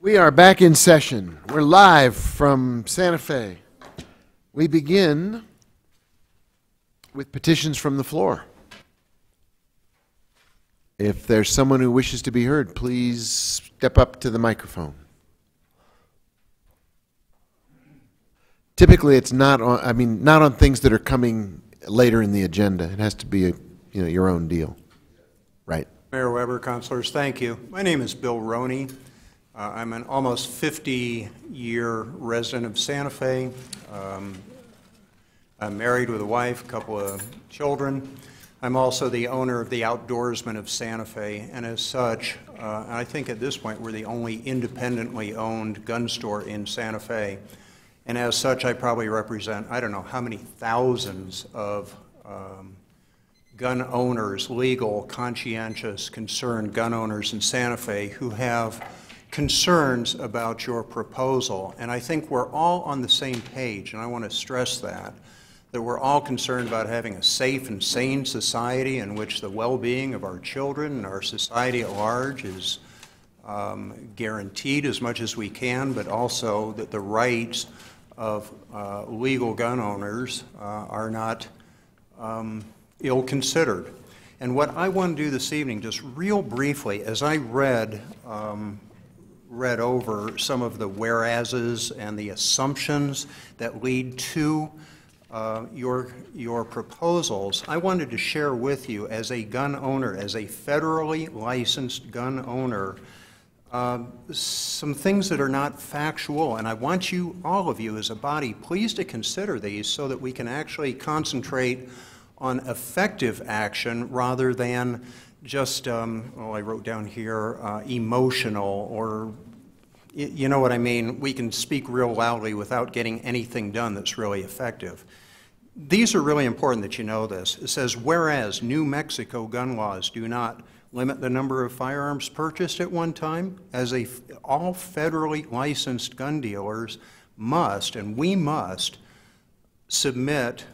We are back in session. We're live from Santa Fe. We begin with petitions from the floor. If there's someone who wishes to be heard, please step up to the microphone. Typically, it's not on, not on things that are coming later in the agenda. It has to be your own deal. Right. Mayor Weber, councilors, thank you. My name is Bill Roney. I'm an almost 50-year resident of Santa Fe. I'm married with a wife, a couple of children. I'm also the owner of the Outdoorsman of Santa Fe, and as such, I think at this point we're the only independently owned gun store in Santa Fe. And as such, I probably represent, I don't know how many thousands of gun owners, legal, conscientious, concerned gun owners in Santa Fe who have concerns about your proposal. And I think we're all on the same page, and I want to stress that we're all concerned about having a safe and sane society in which the well-being of our children and our society at large is guaranteed as much as we can, but also that the rights of legal gun owners are not ill-considered. And what I want to do this evening, just real briefly, as I read over some of the whereases and the assumptions that lead to your proposals, I wanted to share with you as a gun owner, as a federally licensed gun owner, some things that are not factual, and I want you, all of you as a body, please to consider these so that we can actually concentrate on effective action rather than just, I wrote down here, emotional, or you know what I mean. We can speak real loudly without getting anything done that's really effective. These are really important that you know this. It says, whereas New Mexico gun laws do not limit the number of firearms purchased at one time, all federally licensed gun dealers must, and we must, submit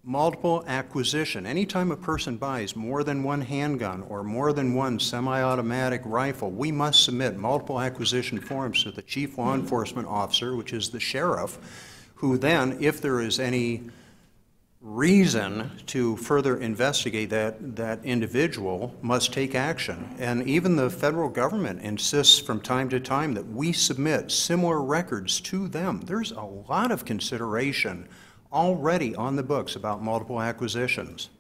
multiple acquisition. Anytime a person buys more than one handgun or more than one semi-automatic rifle, we must submit multiple acquisition forms to the chief law enforcement officer, which is the sheriff, who then, if there is any reason to further investigate that individual, must take action. And even the federal government insists from time to time that we submit similar records to them. There's a lot of consideration already on the books about multiple acquisitions.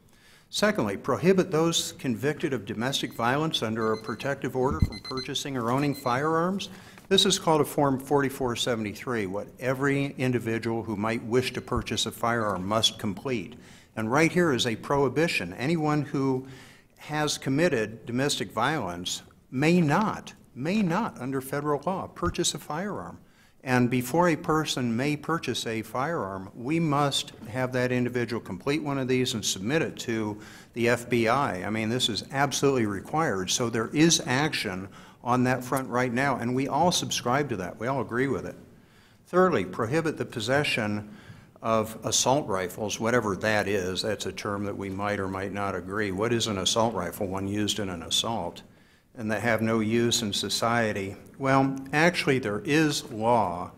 Secondly, prohibit those convicted of domestic violence under a protective order from purchasing or owning firearms. This is called a Form 4473, what every individual who might wish to purchase a firearm must complete. And right here is a prohibition. Anyone who has committed domestic violence may not, under federal law, purchase a firearm. And before a person may purchase a firearm, we must have that individual complete one of these and submit it to the FBI. I mean, this is absolutely required. So there is action on that front right now, and we all subscribe to that. We all agree with it. Thirdly, prohibit the possession of assault rifles, whatever that is. That's a term that we might or might not agree. What is an assault rifle? One used in an assault, and that have no use in society. Well, actually, there is law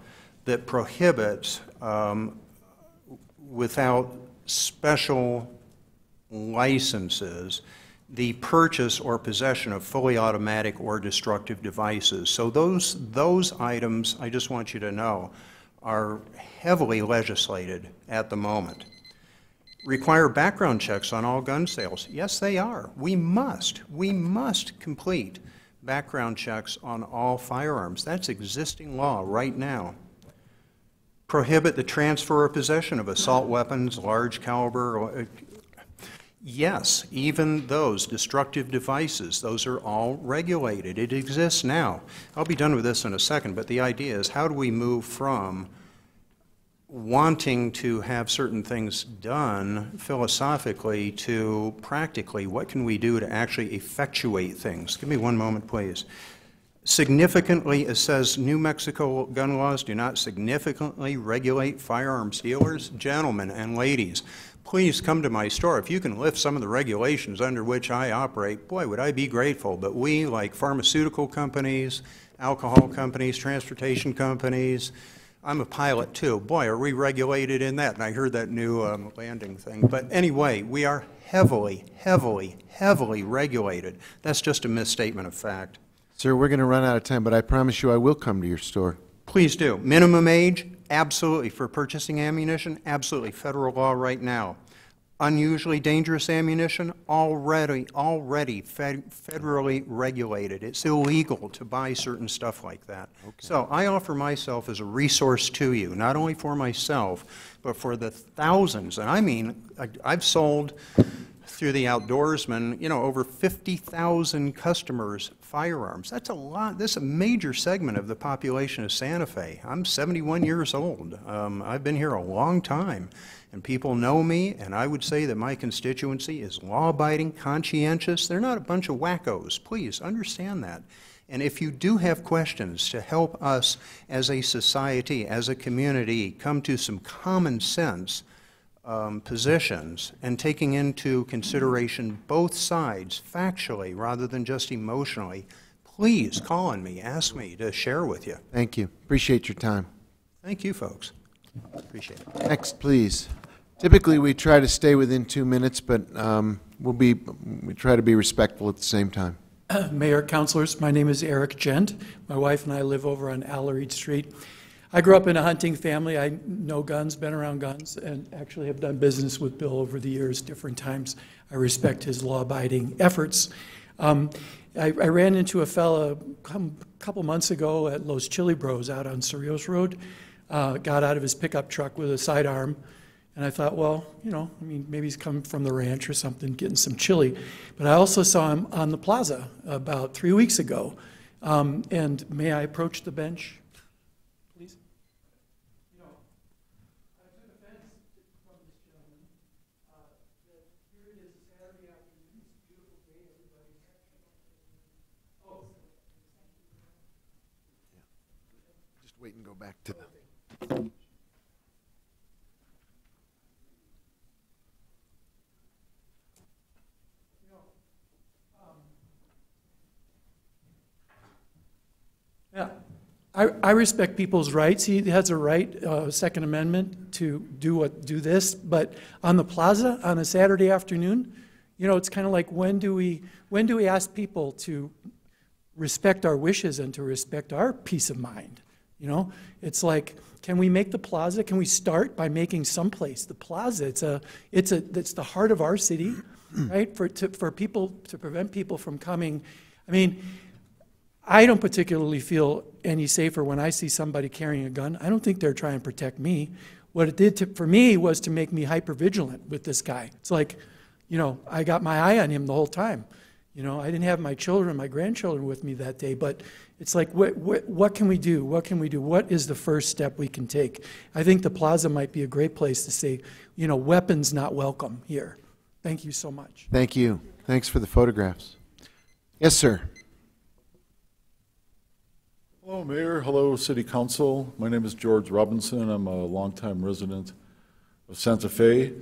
that prohibits, without special licenses, the purchase or possession of fully automatic or destructive devices. So those items, I just want you to know, are heavily legislated at the moment. Require background checks on all gun sales. Yes, they are. We must complete background checks on all firearms. That's existing law right now. Prohibit the transfer or possession of assault weapons, large caliber. Yes, even those destructive devices, those are all regulated. It exists now. I'll be done with this in a second, but the idea is, how do we move from wanting to have certain things done philosophically to practically, what can we do to actually effectuate things? Give me one moment, please. Significantly, it says New Mexico gun laws do not significantly regulate firearms dealers. Gentlemen and ladies, please come to my store. If you can lift some of the regulations under which I operate, boy, would I be grateful. But we, like pharmaceutical companies, alcohol companies, transportation companies, I'm a pilot too. Boy, are we regulated in that. And I heard that new landing thing. But anyway, we are heavily, heavily, heavily regulated. That's just a misstatement of fact. Sir, we're going to run out of time, but I promise you I will come to your store. Please do. Minimum age, absolutely. For purchasing ammunition, absolutely. Federal law right now. Unusually dangerous ammunition, already federally regulated. It's illegal to buy certain stuff like that. Okay. So I offer myself as a resource to you, not only for myself, but for the thousands. And I mean, I've sold through the Outdoorsman, over 50,000 customers firearms. That's a lot. This is a major segment of the population of Santa Fe. I'm 71 years old. I've been here a long time, and people know me, and I would say that my constituency is law-abiding, conscientious. They're not a bunch of wackos. Please understand that. And if you do have questions to help us as a society, as a community, come to some common sense positions and taking into consideration both sides factually rather than just emotionally, please call on me, ask me to share with you. Thank you. Appreciate your time. Thank you, folks. Appreciate it. Next, please. Typically, we try to stay within 2 minutes, but we try to be respectful at the same time. Mayor, councilors, my name is Eric Gent. My wife and I live over on Alareed Street. I grew up in a hunting family. I know guns, been around guns, and actually have done business with Bill over the years, different times. I respect his law-abiding efforts. I ran into a fella a couple months ago at Los Chili Bros out on Cerrillos Road, got out of his pickup truck with a sidearm, and I thought, well, maybe he's come from the ranch or something, getting some chili. But I also saw him on the plaza about 3 weeks ago. And may I approach the bench? Just wait and go back to the. Yeah, I respect people's rights. He has a right, Second Amendment, to do this. But on the plaza on a Saturday afternoon, you know, it's kind of like when do we ask people to respect our wishes and to respect our peace of mind? You know, it's like, can we make the plaza? Can we start by making someplace the plaza? It's the heart of our city, right? For people to prevent people from coming. I mean, I don't particularly feel any safer when I see somebody carrying a gun. I don't think they're trying to protect me. What it did for me was to make me hyper-vigilant with this guy. It's like, you know, I got my eye on him the whole time. You know, I didn't have my children, my grandchildren with me that day, but it's like, what can we do? What can we do? What is the first step we can take? I think the plaza might be a great place to say, you know, weapons not welcome here. Thank you so much. Thank you. Thanks for the photographs. Yes, sir. Hello, Mayor. Hello, City Council. My name is George Robinson. I'm a longtime resident of Santa Fe.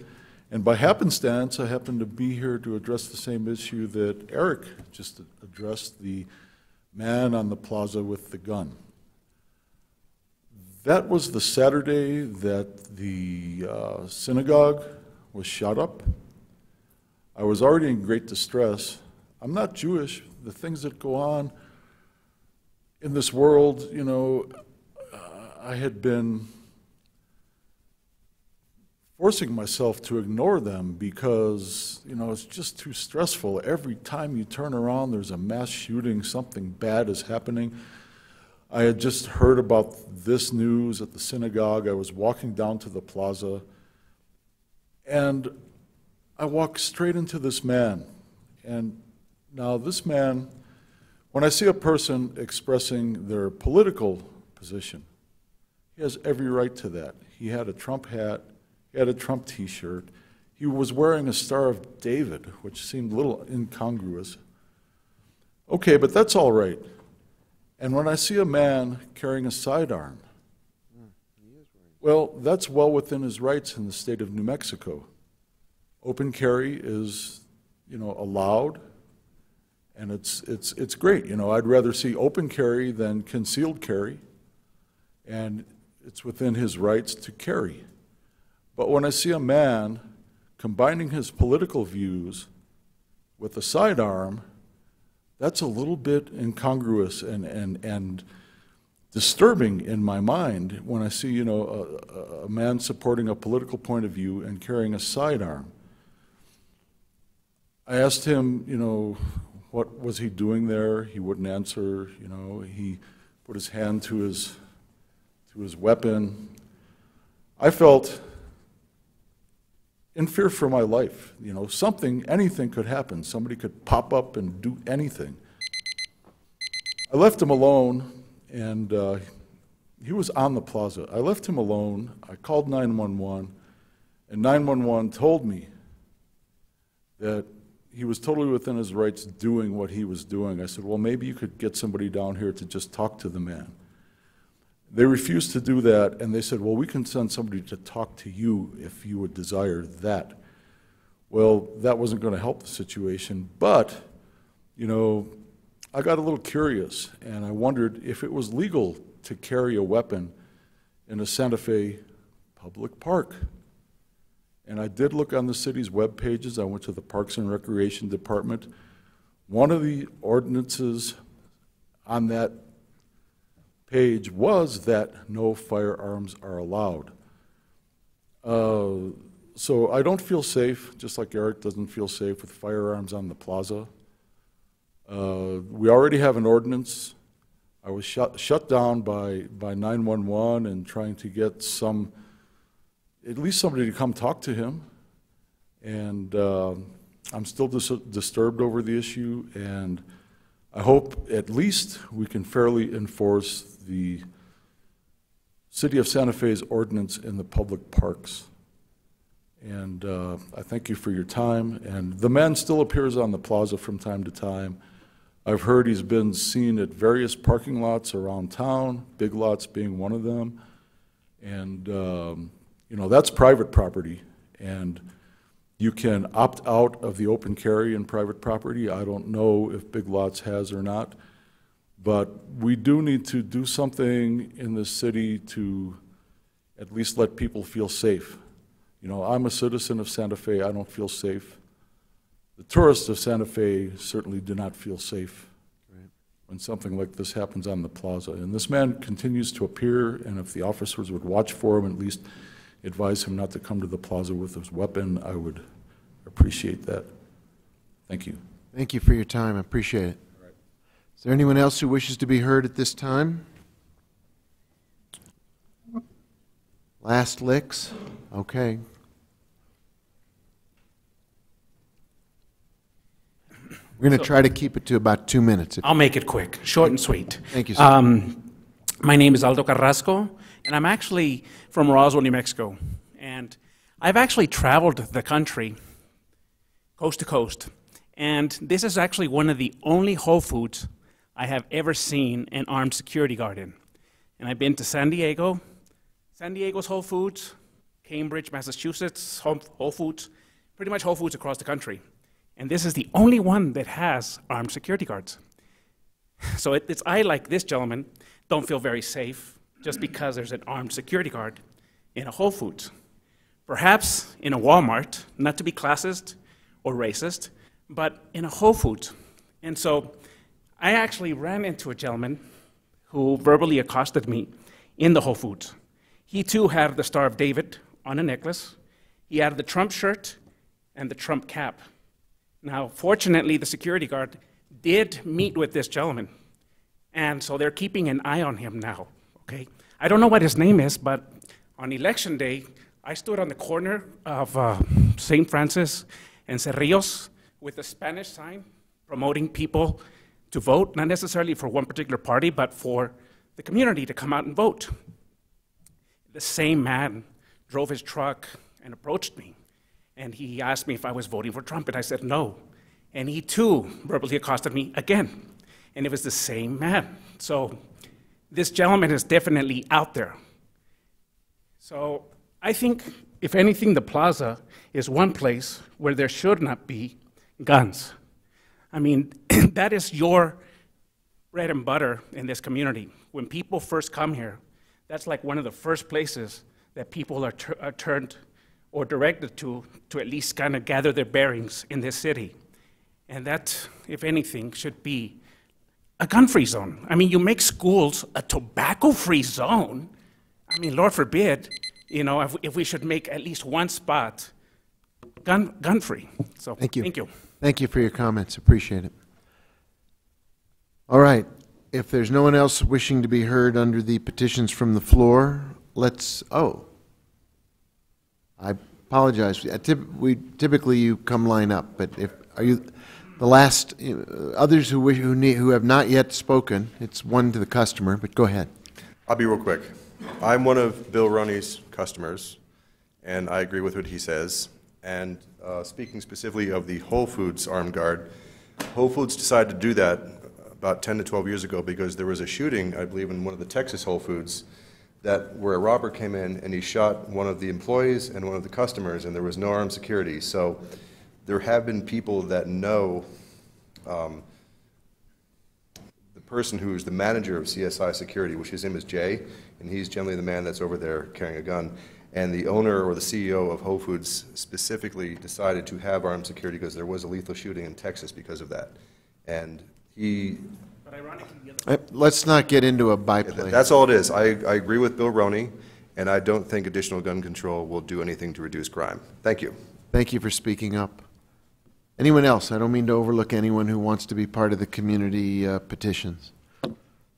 And by happenstance, I happen to be here to address the same issue that Eric just addressed, the man on the plaza with the gun. That was the Saturday that the synagogue was shot up. I was already in great distress. I'm not Jewish. The things that go on in this world, you know, I had been forcing myself to ignore them because, you know, it's just too stressful. Every time you turn around, there's a mass shooting, something bad is happening. I had just heard about this news at the synagogue. I was walking down to the plaza, and I walked straight into this man. And now this man, when I see a person expressing their political position, he has every right to that. He had a Trump hat, he had a Trump t-shirt, he was wearing a Star of David, which seemed a little incongruous. Okay, but that's all right. And when I see a man carrying a sidearm, well, that's well within his rights in the state of New Mexico. Open carry is, you know, allowed. And it's great. You know, I'd rather see open carry than concealed carry, and it's within his rights to carry. But when I see a man combining his political views with a sidearm, that's a little bit incongruous and disturbing in my mind when I see, you know, a man supporting a political point of view and carrying a sidearm. I asked him, you know, what was he doing there? He wouldn't answer. You know, he put his hand to his weapon. I felt in fear for my life. You know, anything could happen. Somebody could pop up and do anything. I left him alone, and he was on the plaza. I left him alone. I called 911, and 911 told me that he was totally within his rights doing what he was doing. I said, well, maybe you could get somebody down here to just talk to the man. They refused to do that, and they said, well, we can send somebody to talk to you if you would desire that. Well, that wasn't going to help the situation, but, you know, I got a little curious, and I wondered if it was legal to carry a weapon in a Santa Fe public park. And I did look on the city's web pages. I went to the Parks and Recreation Department. One of the ordinances on that page was that no firearms are allowed. So I don't feel safe, just like Eric doesn't feel safe with firearms on the plaza. We already have an ordinance. I was shut down by 911 and trying to get at least somebody to come talk to him. And I'm still disturbed over the issue, and I hope at least we can fairly enforce the City of Santa Fe's ordinance in the public parks. And I thank you for your time. And the man still appears on the plaza from time to time. I've heard he's been seen at various parking lots around town, Big Lots being one of them. And, you know, that's private property. And you can opt out of the open carry in private property. I don't know if Big Lots has or not. But we do need to do something in the city to at least let people feel safe. You know, I'm a citizen of Santa Fe. I don't feel safe. The tourists of Santa Fe certainly do not feel safe when something like this happens on the plaza. And this man continues to appear, and if the officers would watch for him, at least advise him not to come to the plaza with his weapon, I would appreciate that. Thank you. Thank you for your time. I appreciate it. Is there anyone else who wishes to be heard at this time? Last licks? Okay. We're going to try to keep it to about 2 minutes. I'll make it quick, short and sweet. Thank you, sir. My name is Aldo Carrasco, and I'm actually from Roswell, New Mexico. And I've actually traveled the country, coast to coast. And this is actually one of the only Whole Foods I have ever seen an armed security guard in. And I've been to San Diego, San Diego's Whole Foods, Cambridge, Massachusetts, Whole Foods, pretty much Whole Foods across the country. And this is the only one that has armed security guards. So it's I, like this gentleman, don't feel very safe just because there's an armed security guard in a Whole Foods. Perhaps in a Walmart, not to be classist or racist, but in a Whole Foods. And so I actually ran into a gentleman who verbally accosted me in the Whole Foods. He too had the Star of David on a necklace. He had the Trump shirt and the Trump cap. Now, fortunately, the security guard did meet with this gentleman, and so they're keeping an eye on him now, okay? I don't know what his name is, but on election day, I stood on the corner of St. Francis and Cerrillos with a Spanish sign promoting people to vote, not necessarily for one particular party, but for the community to come out and vote. The same man drove his truck and approached me. And he asked me if I was voting for Trump, and I said no. And he too verbally accosted me again. And it was the same man. So this gentleman is definitely out there. So I think, if anything, the plaza is one place where there should not be guns. I mean, that is your bread and butter in this community. When people first come here, that's like one of the first places that people are turned or directed to at least kind of gather their bearings in this city. And that, if anything, should be a gun-free zone. I mean, you make schools a tobacco-free zone. I mean, Lord forbid, you know, if we should make at least one spot gun-free. So, thank you. Thank you. Thank you for your comments. Appreciate it. All right. If there's no one else wishing to be heard under the petitions from the floor, let's, I apologize. Typically you come line up, but are you the last? Others who have not yet spoken, it's one to the customer. But go ahead. I'll be real quick. I'm one of Bill Roney's customers, and I agree with what he says. And speaking specifically of the Whole Foods armed guard, Whole Foods decided to do that about 10 to 12 years ago because there was a shooting, I believe, in one of the Texas Whole Foods where a robber came in and he shot one of the employees and one of the customers, and there was no armed security. So there have been people that know the person who is the manager of CSI Security, which his name is Jay, and he's generally the man that's over there carrying a gun. And the owner or the CEO of Whole Foods specifically decided to have armed security because there was a lethal shooting in Texas because of that. And he... Let's not get into a byplay. That's all it is. I agree with Bill Roney, and I don't think additional gun control will do anything to reduce crime. Thank you. Thank you for speaking up. Anyone else? I don't mean to overlook anyone who wants to be part of the community petitions.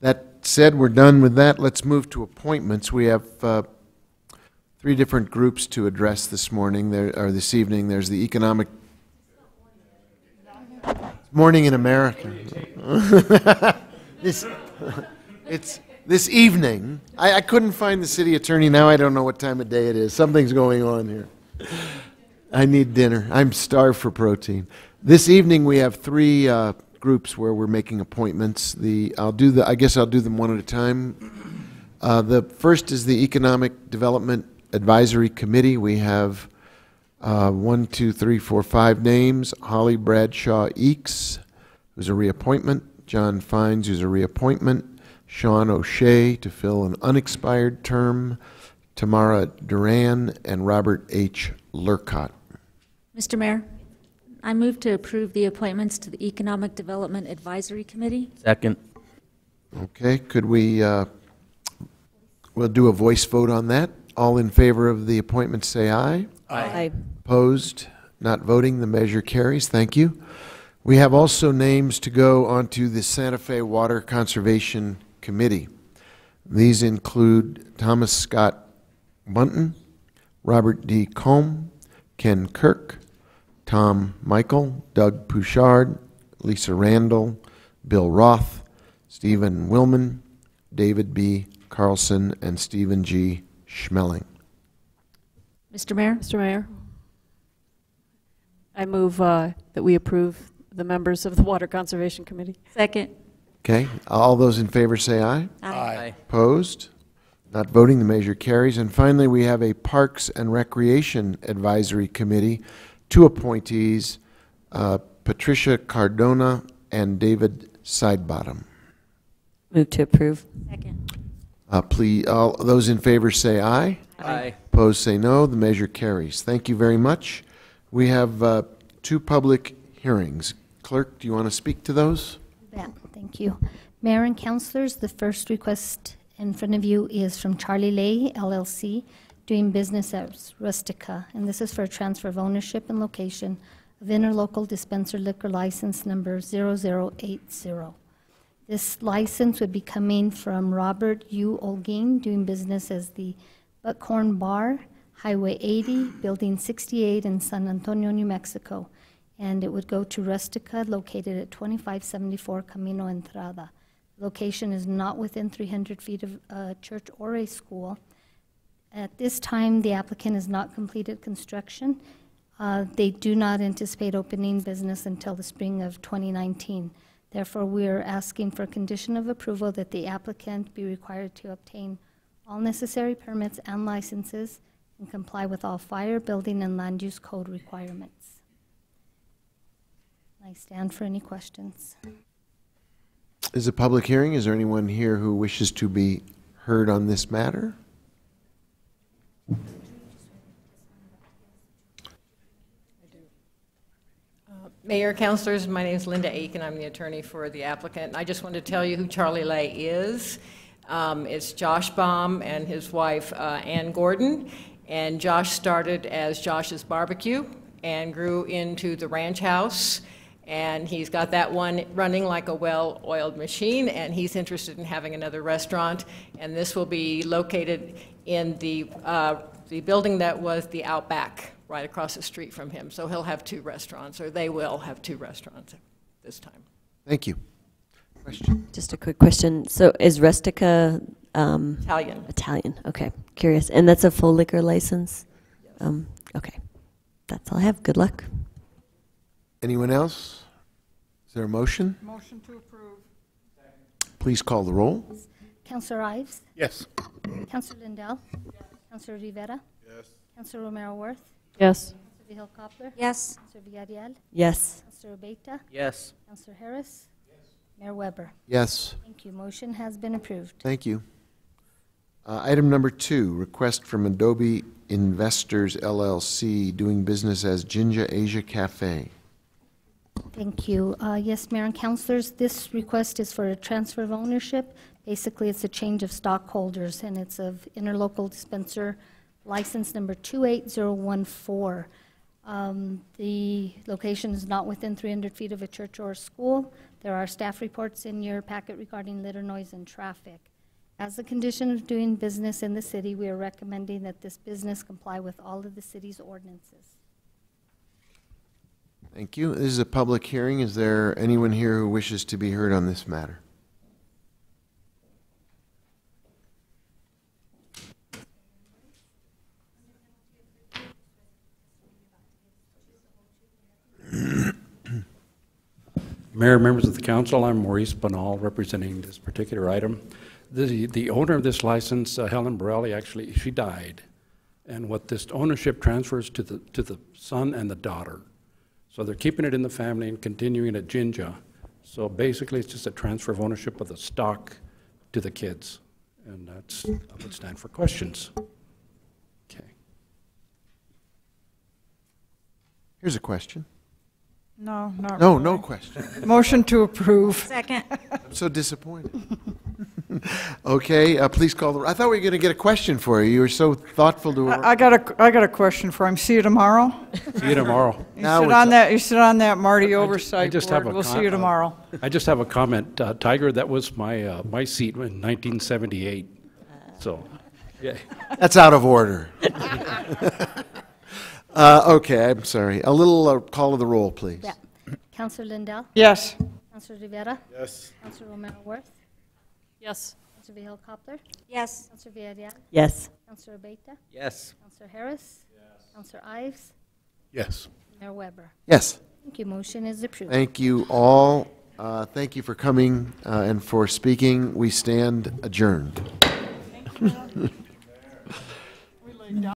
That said, we're done with that. Let's move to appointments. We have 3 different groups to address this morning, or this evening. There's the Economic Morning in America. It's this evening. I couldn't find the city attorney. Now I don't know what time of day it is. Something's going on here. I need dinner. I'm starved for protein. This evening we have 3 groups where we're making appointments. I guess I'll do them one at a time. The first is the Economic Development Advisory Committee. We have 5 names. Holly Bradshaw Eakes, who's a reappointment. John Fines, who's a reappointment. Sean O'Shea to fill an unexpired term. Tamara Duran and Robert H. Lurcott. Mr. Mayor, I move to approve the appointments to the Economic Development Advisory Committee. Second. Okay, could we, we'll do a voice vote on that. All in favor of the appointment say aye. Aye. Opposed? Not voting, the measure carries. Thank you. We have also names to go onto the Santa Fe Water Conservation Committee. These include Thomas Scott Bunton, Robert D. Combe, Ken Kirk, Tom Michael, Doug Pouchard, Lisa Randall, Bill Roth, Stephen Willman, David B. Carlson, and Stephen G. Schmeling. Mr. Mayor? Mr. Mayor, I move that we approve the members of the Water Conservation Committee. Second. Okay, all those in favor say aye. Aye. Opposed? Not voting, the measure carries. And finally, we have a Parks and Recreation Advisory Committee, 2 appointees, Patricia Cardona and David Sidebottom. Move to approve. Second. Please, all those in favor say aye. Aye. Opposed say no. The measure carries. Thank you very much. We have 2 public hearings. Clerk, do you want to speak to those? Yeah, thank you. Mayor and councilors, the first request in front of you is from Charlie Lay, LLC, doing business as Rustica, and this is for a transfer of ownership and location of interlocal dispenser liquor license number 0080. This license would be coming from Robert U. Olguin, doing business as the Buckhorn Bar, Highway 80, Building 68 in San Antonio, New Mexico. And it would go to Rustica, located at 2574 Camino Entrada. Location is not within 300 feet of a church or a school. At this time, the applicant has not completed construction. They do not anticipate opening business until the spring of 2019. Therefore, we are asking for condition of approval that the applicant be required to obtain all necessary permits and licenses and comply with all fire, building, and land use code requirements. I stand for any questions. This is a public hearing. Is there anyone here who wishes to be heard on this matter? Mayor, councilors, my name is Linda Aiken. I'm the attorney for the applicant. I just want to tell you who Charlie Lay is. It's Josh Baum and his wife, Ann Gordon. And Josh started as Josh's Barbecue and grew into the Ranch House. And he's got that one running like a well-oiled machine, and he's interested in having another restaurant. And this will be located in the building that was the Outback, right across the street from him. So he'll have 2 restaurants, or they will have 2 restaurants this time. Thank you. Question? Just a quick question. So is Rustica Italian. Italian, okay. Curious. And that's a full liquor license? Yes. Okay. That's all I have. Good luck. Anyone else? Is there a motion? Motion to approve. Please call the roll. Councilor Ives? Yes. Councilor Lindell? Yes. Councilor Rivera? Yes. Councilor Romero Worth? Yes. Councilor Vihel Coppler? Yes. Councilor Villarreal? Yes. Councilor Beta? Yes. Councilor Harris? Yes. Mayor Weber? Yes. Thank you. Motion has been approved. Thank you. Item number 2, request from Adobe Investors LLC, doing business as Jinja Asia Cafe. Thank you. Yes, Mayor and councilors, this request is for a transfer of ownership. Basically, it's a change of stockholders, and it's of interlocal dispenser license number 28014. The location is not within 300 feet of a church or a school. There are staff reports in your packet regarding litter, noise, and traffic. As a condition of doing business in the city, we are recommending that this business comply with all of the city's ordinances. Thank you. This is a public hearing. Is there anyone here who wishes to be heard on this matter? Mayor, members of the council, I'm Maurice Banal, representing this particular item. The owner of this license, Helen Borelli, actually, she died. And what this ownership transfers to the son and the daughter. So they're keeping it in the family and continuing at Jinja. So basically, it's just a transfer of ownership of the stock to the kids. And that's, I would stand for questions. Okay. Here's a question. No, not No, really. no question. Motion to approve. Second. I'm so disappointed. Okay, please call the, I thought we were going to get a question for you. You were so thoughtful to. I got a question for him. See you tomorrow. See you tomorrow. You sit on that Marty oversight board. We'll see you tomorrow. I just have a comment. Tiger, that was my, my seat in 1978. So, yeah. That's out of order. Okay, I'm sorry. A little call of the roll, please. Yeah. Councillor Lindell? Yes. Councillor Rivera? Yes. Councillor Romero-Worth? Yes. Councillor Vihel Coppler? Yes. Councillor Villarreal? Yes. Councillor Beta? Yes. Councillor Harris? Yes. Councillor Ives? Yes. Mayor Weber? Yes. Thank you. Motion is approved. Thank you all. Thank you for coming and for speaking. We stand adjourned. Thank you.